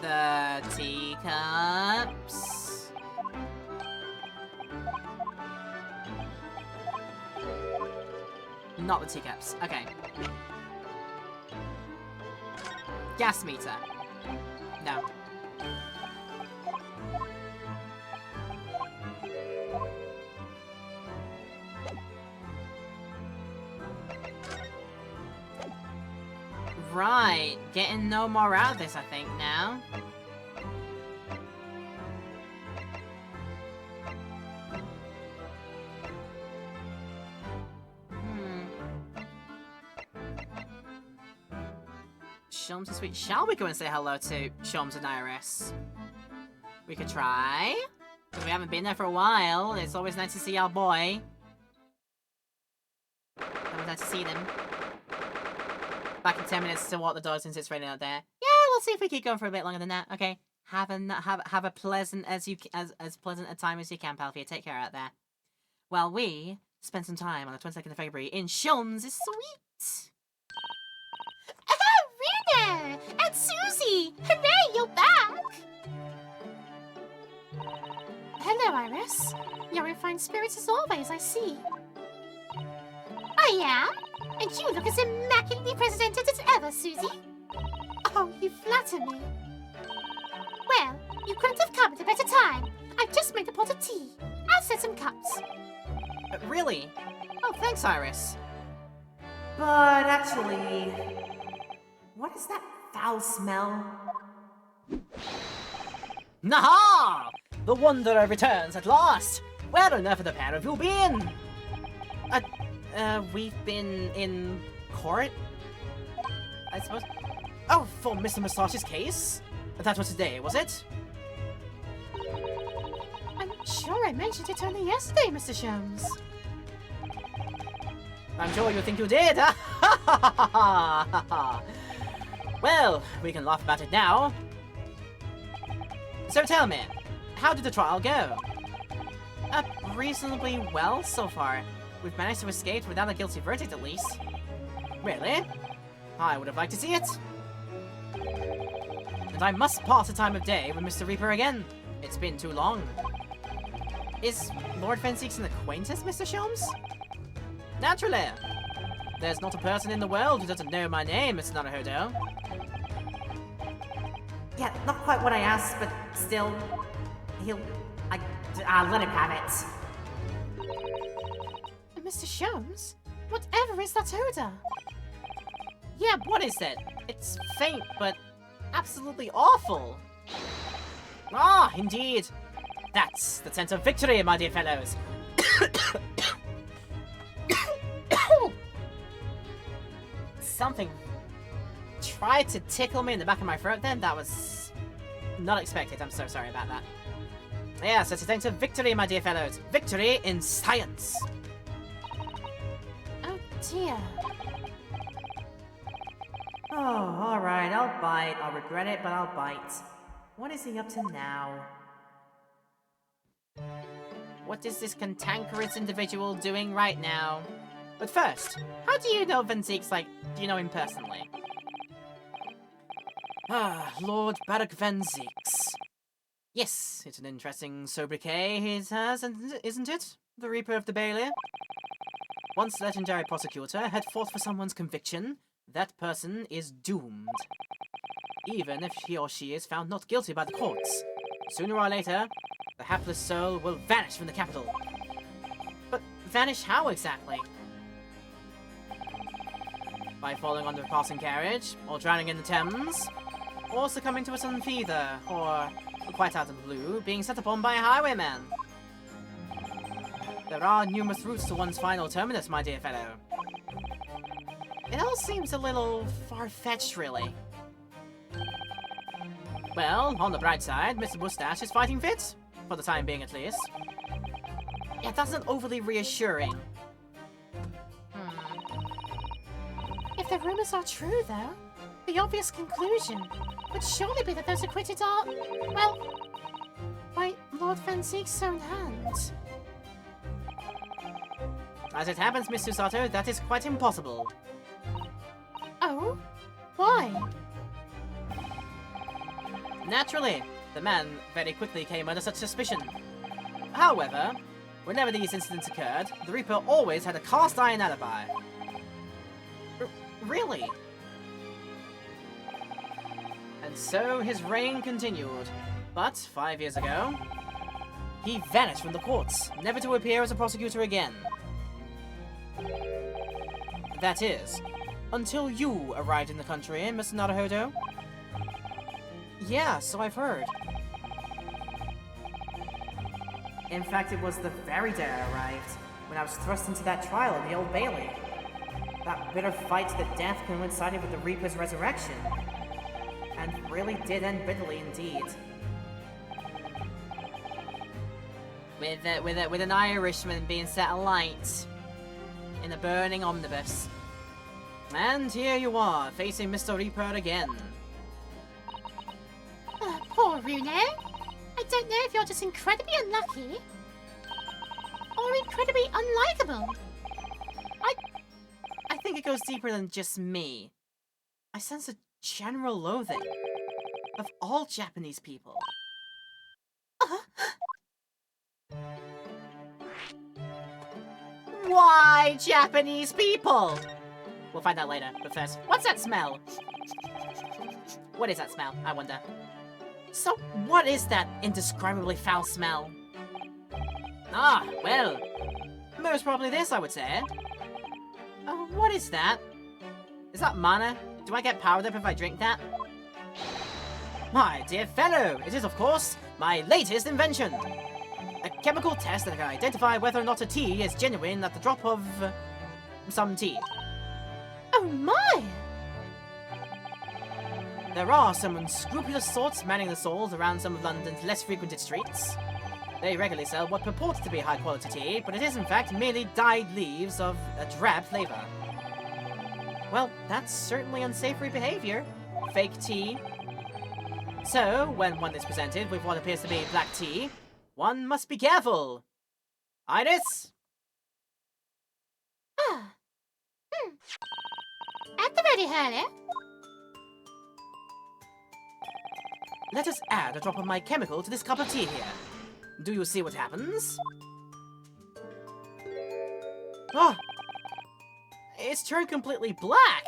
The teacups. Not the teacups. Okay. Gas meter. No. Right, getting no more out of this, I think, now. Sholmes is sweet. Shall we go and say hello to Sholmes and Iris? We could try. Because we haven't been there for a while. It's always nice to see our boy. Always nice to see them. Back in 10 minutes to walk the dog since it's raining out there. Yeah, we'll see if we keep going for a bit longer than that. Okay. Have a pleasant as pleasant a time as you can, Palfia. Take care out there. Well, we spent some time on the 22nd of February in Sholmes is sweet. Rena! And Susie! Hooray, you're back! Hello, Iris. You're in fine spirits as always, I see. I am? And you look as immaculately presented as ever, Susie. Oh, you flatter me. Well, you couldn't have come at a better time. I've just made a pot of tea. I'll set some cups. Really? Oh, thanks, Iris. But actually... what is that foul smell? Naha! The Wanderer returns at last! Where on earth have the pair of you been? We've been in court, I suppose. Oh, for Mr. Moustache's case? That was today, was it? I'm sure I mentioned it only yesterday, Mr. Sholmes. I'm sure you think you did! Well, we can laugh about it now. So tell me, how did the trial go? Reasonably well so far. We've managed to escape without a guilty verdict, at least. Really? I would have liked to see it. And I must pass a time of day with Mr. Reaper again. It's been too long. Is Lord Fenseeks an acquaintance, Mr. Sholmes? Naturally. There's not a person in the world who doesn't know my name, Mr. Naruhodo. Yeah, not quite what I asked, but still, I'll let him have it. Mr. Sholmes? Whatever is that odor? Yeah, what is it? It's faint, but absolutely awful. Ah, indeed. That's the sense of victory, my dear fellows. Something tried to tickle me in the back of my throat then. That was not expected. I'm so sorry about that. Yes, it's a sense of victory, my dear fellows. Victory in science. Oh dear. Oh, alright, I'll bite. I'll regret it, but I'll bite. What is he up to now? What is this cantankerous individual doing right now? But first, how do you know Venzique's like, do you know him personally? Ah, Lord Barak Venziques. Yes, it's an interesting sobriquet he has, isn't it? The Reaper of the Bailey. Once legendary prosecutor had fought for someone's conviction, that person is doomed. Even if he or she is found not guilty by the courts. Sooner or later, the hapless soul will vanish from the capital. But vanish how exactly? By falling under a passing carriage, or drowning in the Thames, or succumbing to a sudden fever, or, quite out of the blue, being set upon by a highwayman. There are numerous routes to one's final terminus, my dear fellow. It all seems a little far-fetched, really. Well, on the bright side, Mr. Moustache is fighting fit. For the time being, at least. Yeah, that's not overly reassuring. If the rumors are true, though, the obvious conclusion would surely be that those acquitted are, well, by Lord Venzique's own hand. As it happens, Miss Susato, that is quite impossible. Oh? Why? Naturally, the man very quickly came under such suspicion. However, whenever these incidents occurred, the Reaper always had a cast-iron alibi. Really? And so his reign continued. But 5 years ago, he vanished from the courts, never to appear as a prosecutor again. That is, until you arrived in the country, Mr. Naruhodo. Yeah, so I've heard. In fact, it was the very day I arrived, when I was thrust into that trial at the Old Bailey. That bitter fight to the death coincided with the Reaper's resurrection. And really did end bitterly indeed. With an Irishman being set alight in a burning omnibus. And here you are, facing Mr. Reaper again. Poor Rune. I don't know if you're just incredibly unlucky or incredibly unlikable. I think it goes deeper than just me. I sense a general loathing of all Japanese people. Why Japanese people? We'll find out later, but first, what's that smell? What is that smell, I wonder? So, what is that indescribably foul smell? Ah, well, most probably this, I would say. What is that? Is that mana? Do I get powered up if I drink that? My dear fellow, it is, of course, my latest invention. A chemical test that can identify whether or not a tea is genuine at the drop of some tea. Oh my! There are some unscrupulous sorts manning the stalls around some of London's less frequented streets. They regularly sell what purports to be high-quality tea, but it is in fact merely dyed leaves of a drab flavor. Well, that's certainly unsavory behavior. Fake tea. So, when one is presented with what appears to be black tea, one must be careful. Iris? At the ready, Hurley. Let us add a drop of my chemical to this cup of tea here. Do you see what happens? Oh! It's turned completely black!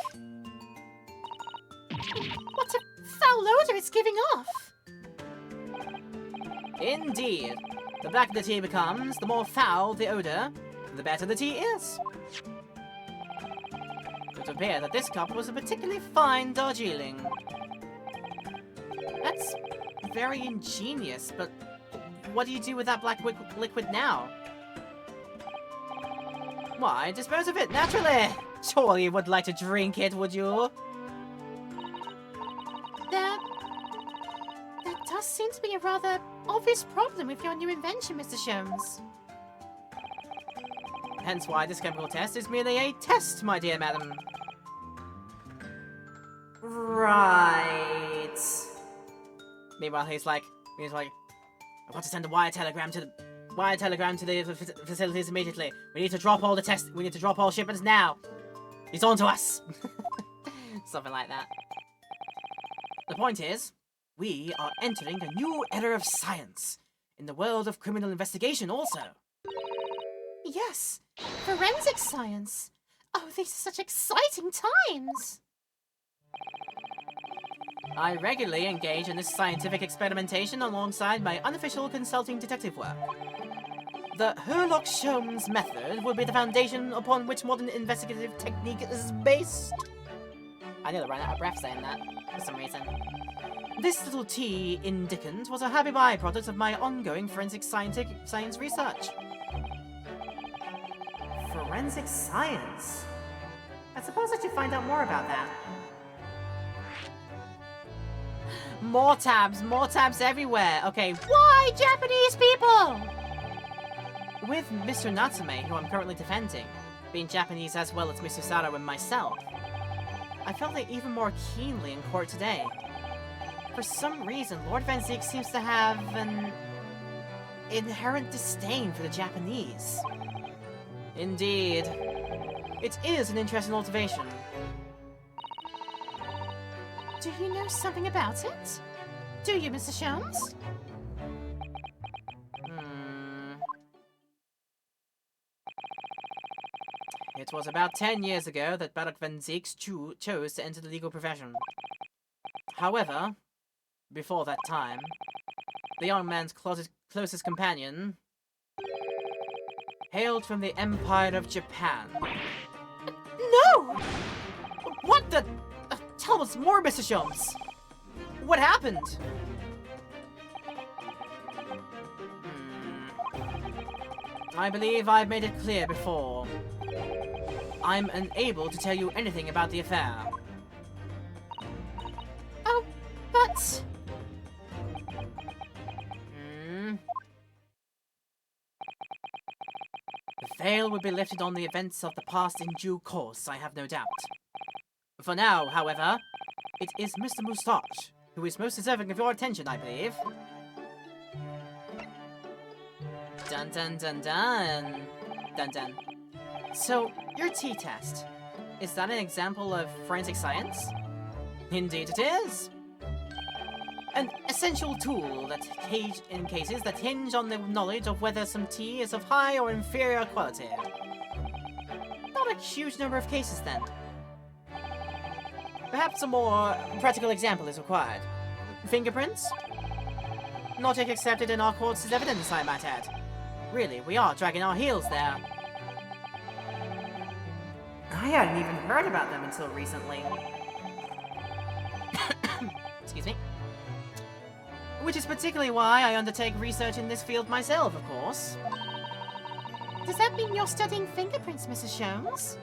What a foul odor it's giving off! Indeed. The blacker the tea becomes, the more foul the odor, the better the tea is. It would appear that this cup was a particularly fine Darjeeling. That's very ingenious, but what do you do with that black liquid now? Why, dispose of it, naturally! Surely you would like to drink it, would you? There does seem to be a rather obvious problem with your new invention, Mr. Sholmes. Hence why this chemical test is merely a test, my dear madam. Right. Meanwhile, he's like, I've got to send a wire telegram to the facilities immediately. We need to drop all the tests. We need to drop all shipments now. He's on to us. Something like that. The point is, we are entering a new era of science in the world of criminal investigation also. Yes, forensic science. Oh, these are such exciting times. I regularly engage in this scientific experimentation alongside my unofficial consulting detective work. The Herlock Sholmes method will be the foundation upon which modern investigative technique is based. I nearly ran out of breath saying that, for some reason. This little tea indicant was a happy byproduct of my ongoing forensic science research. Forensic science? I suppose I should find out more about that. More tabs everywhere. Okay, Why, Japanese people? with Mr. Natsume, who I'm currently defending, being Japanese as well as Mr. Saro and myself, I felt it even more keenly in court today. For some reason, Lord Van Ziek seems to have an inherent disdain for the Japanese. Indeed. It is an interesting observation. Do you know something about it? Do you, Mr. Sholmes? It was about 10 years ago that Barak Van Ziek chose to enter the legal profession. However, before that time, the young man's closest companion hailed from the Empire of Japan. No! What the? Tell us more, Mr. Sholmes! What happened? I believe I've made it clear before. I'm unable to tell you anything about the affair. Oh, but... The veil will be lifted on the events of the past in due course, I have no doubt. For now, however, it is Mr. Moustache who is most deserving of your attention, I believe. Dun dun dun dun. Dun dun. So, your t-test, is that an example of forensic science? Indeed it is. An essential tool that in cases that hinge on the knowledge of whether some tea is of high or inferior quality. Not a huge number of cases then. Perhaps a more practical example is required. Fingerprints? Not yet accepted in our courts as evidence, I might add. Really, we are dragging our heels there. I hadn't even heard about them until recently. Excuse me. Which is particularly why I undertake research in this field myself, of course. Does that mean you're studying fingerprints, Mrs. Sholmes?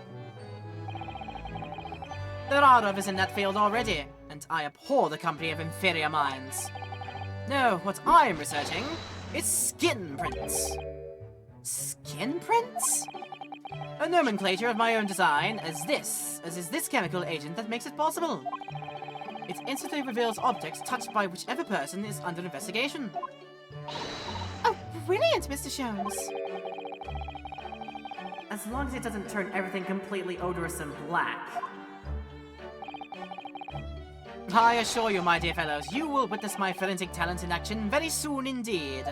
There are others in that field already, and I abhor the company of inferior minds. No, what I am researching is skin prints. Skin prints? A nomenclature of my own design, as is this chemical agent that makes it possible. It instantly reveals objects touched by whichever person is under investigation. Oh, brilliant, Mr. Sholmes. As long as it doesn't turn everything completely odorous and black. I assure you, my dear fellows, you will witness my forensic talent in action very soon indeed.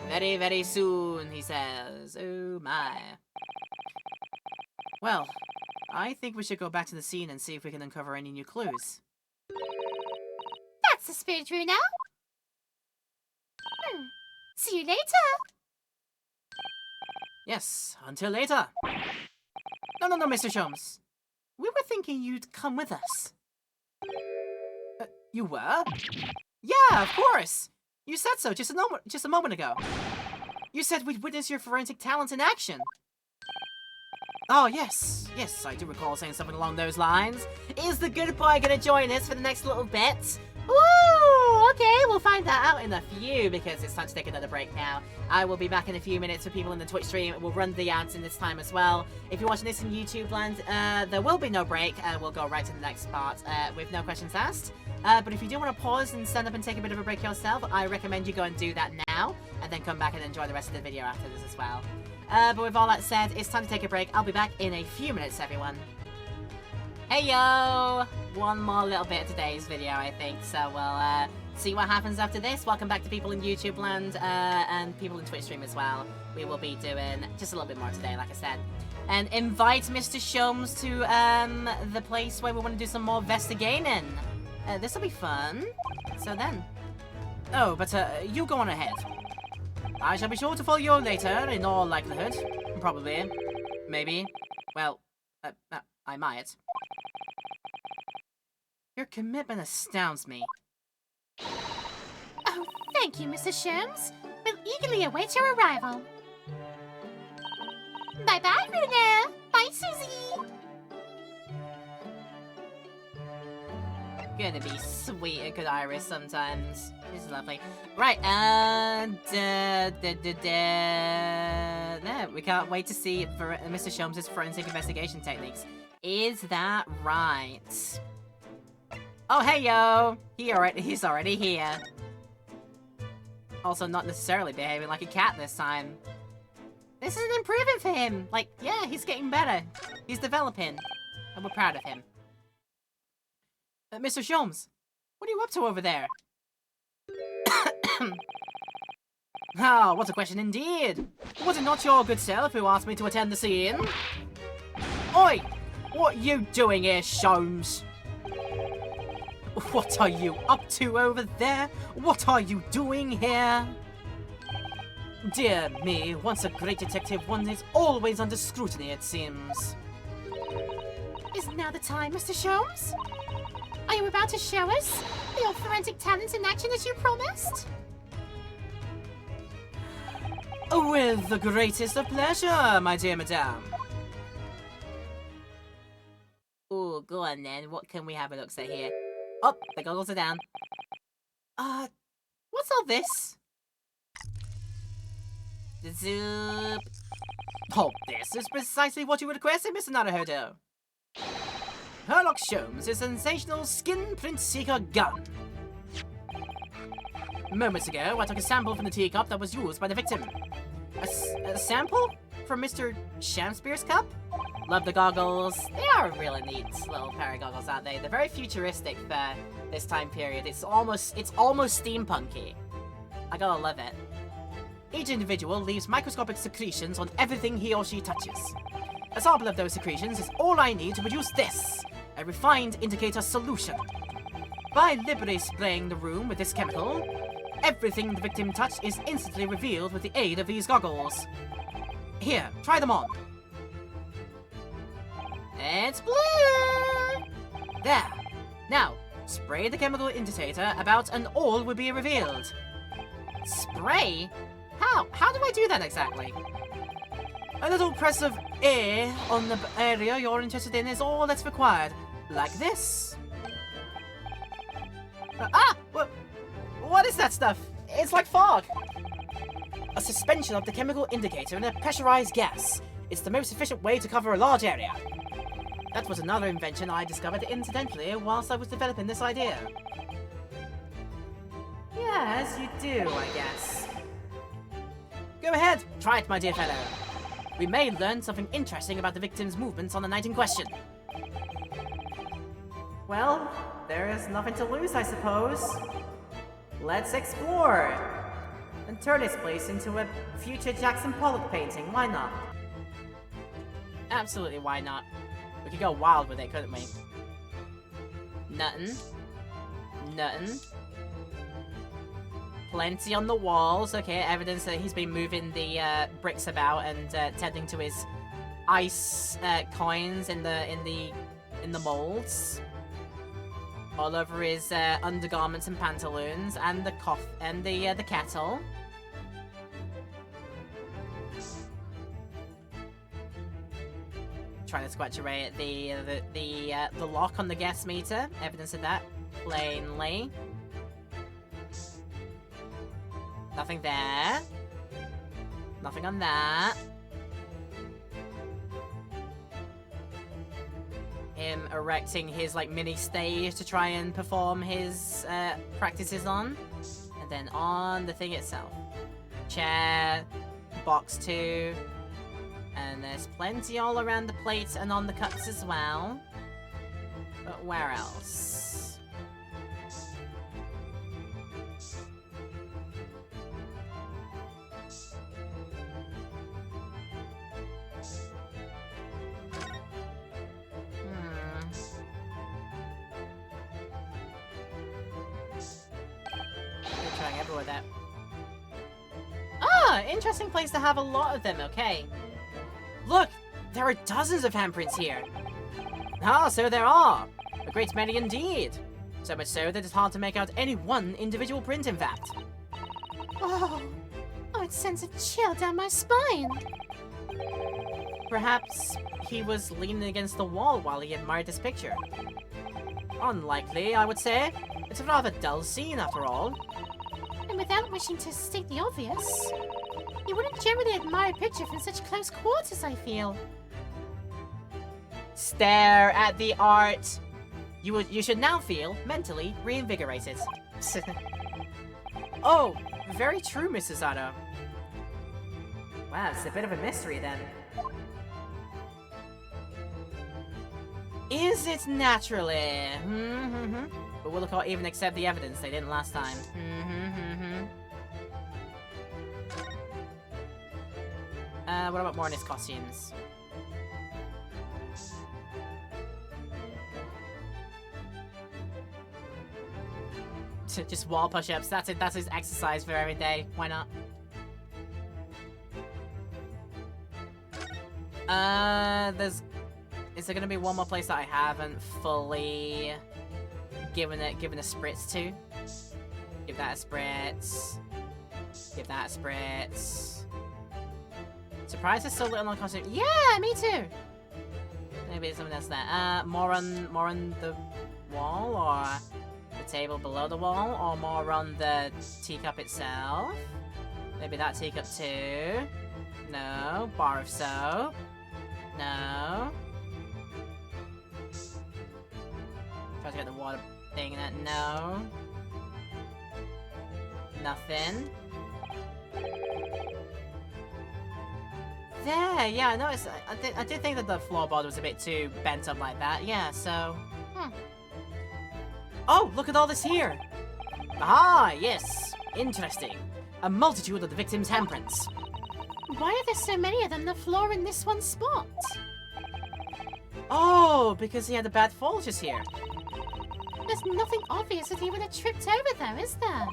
Very, very soon, he says. Oh my. Well, I think we should go back to the scene and see if we can uncover any new clues. That's the spirit, Runa. See you later. Yes, until later. No, Mr. Sholmes. We were thinking you'd come with us. You were? Yeah, of course! You said so just a moment ago. You said we'd witness your forensic talents in action. Oh, yes, I do recall saying something along those lines. Is the good boy gonna join us for the next little bit? Ooh, Okay, we'll find that out in a few because it's time to take another break now. I will be back in a few minutes for people in the Twitch stream. We'll run the ads in this time as well. If you're watching this in YouTube land, there will be no break. We'll go right to the next part with no questions asked. But if you do want to pause and stand up and take a bit of a break yourself, I recommend you go and do that now and then come back and enjoy the rest of the video after this as well. But with all that said, it's time to take a break. I'll be back in a few minutes, everyone. Hey yo! One more little bit of today's video, I think, so we'll see what happens after this. Welcome back to people in YouTube land and people in Twitch stream as well. We will be doing just a little bit more today, like I said. And invite Mr. Sholmes to the place where we want to do some more investigating. This will be fun. So then. Oh, but you go on ahead. I shall be sure to follow you later, in all likelihood. Probably. Maybe. Well, I might. Your commitment astounds me. Oh, thank you, Mr. Sholmes. We'll eagerly await your arrival. Bye-bye, Runa. Bye, Susie. Gonna be sweet and good Iris sometimes. This is lovely. Right, and yeah, we can't wait to see for Mr. Sholmes' forensic investigation techniques. Is that right? Oh, hey yo! He's already here. Also, not necessarily behaving like a cat this time. This is an improvement for him. Like, yeah, he's getting better. He's developing, and we're proud of him. Mr. Sholmes, what are you up to over there? Ah, what a question indeed! Was it not your good self who asked me to attend the scene? Oi! What you doing here, Sholmes? What are you up to over there? What are you doing here? Dear me, once a great detective, one is always under scrutiny, it seems. Is now the time, Mr. Sholmes? Are you about to show us your forensic talents in action as you promised? With the greatest of pleasure, my dear madame. Oh, go on then. What can we have a look at here? Oh, the goggles are down. What's all this? The zoop. Oh, this is precisely what you requested, Mr. Naruhodo. Sherlock Sholmes' sensational skin print seeker gun. Moments ago, I took a sample from the teacup that was used by the victim. A sample? From Mr. Shamspeare's cup? Love the goggles. They are a really neat little pair of goggles, aren't they? They're very futuristic for this time period. It's almost steampunky. I gotta love it. Each individual leaves microscopic secretions on everything he or she touches. A sample of those secretions is all I need to produce this, a refined indicator solution. By liberally spraying the room with this chemical, everything the victim touched is instantly revealed with the aid of these goggles. Here, try them on. It's blue! There. Now, spray the chemical indicator about and all will be revealed. Spray? How? How do I do that exactly? A little press of air on the area you're interested in is all that's required. Like this. What is that stuff? It's like fog. A suspension of the chemical indicator in a pressurized gas. It's the most efficient way to cover a large area. That was another invention I discovered incidentally whilst I was developing this idea. Yes, you do, I guess. Go ahead, try it, my dear fellow. We may learn something interesting about the victim's movements on the night in question. Well, there is nothing to lose, I suppose. Let's explore and turn this place into a future Jackson Pollock painting. Why not? Absolutely, why not? We could go wild with it, couldn't we? Nothing. Nothing. Plenty on the walls. Okay, evidence that he's been moving the bricks about and tending to his ice coins in the molds. All over his undergarments and pantaloons, and the the kettle. Trying to scratch away at the lock on the gas meter. Evidence of that, plainly. Nothing there. Nothing on that. Him erecting his like mini stage to try and perform his practices on, and then on the thing itself, chair, box 2, and there's plenty all around the plates and on the cups as well. But where else? Trying everywhere there. Ah, interesting place to have a lot of them, okay. Look, there are dozens of handprints here. Ah, so there are. A great many indeed. So much so that it's hard to make out any one individual print, in fact. Oh, it sends a chill down my spine. Perhaps he was leaning against the wall while he admired this picture. Unlikely, I would say. It's a rather dull scene, after all. And without wishing to state the obvious, you wouldn't generally admire a picture from such close quarters, I feel. Stare at the art. You should now feel mentally reinvigorated. Oh, very true, Mrs. Otto. Wow, it's a bit of a mystery then. Is it naturally? But will the court even accept the evidence they didn't last time? What about more in his costumes? Just wall push-ups. That's it. That's his exercise for every day. Why not? Is there gonna be one more place that I haven't fully given a spritz to? Give that a spritz. Give that a spritz. Surprised there's so little on costume. Yeah, me too. Maybe there's something else there. More on the wall, or the table below the wall, or more on the teacup itself. Maybe that teacup too. No. Bar of soap. No. Try to get the water thing in it. No. Nothing. There, yeah, I noticed. I did think that the floorboard was a bit too bent up like that. Yeah, so. Oh, look at all this here. Ah, yes. Interesting. A multitude of the victim's handprints. Why are there so many of them on the floor in this one spot? Oh, because he had a bad fall just here. There's nothing obvious that he would have tripped over though, is there?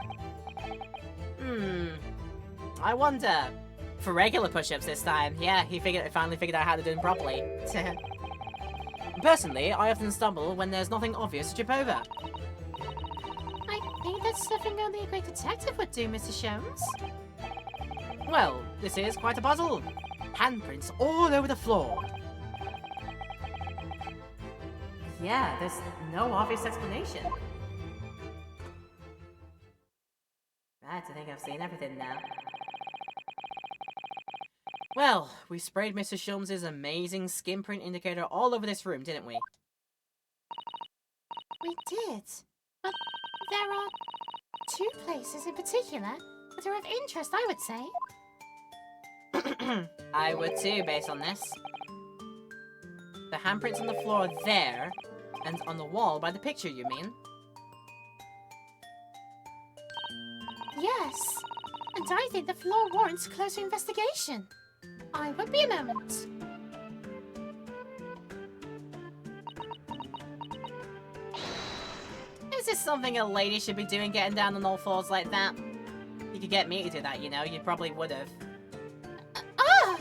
I wonder. For regular push-ups this time, yeah, he finally figured out how to do them properly. Personally, I often stumble when there's nothing obvious to trip over. I think that's something only a great detective would do, Mr. Sholmes. Well, this is quite a puzzle. Handprints all over the floor. Yeah, there's no obvious explanation. I think I've seen everything now. Well, we sprayed Mr. Sholmes' amazing skin print indicator all over this room, didn't we? We did. But there are 2 places in particular that are of interest, I would say. I would too, based on this. The handprints on the floor there, and on the wall by the picture, you mean? Yes. And I think the floor warrants closer investigation. I would be a moment. Is this something a lady should be doing, getting down on all fours like that? You could get me to do that, you know? You probably would have. Ah!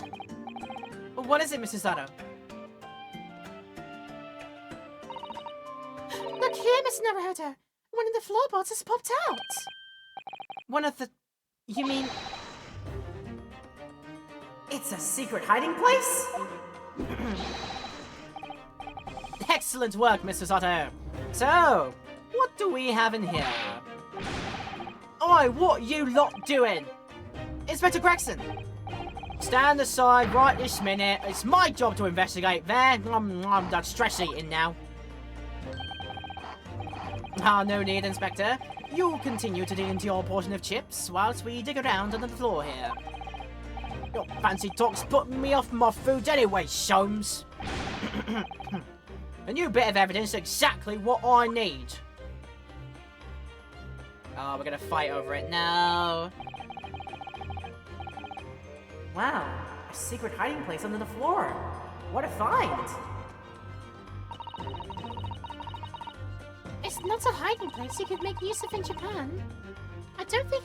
What is it, Mrs. Otto? Look here, Mr. Naruhodo. One of the floorboards has popped out. One of the... You mean... It's a secret hiding place? Excellent work, Mrs. Otto. So, what do we have in here? Oi, what you lot doing? Inspector Gregson! Stand aside right this minute. It's my job to investigate there. I'm done stress eating now. Ah, no need, Inspector. You'll continue to dig into your portion of chips whilst we dig around under the floor here. Your fancy talk's putting me off my food anyway, Soames. A new bit of evidence, exactly what I need. Oh, we're gonna fight over it now. Wow, a secret hiding place under the floor. What a find! It's not a hiding place you could make use of in Japan. I don't think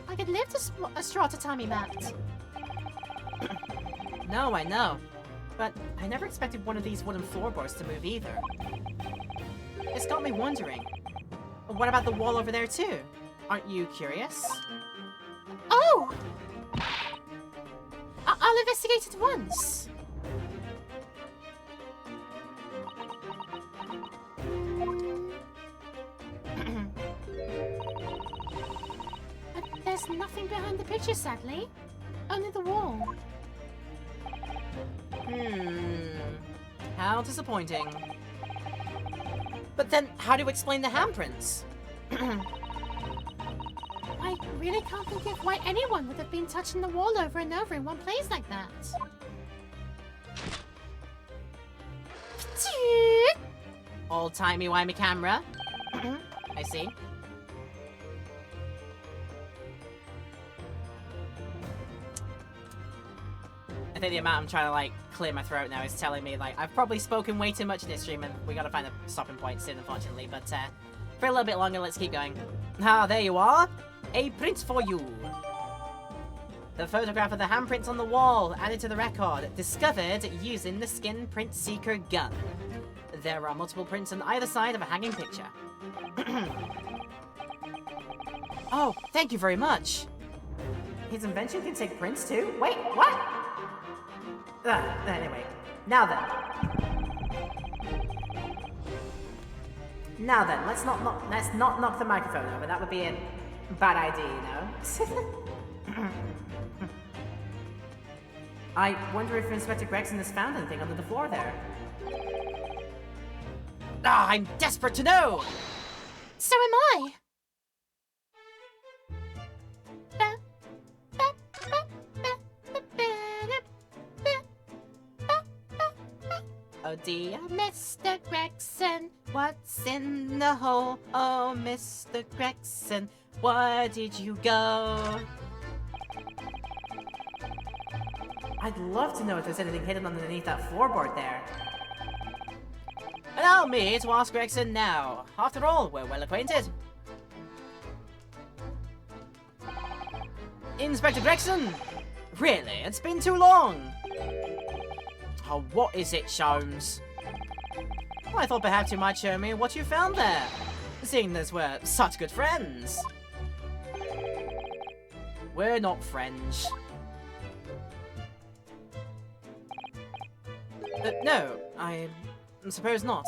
I could lift a straw tatami mat. No, I know. But I never expected one of these wooden floorboards to move either. It's got me wondering. What about the wall over there too? Aren't you curious? Oh! I'll investigate at once. But there's nothing behind the picture, sadly. Only the wall. How disappointing. But then, how do you explain the handprints? I really can't think of why anyone would have been touching the wall over and over in one place like that. Old timey-wimey camera. I see. I think the amount I'm trying to, like, clear my throat now is telling me, like, I've probably spoken way too much in this stream, and we gotta find a stopping point soon, unfortunately, but, for a little bit longer, let's keep going. Ah, there you are! A print for you! The photograph of the handprints on the wall, added to the record, discovered using the Skin Print Seeker gun. There are multiple prints on either side of a hanging picture. Oh, thank you very much! His invention can take prints too? Wait, what? Anyway, now then. Now then, let's not knock the microphone over. That would be a bad idea, you know. I wonder if Inspector Gregson has found anything under the floor there. Ah, I'm desperate to know! So am I. Oh dear, Mr. Gregson, what's in the hole? Oh, Mr. Gregson, where did you go? I'd love to know if there's anything hidden underneath that floorboard there. Allow me to ask Gregson now. After all, we're well acquainted. Inspector Gregson! Really? It's been too long! Oh, what is it, Soames? I thought perhaps you might show me what you found there, seeing as we're such good friends. We're not friends. No, I suppose not.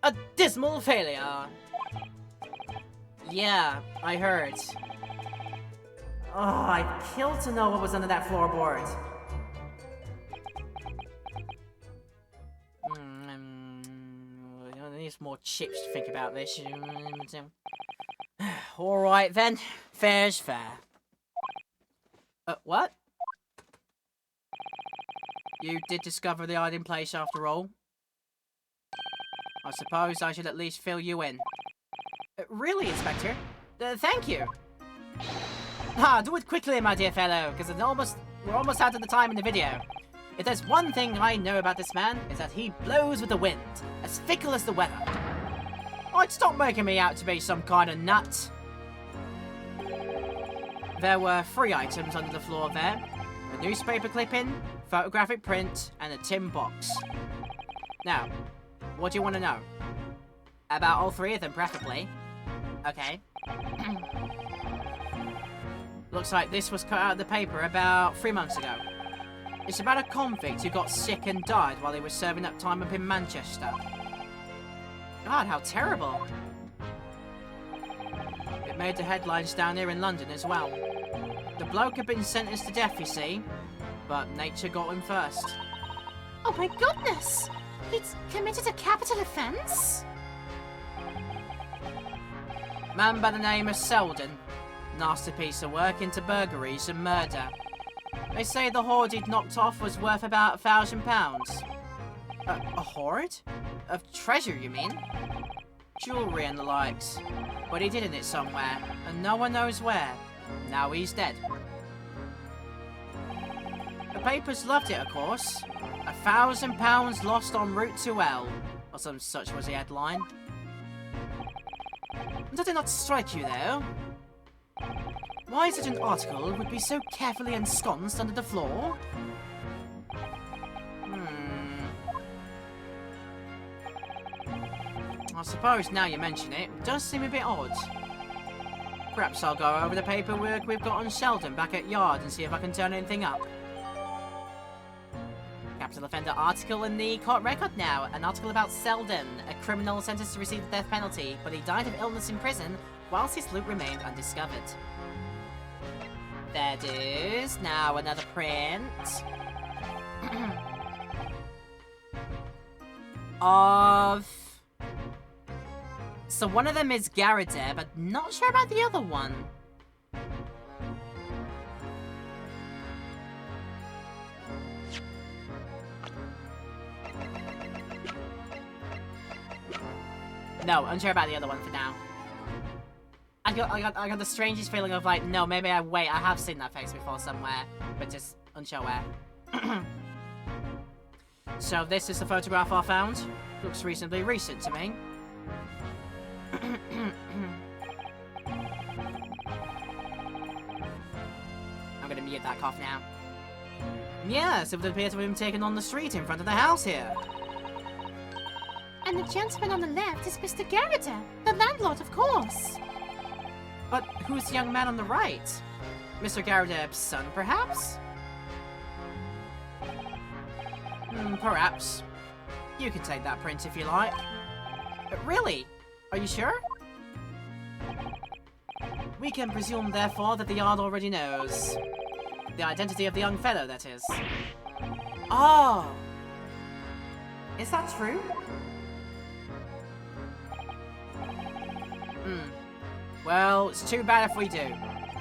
A dismal failure. Yeah, I heard. Oh, I'd kill to know what was under that floorboard. I need some more chips to think about this. Alright then, fair's fair. What? You did discover the hiding place after all? I suppose I should at least fill you in. Really, Inspector? Thank you. Ah, do it quickly, my dear fellow, because we're almost out of the time in the video. If there's one thing I know about this man, is that he blows with the wind, as fickle as the weather. Oh, stop making me out to be some kind of nut. There were 3 items under the floor there. A newspaper clipping, photographic print, and a tin box. Now, what do you want to know? About all 3 of them, preferably. Okay. Looks like this was cut out of the paper about 3 months ago. It's about a convict who got sick and died while he was serving up time up in Manchester. God, how terrible. It made the headlines down here in London as well. The bloke had been sentenced to death, you see, but nature got him first. Oh my goodness! He'd committed a capital offence? Man by the name of Selden. Nasty piece of work into burglaries and murder. They say the hoard he'd knocked off was worth about £1,000. A hoard? Of treasure, you mean? Jewellery and the likes. But he hid it somewhere, and no one knows where. Now he's dead. The papers loved it, of course. £1,000 lost en route to hell, or some such was the headline. Does it not strike you, though? Why such an article would be so carefully ensconced under the floor? I suppose now you mention it, it does seem a bit odd. Perhaps I'll go over the paperwork we've got on Sheldon back at Yard and see if I can turn anything up. Capital offender article in the court record now. An article about Selden, a criminal sentenced to receive the death penalty, but he died of illness in prison whilst his loot remained undiscovered. There it is. Now another print. Of... So one of them is Garrett, but not sure about the other one. No, unsure about the other one for now. I got the strangest feeling of like, no, maybe I have seen that face before somewhere, but just unsure where. So this is the photograph I found. Looks reasonably recent to me. I'm gonna mute that cough now. Yes, it would appear to have been taken on the street in front of the house here. And the gentleman on the left is Mr. Garriter, the landlord, of course. But who's the young man on the right? Mr. Garret's son, perhaps? Perhaps. You can take that print if you like. But really? Are you sure? We can presume, therefore, that the Yard already knows. The identity of the young fellow, that is. Oh! Is that true? Well, it's too bad if we do.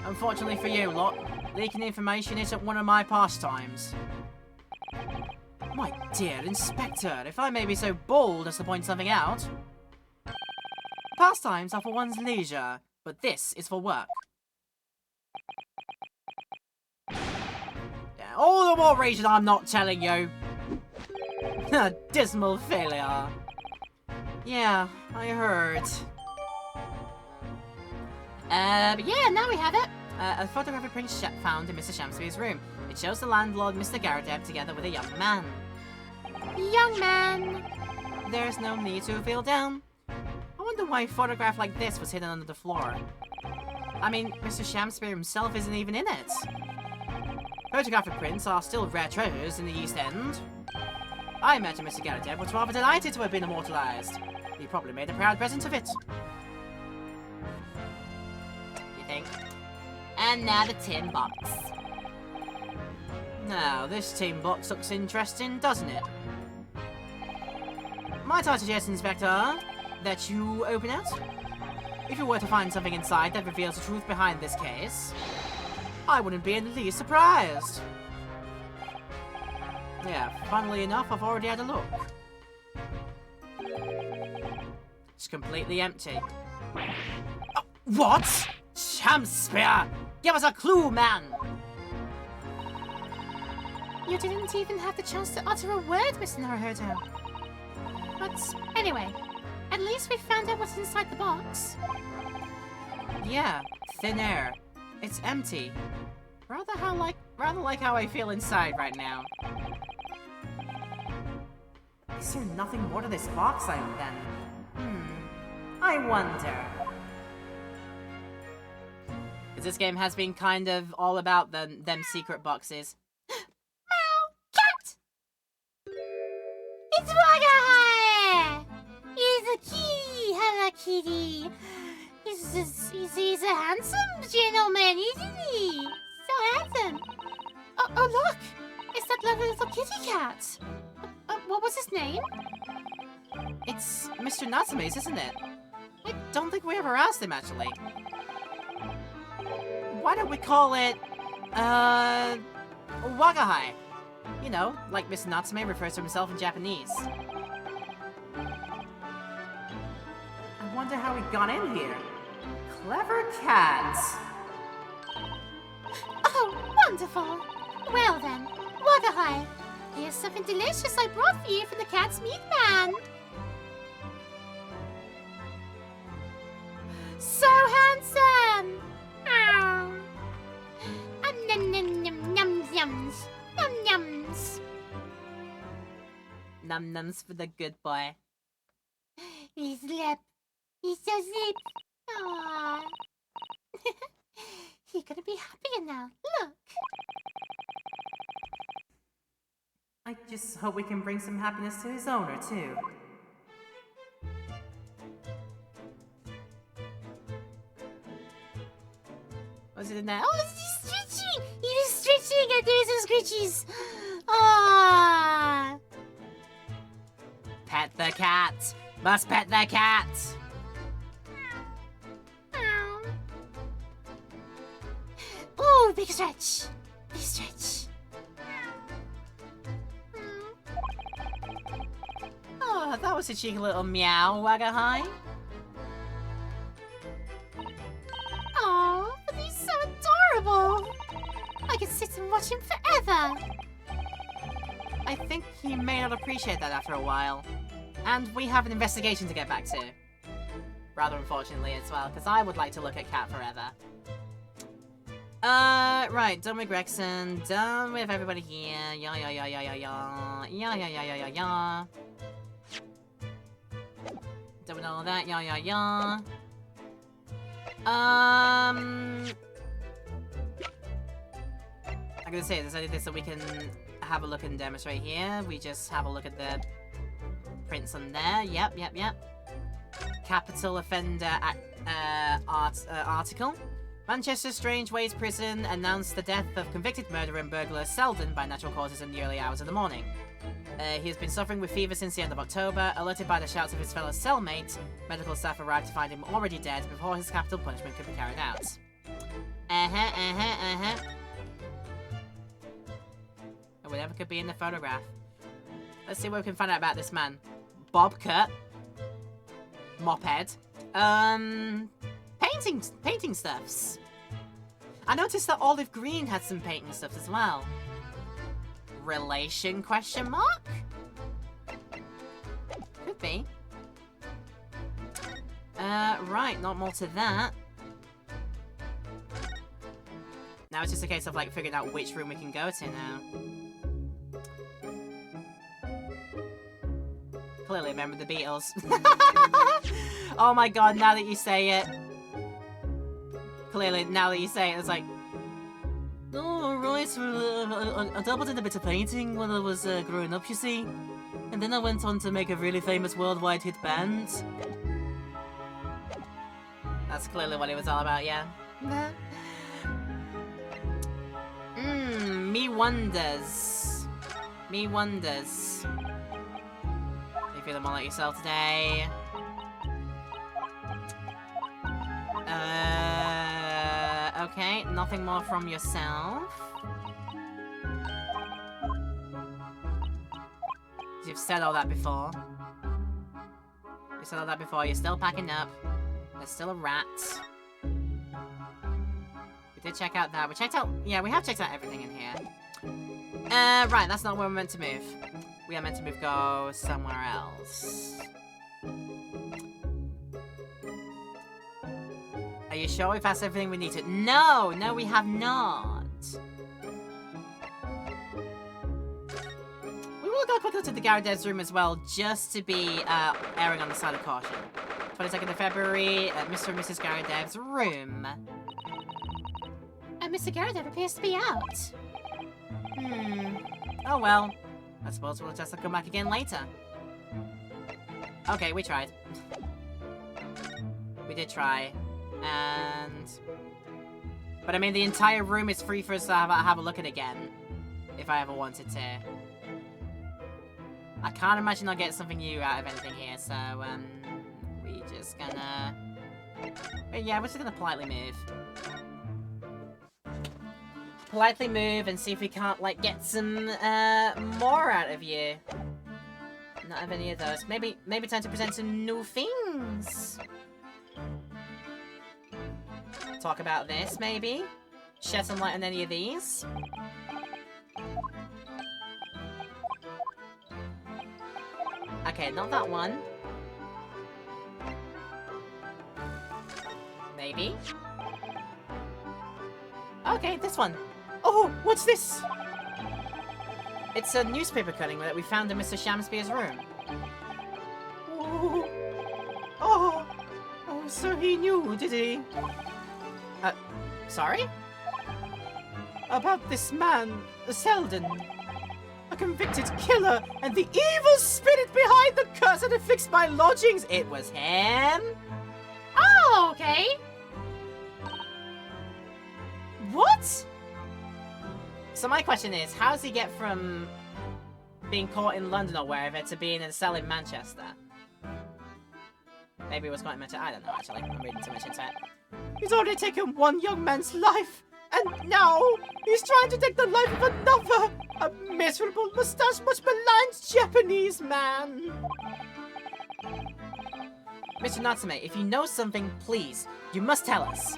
Unfortunately for you lot, leaking information isn't one of my pastimes. My dear Inspector, if I may be so bold as to point something out. Pastimes are for one's leisure, but this is for work. Yeah, all the more reason I'm not telling you. A dismal failure. Yeah, I heard. But yeah, now we have it. A photographic print found in Mr. Shamspeare's room. It shows the landlord, Mr. Garrett, together with a young man. Young man. There's no need to feel down. I wonder why a photograph like this was hidden under the floor. I mean, Mr. Shamspeare himself isn't even in it. Photographic prints are still rare treasures in the East End. I imagine Mr. Garrett was rather delighted to have been immortalized. He probably made a proud present of it. You think? And now the tin box. Now, this tin box looks interesting, doesn't it? Might I suggest, Inspector, that you open it? If you were to find something inside that reveals the truth behind this case, I wouldn't be in the least surprised. Yeah, funnily enough, I've already had a look. It's completely empty. Oh, what? Shamspeare! Give us a clue, man! You didn't even have the chance to utter a word, Mr. Naruhodo. But anyway, at least we found out what's inside the box. Yeah, thin air. It's empty. Rather like how I feel inside right now. Is there nothing more to this box, then? I wonder. Because this game has been kind of all about them secret boxes. Meow! Cat! It's Wagahai! He's a kitty! Hello, kitty! He's a handsome gentleman, isn't he? So handsome! Oh, look! It's that lovely little kitty cat! What was his name? It's Mr. Natsume's, isn't it? I don't think we ever asked him, actually. Why don't we call it, Wagahai? You know, like Mr. Natsume refers to himself in Japanese. I wonder how he got in here. Clever cat. Oh, wonderful! Well then, Wagahai, here's something delicious I brought for you from the cat's meat man. So handsome! Ow. Num num num num yums. Num yums. Num nums for the good boy. His lip. He's so zip. Aww. He's gonna be happier now. Look. I just hope we can bring some happiness to his owner, too. Was it in there? Oh, he's stretching! He was stretching and there's his scritches. Aww. Pet the cat! Must pet the cat! Ooh, big stretch. Big stretch. Oh, that was a cheeky little meow, Wagahai. Oh, but he's so adorable. I could sit and watch him forever. I think he may not appreciate that after a while. And we have an investigation to get back to. Rather unfortunately as well, because I would like to look at Cat forever. Right, done with Gregson, done with everybody here. Yeah. Done with all that, yeah. I'm gonna say, there's only this that we can have a look and demonstrate here. We just have a look at the prints on there. Yep. Capital Offender article. Manchester Strange Ways Prison announced the death of convicted murderer and burglar Selden by natural causes in the early hours of the morning. He has been suffering with fever since the end of October. Alerted by the shouts of his fellow cellmate, medical staff arrived to find him already dead before his capital punishment could be carried out. Whatever could be in the photograph. Let's see what we can find out about this man. Bob Cut. Moped. Painting stuffs. I noticed that Olive Green had some painting stuff as well. Relation question mark? Could be. Right, not more to that. Now it's just a case of like figuring out which room we can go to now. Clearly a member of the Beatles. Oh my god, now that you say it. Clearly, now that you say it, it's like... Oh, right, I dabbled in a bit of painting when I was growing up, you see. And then I went on to make a really famous worldwide hit band. That's clearly what it was all about, yeah. Me wonders. Me wonders. You feeling more like yourself today? Okay, nothing more from yourself. You've said all that before. You said all that before, you're still packing up. There's still a rat. We did check out that. We checked out... Yeah, we have checked out everything in here. Right, that's not where we're meant to move. We are meant to go somewhere else. Are you sure we've asked everything we need to? No, we have not. We will go quickly to the Garadev's room as well, just to be erring on the side of caution. 22nd of February at Mr. and Mrs. Garadev's room. And Mr. Garadev appears to be out. Oh well. I suppose we'll just come back again later. Okay, we tried. We did try. But I mean, the entire room is free for us to have a look at again. If I ever wanted to. I can't imagine I'll get something new out of anything here, so, we just gonna... But yeah, we're just gonna politely move. Politely move and see if we can't, like, get some, more out of you. Not have any of those. Maybe time to present some new things. Talk about this, maybe? Shed some light on any of these? Okay, not that one. Maybe? Okay, this one. Oh, what's this? It's a newspaper cutting that we found in Mr. Shamspeare's room. Oh, so he knew, did he? Sorry? About this man, Selden. A convicted killer and the evil spirit behind the curse that afflicts my lodgings. It was him? Oh, okay. What? So my question is, how does he get from being caught in London or wherever to being in a cell in Manchester? Maybe it was caught in Manchester. I don't know, actually. I'm reading too much into it. He's already taken one young man's life, and now he's trying to take the life of another, a miserable, mustache-much-maligned Japanese man. Mr. Natsume, if you know something, please, you must tell us.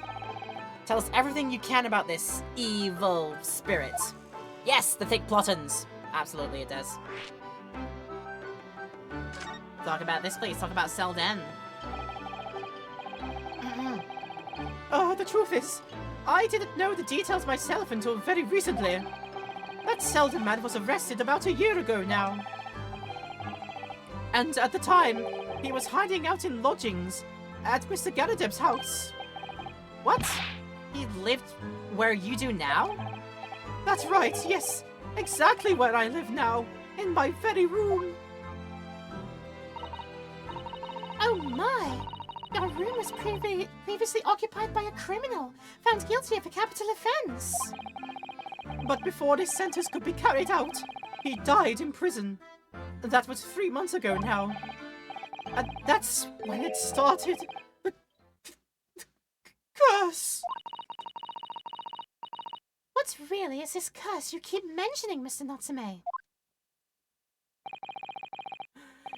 Tell us everything you can about this evil spirit. Yes, the thick plottons. Absolutely it does. Talk about this, please. Talk about Selden. The truth is, I didn't know the details myself until very recently. That Selden man was arrested about a year ago now. And at the time, he was hiding out in lodgings at Mr. Garadeb's house. What? He lived where you do now? That's right, yes. Exactly where I live now. In my very room. Oh my! Our room was previously occupied by a criminal, found guilty of a capital offense. But before this sentence could be carried out, he died in prison. That was 3 months ago now. And that's when it started. The curse! What really is this curse you keep mentioning, Mr. Natsume?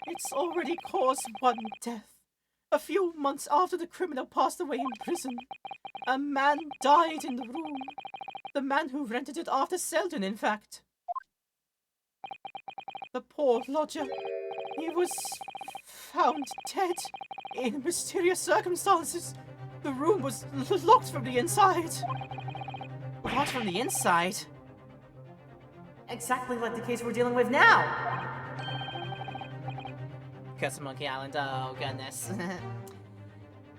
It's already caused one death. A few months after the criminal passed away in prison, a man died in the room. The man who rented it after Selden, in fact. The poor lodger. He was found dead in mysterious circumstances. The room was locked from the inside. Locked from the inside? Exactly like the case we're dealing with now. Curse of Monkey Island, oh goodness.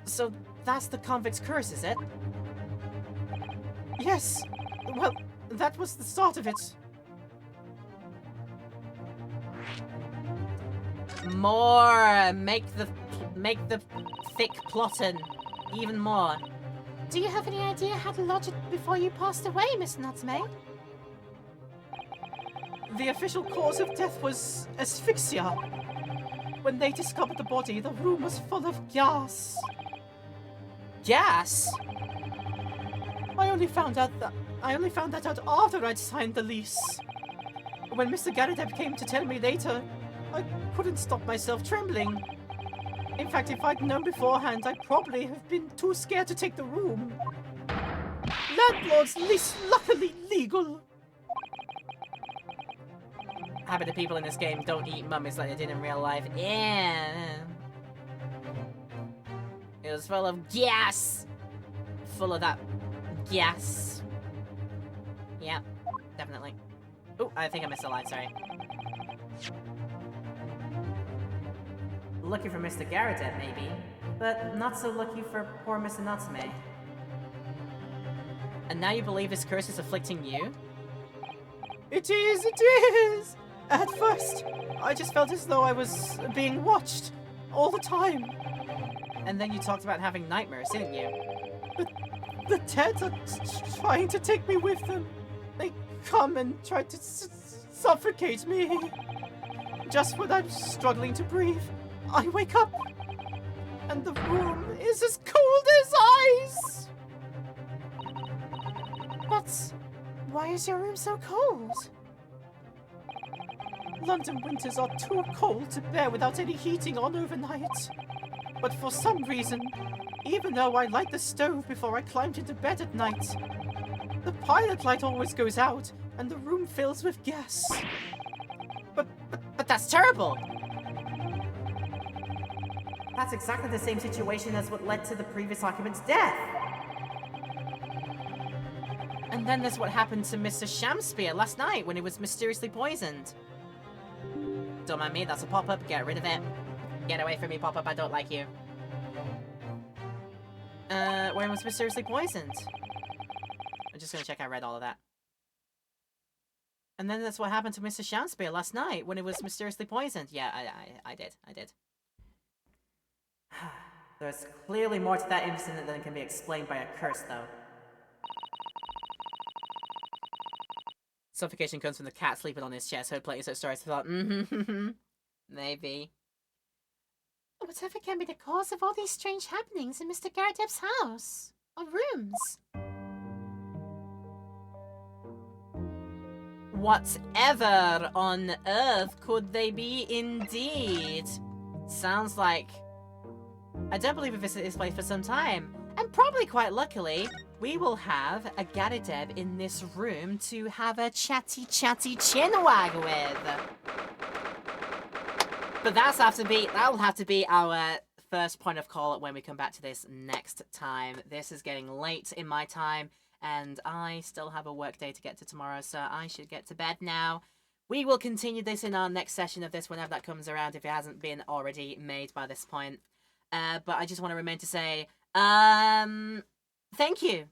So that's the convict's curse, is it? Yes. Well, that was the start of it. More! Make the thick plotting even more. Do you have any idea how to lodge it before you passed away, Mr. Natsume? The official cause of death was asphyxia. When they discovered the body, the room was full of gas. Gas? I only found that out after I'd signed the lease. When Mr. Garadev came to tell me later, I couldn't stop myself trembling. In fact, if I'd known beforehand, I'd probably have been too scared to take the room. Landlord's lease luckily legal. half of the people in this game don't eat mummies like they did in real life. Yeah. It was full of gas. Full of that gas. Yeah, definitely. Oh, I think I missed a line, sorry. Lucky for Mr. Garradet, maybe, but not so lucky for poor Mr. Natsume. And now you believe this curse is afflicting you? It is! At first, I just felt as though I was being watched all the time. And then you talked about having nightmares, didn't you? The Teds are trying to take me with them. They come and try to suffocate me. Just when I'm struggling to breathe, I wake up, and the room is as cold as ice! But why is your room so cold? London winters are too cold to bear without any heating on overnight. But for some reason, even though I light the stove before I climbed into bed at night, the pilot light always goes out, and the room fills with gas. But that's terrible! That's exactly the same situation as what led to the previous occupant's death. And then there's what happened to Mr. Shamspear last night when he was mysteriously poisoned. Don't mind me, that's a pop-up, get rid of it. Get away from me, pop-up, I don't like you. When he was mysteriously poisoned. I'm just gonna check I read all of that. And then that's what happened to Mr. Shamspear last night when he was mysteriously poisoned. Yeah, I did. There's clearly more to that incident than can be explained by a curse, though. Suffocation comes from the cat sleeping on his chest. Heard plenty of such stories. I thought, maybe. Whatever can be the cause of all these strange happenings in Mr. Garradeb's house? Or rooms? Whatever on earth could they be indeed? Sounds like... I don't believe we've visited this place for some time. And probably quite luckily, we will have a Garradeb in this room to have a chatty chinwag with. But that'll have to be our first point of call when we come back to this next time. This is getting late in my time, and I still have a work day to get to tomorrow, so I should get to bed now. We will continue this in our next session of this whenever that comes around, if it hasn't been already made by this point. But I just want to remain to say, thank you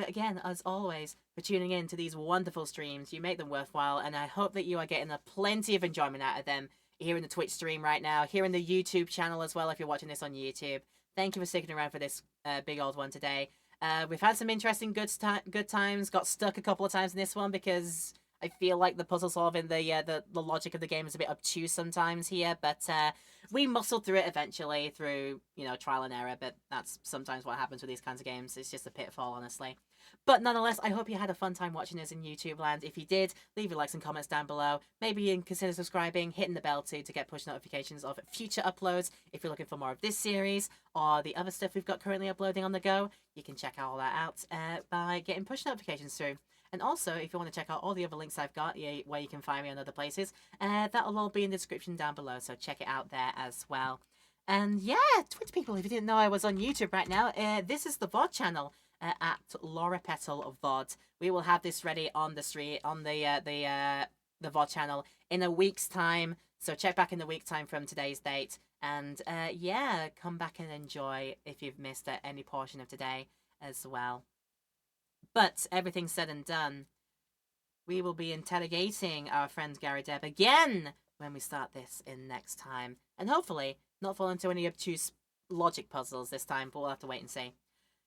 again, as always, for tuning in to these wonderful streams. You make them worthwhile, and I hope that you are getting plenty of enjoyment out of them here in the Twitch stream right now, here in the YouTube channel as well, if you're watching this on YouTube. Thank you for sticking around for this big old one today. We've had some interesting good times, got stuck a couple of times in this one because I feel like the puzzle solving, the logic of the game is a bit obtuse sometimes here, but we muscled through it eventually through, trial and error, but that's sometimes what happens with these kinds of games. It's just a pitfall, honestly. But nonetheless, I hope you had a fun time watching this in YouTube land. If you did, leave your likes and comments down below. Maybe you can consider subscribing, hitting the bell too to get push notifications of future uploads. If you're looking for more of this series or the other stuff we've got currently uploading on the go, you can check all that out by getting push notifications through. And also, if you want to check out all the other links I've got, where you can find me on other places, that'll all be in the description down below, so check it out there as well. And yeah, Twitch people, if you didn't know I was on YouTube right now, this is the VOD channel at Laura Petal VOD. We will have this ready on the street, on the VOD channel in a week's time, so check back in a week's time from today's date. And yeah, come back and enjoy if you've missed any portion of today as well. But everything said and done, we will be interrogating our friend Garradeb again when we start this in next time. And hopefully not fall into any obtuse logic puzzles this time, but we'll have to wait and see.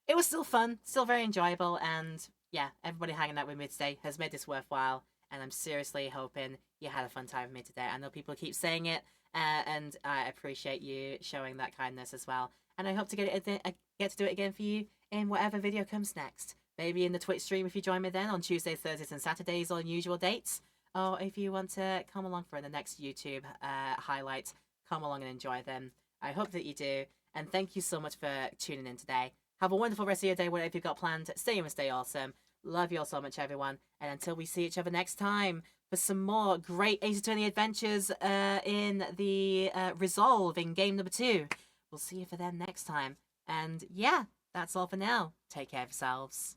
It was still fun, still very enjoyable, and yeah, everybody hanging out with me today has made this worthwhile, and I'm seriously hoping you had a fun time with me today. I know people keep saying it, and I appreciate you showing that kindness as well. And I hope to get to do it again for you in whatever video comes next. Maybe in the Twitch stream if you join me then on Tuesdays, Thursdays and Saturdays on usual dates. Or if you want to come along for the next YouTube highlights, come along and enjoy them. I hope that you do. And thank you so much for tuning in today. Have a wonderful rest of your day, whatever you've got planned. Stay home and stay awesome. Love you all so much, everyone. And until we see each other next time for some more great Ace Attorney adventures in the Resolve in game number 2. We'll see you for them next time. And yeah, that's all for now. Take care of yourselves.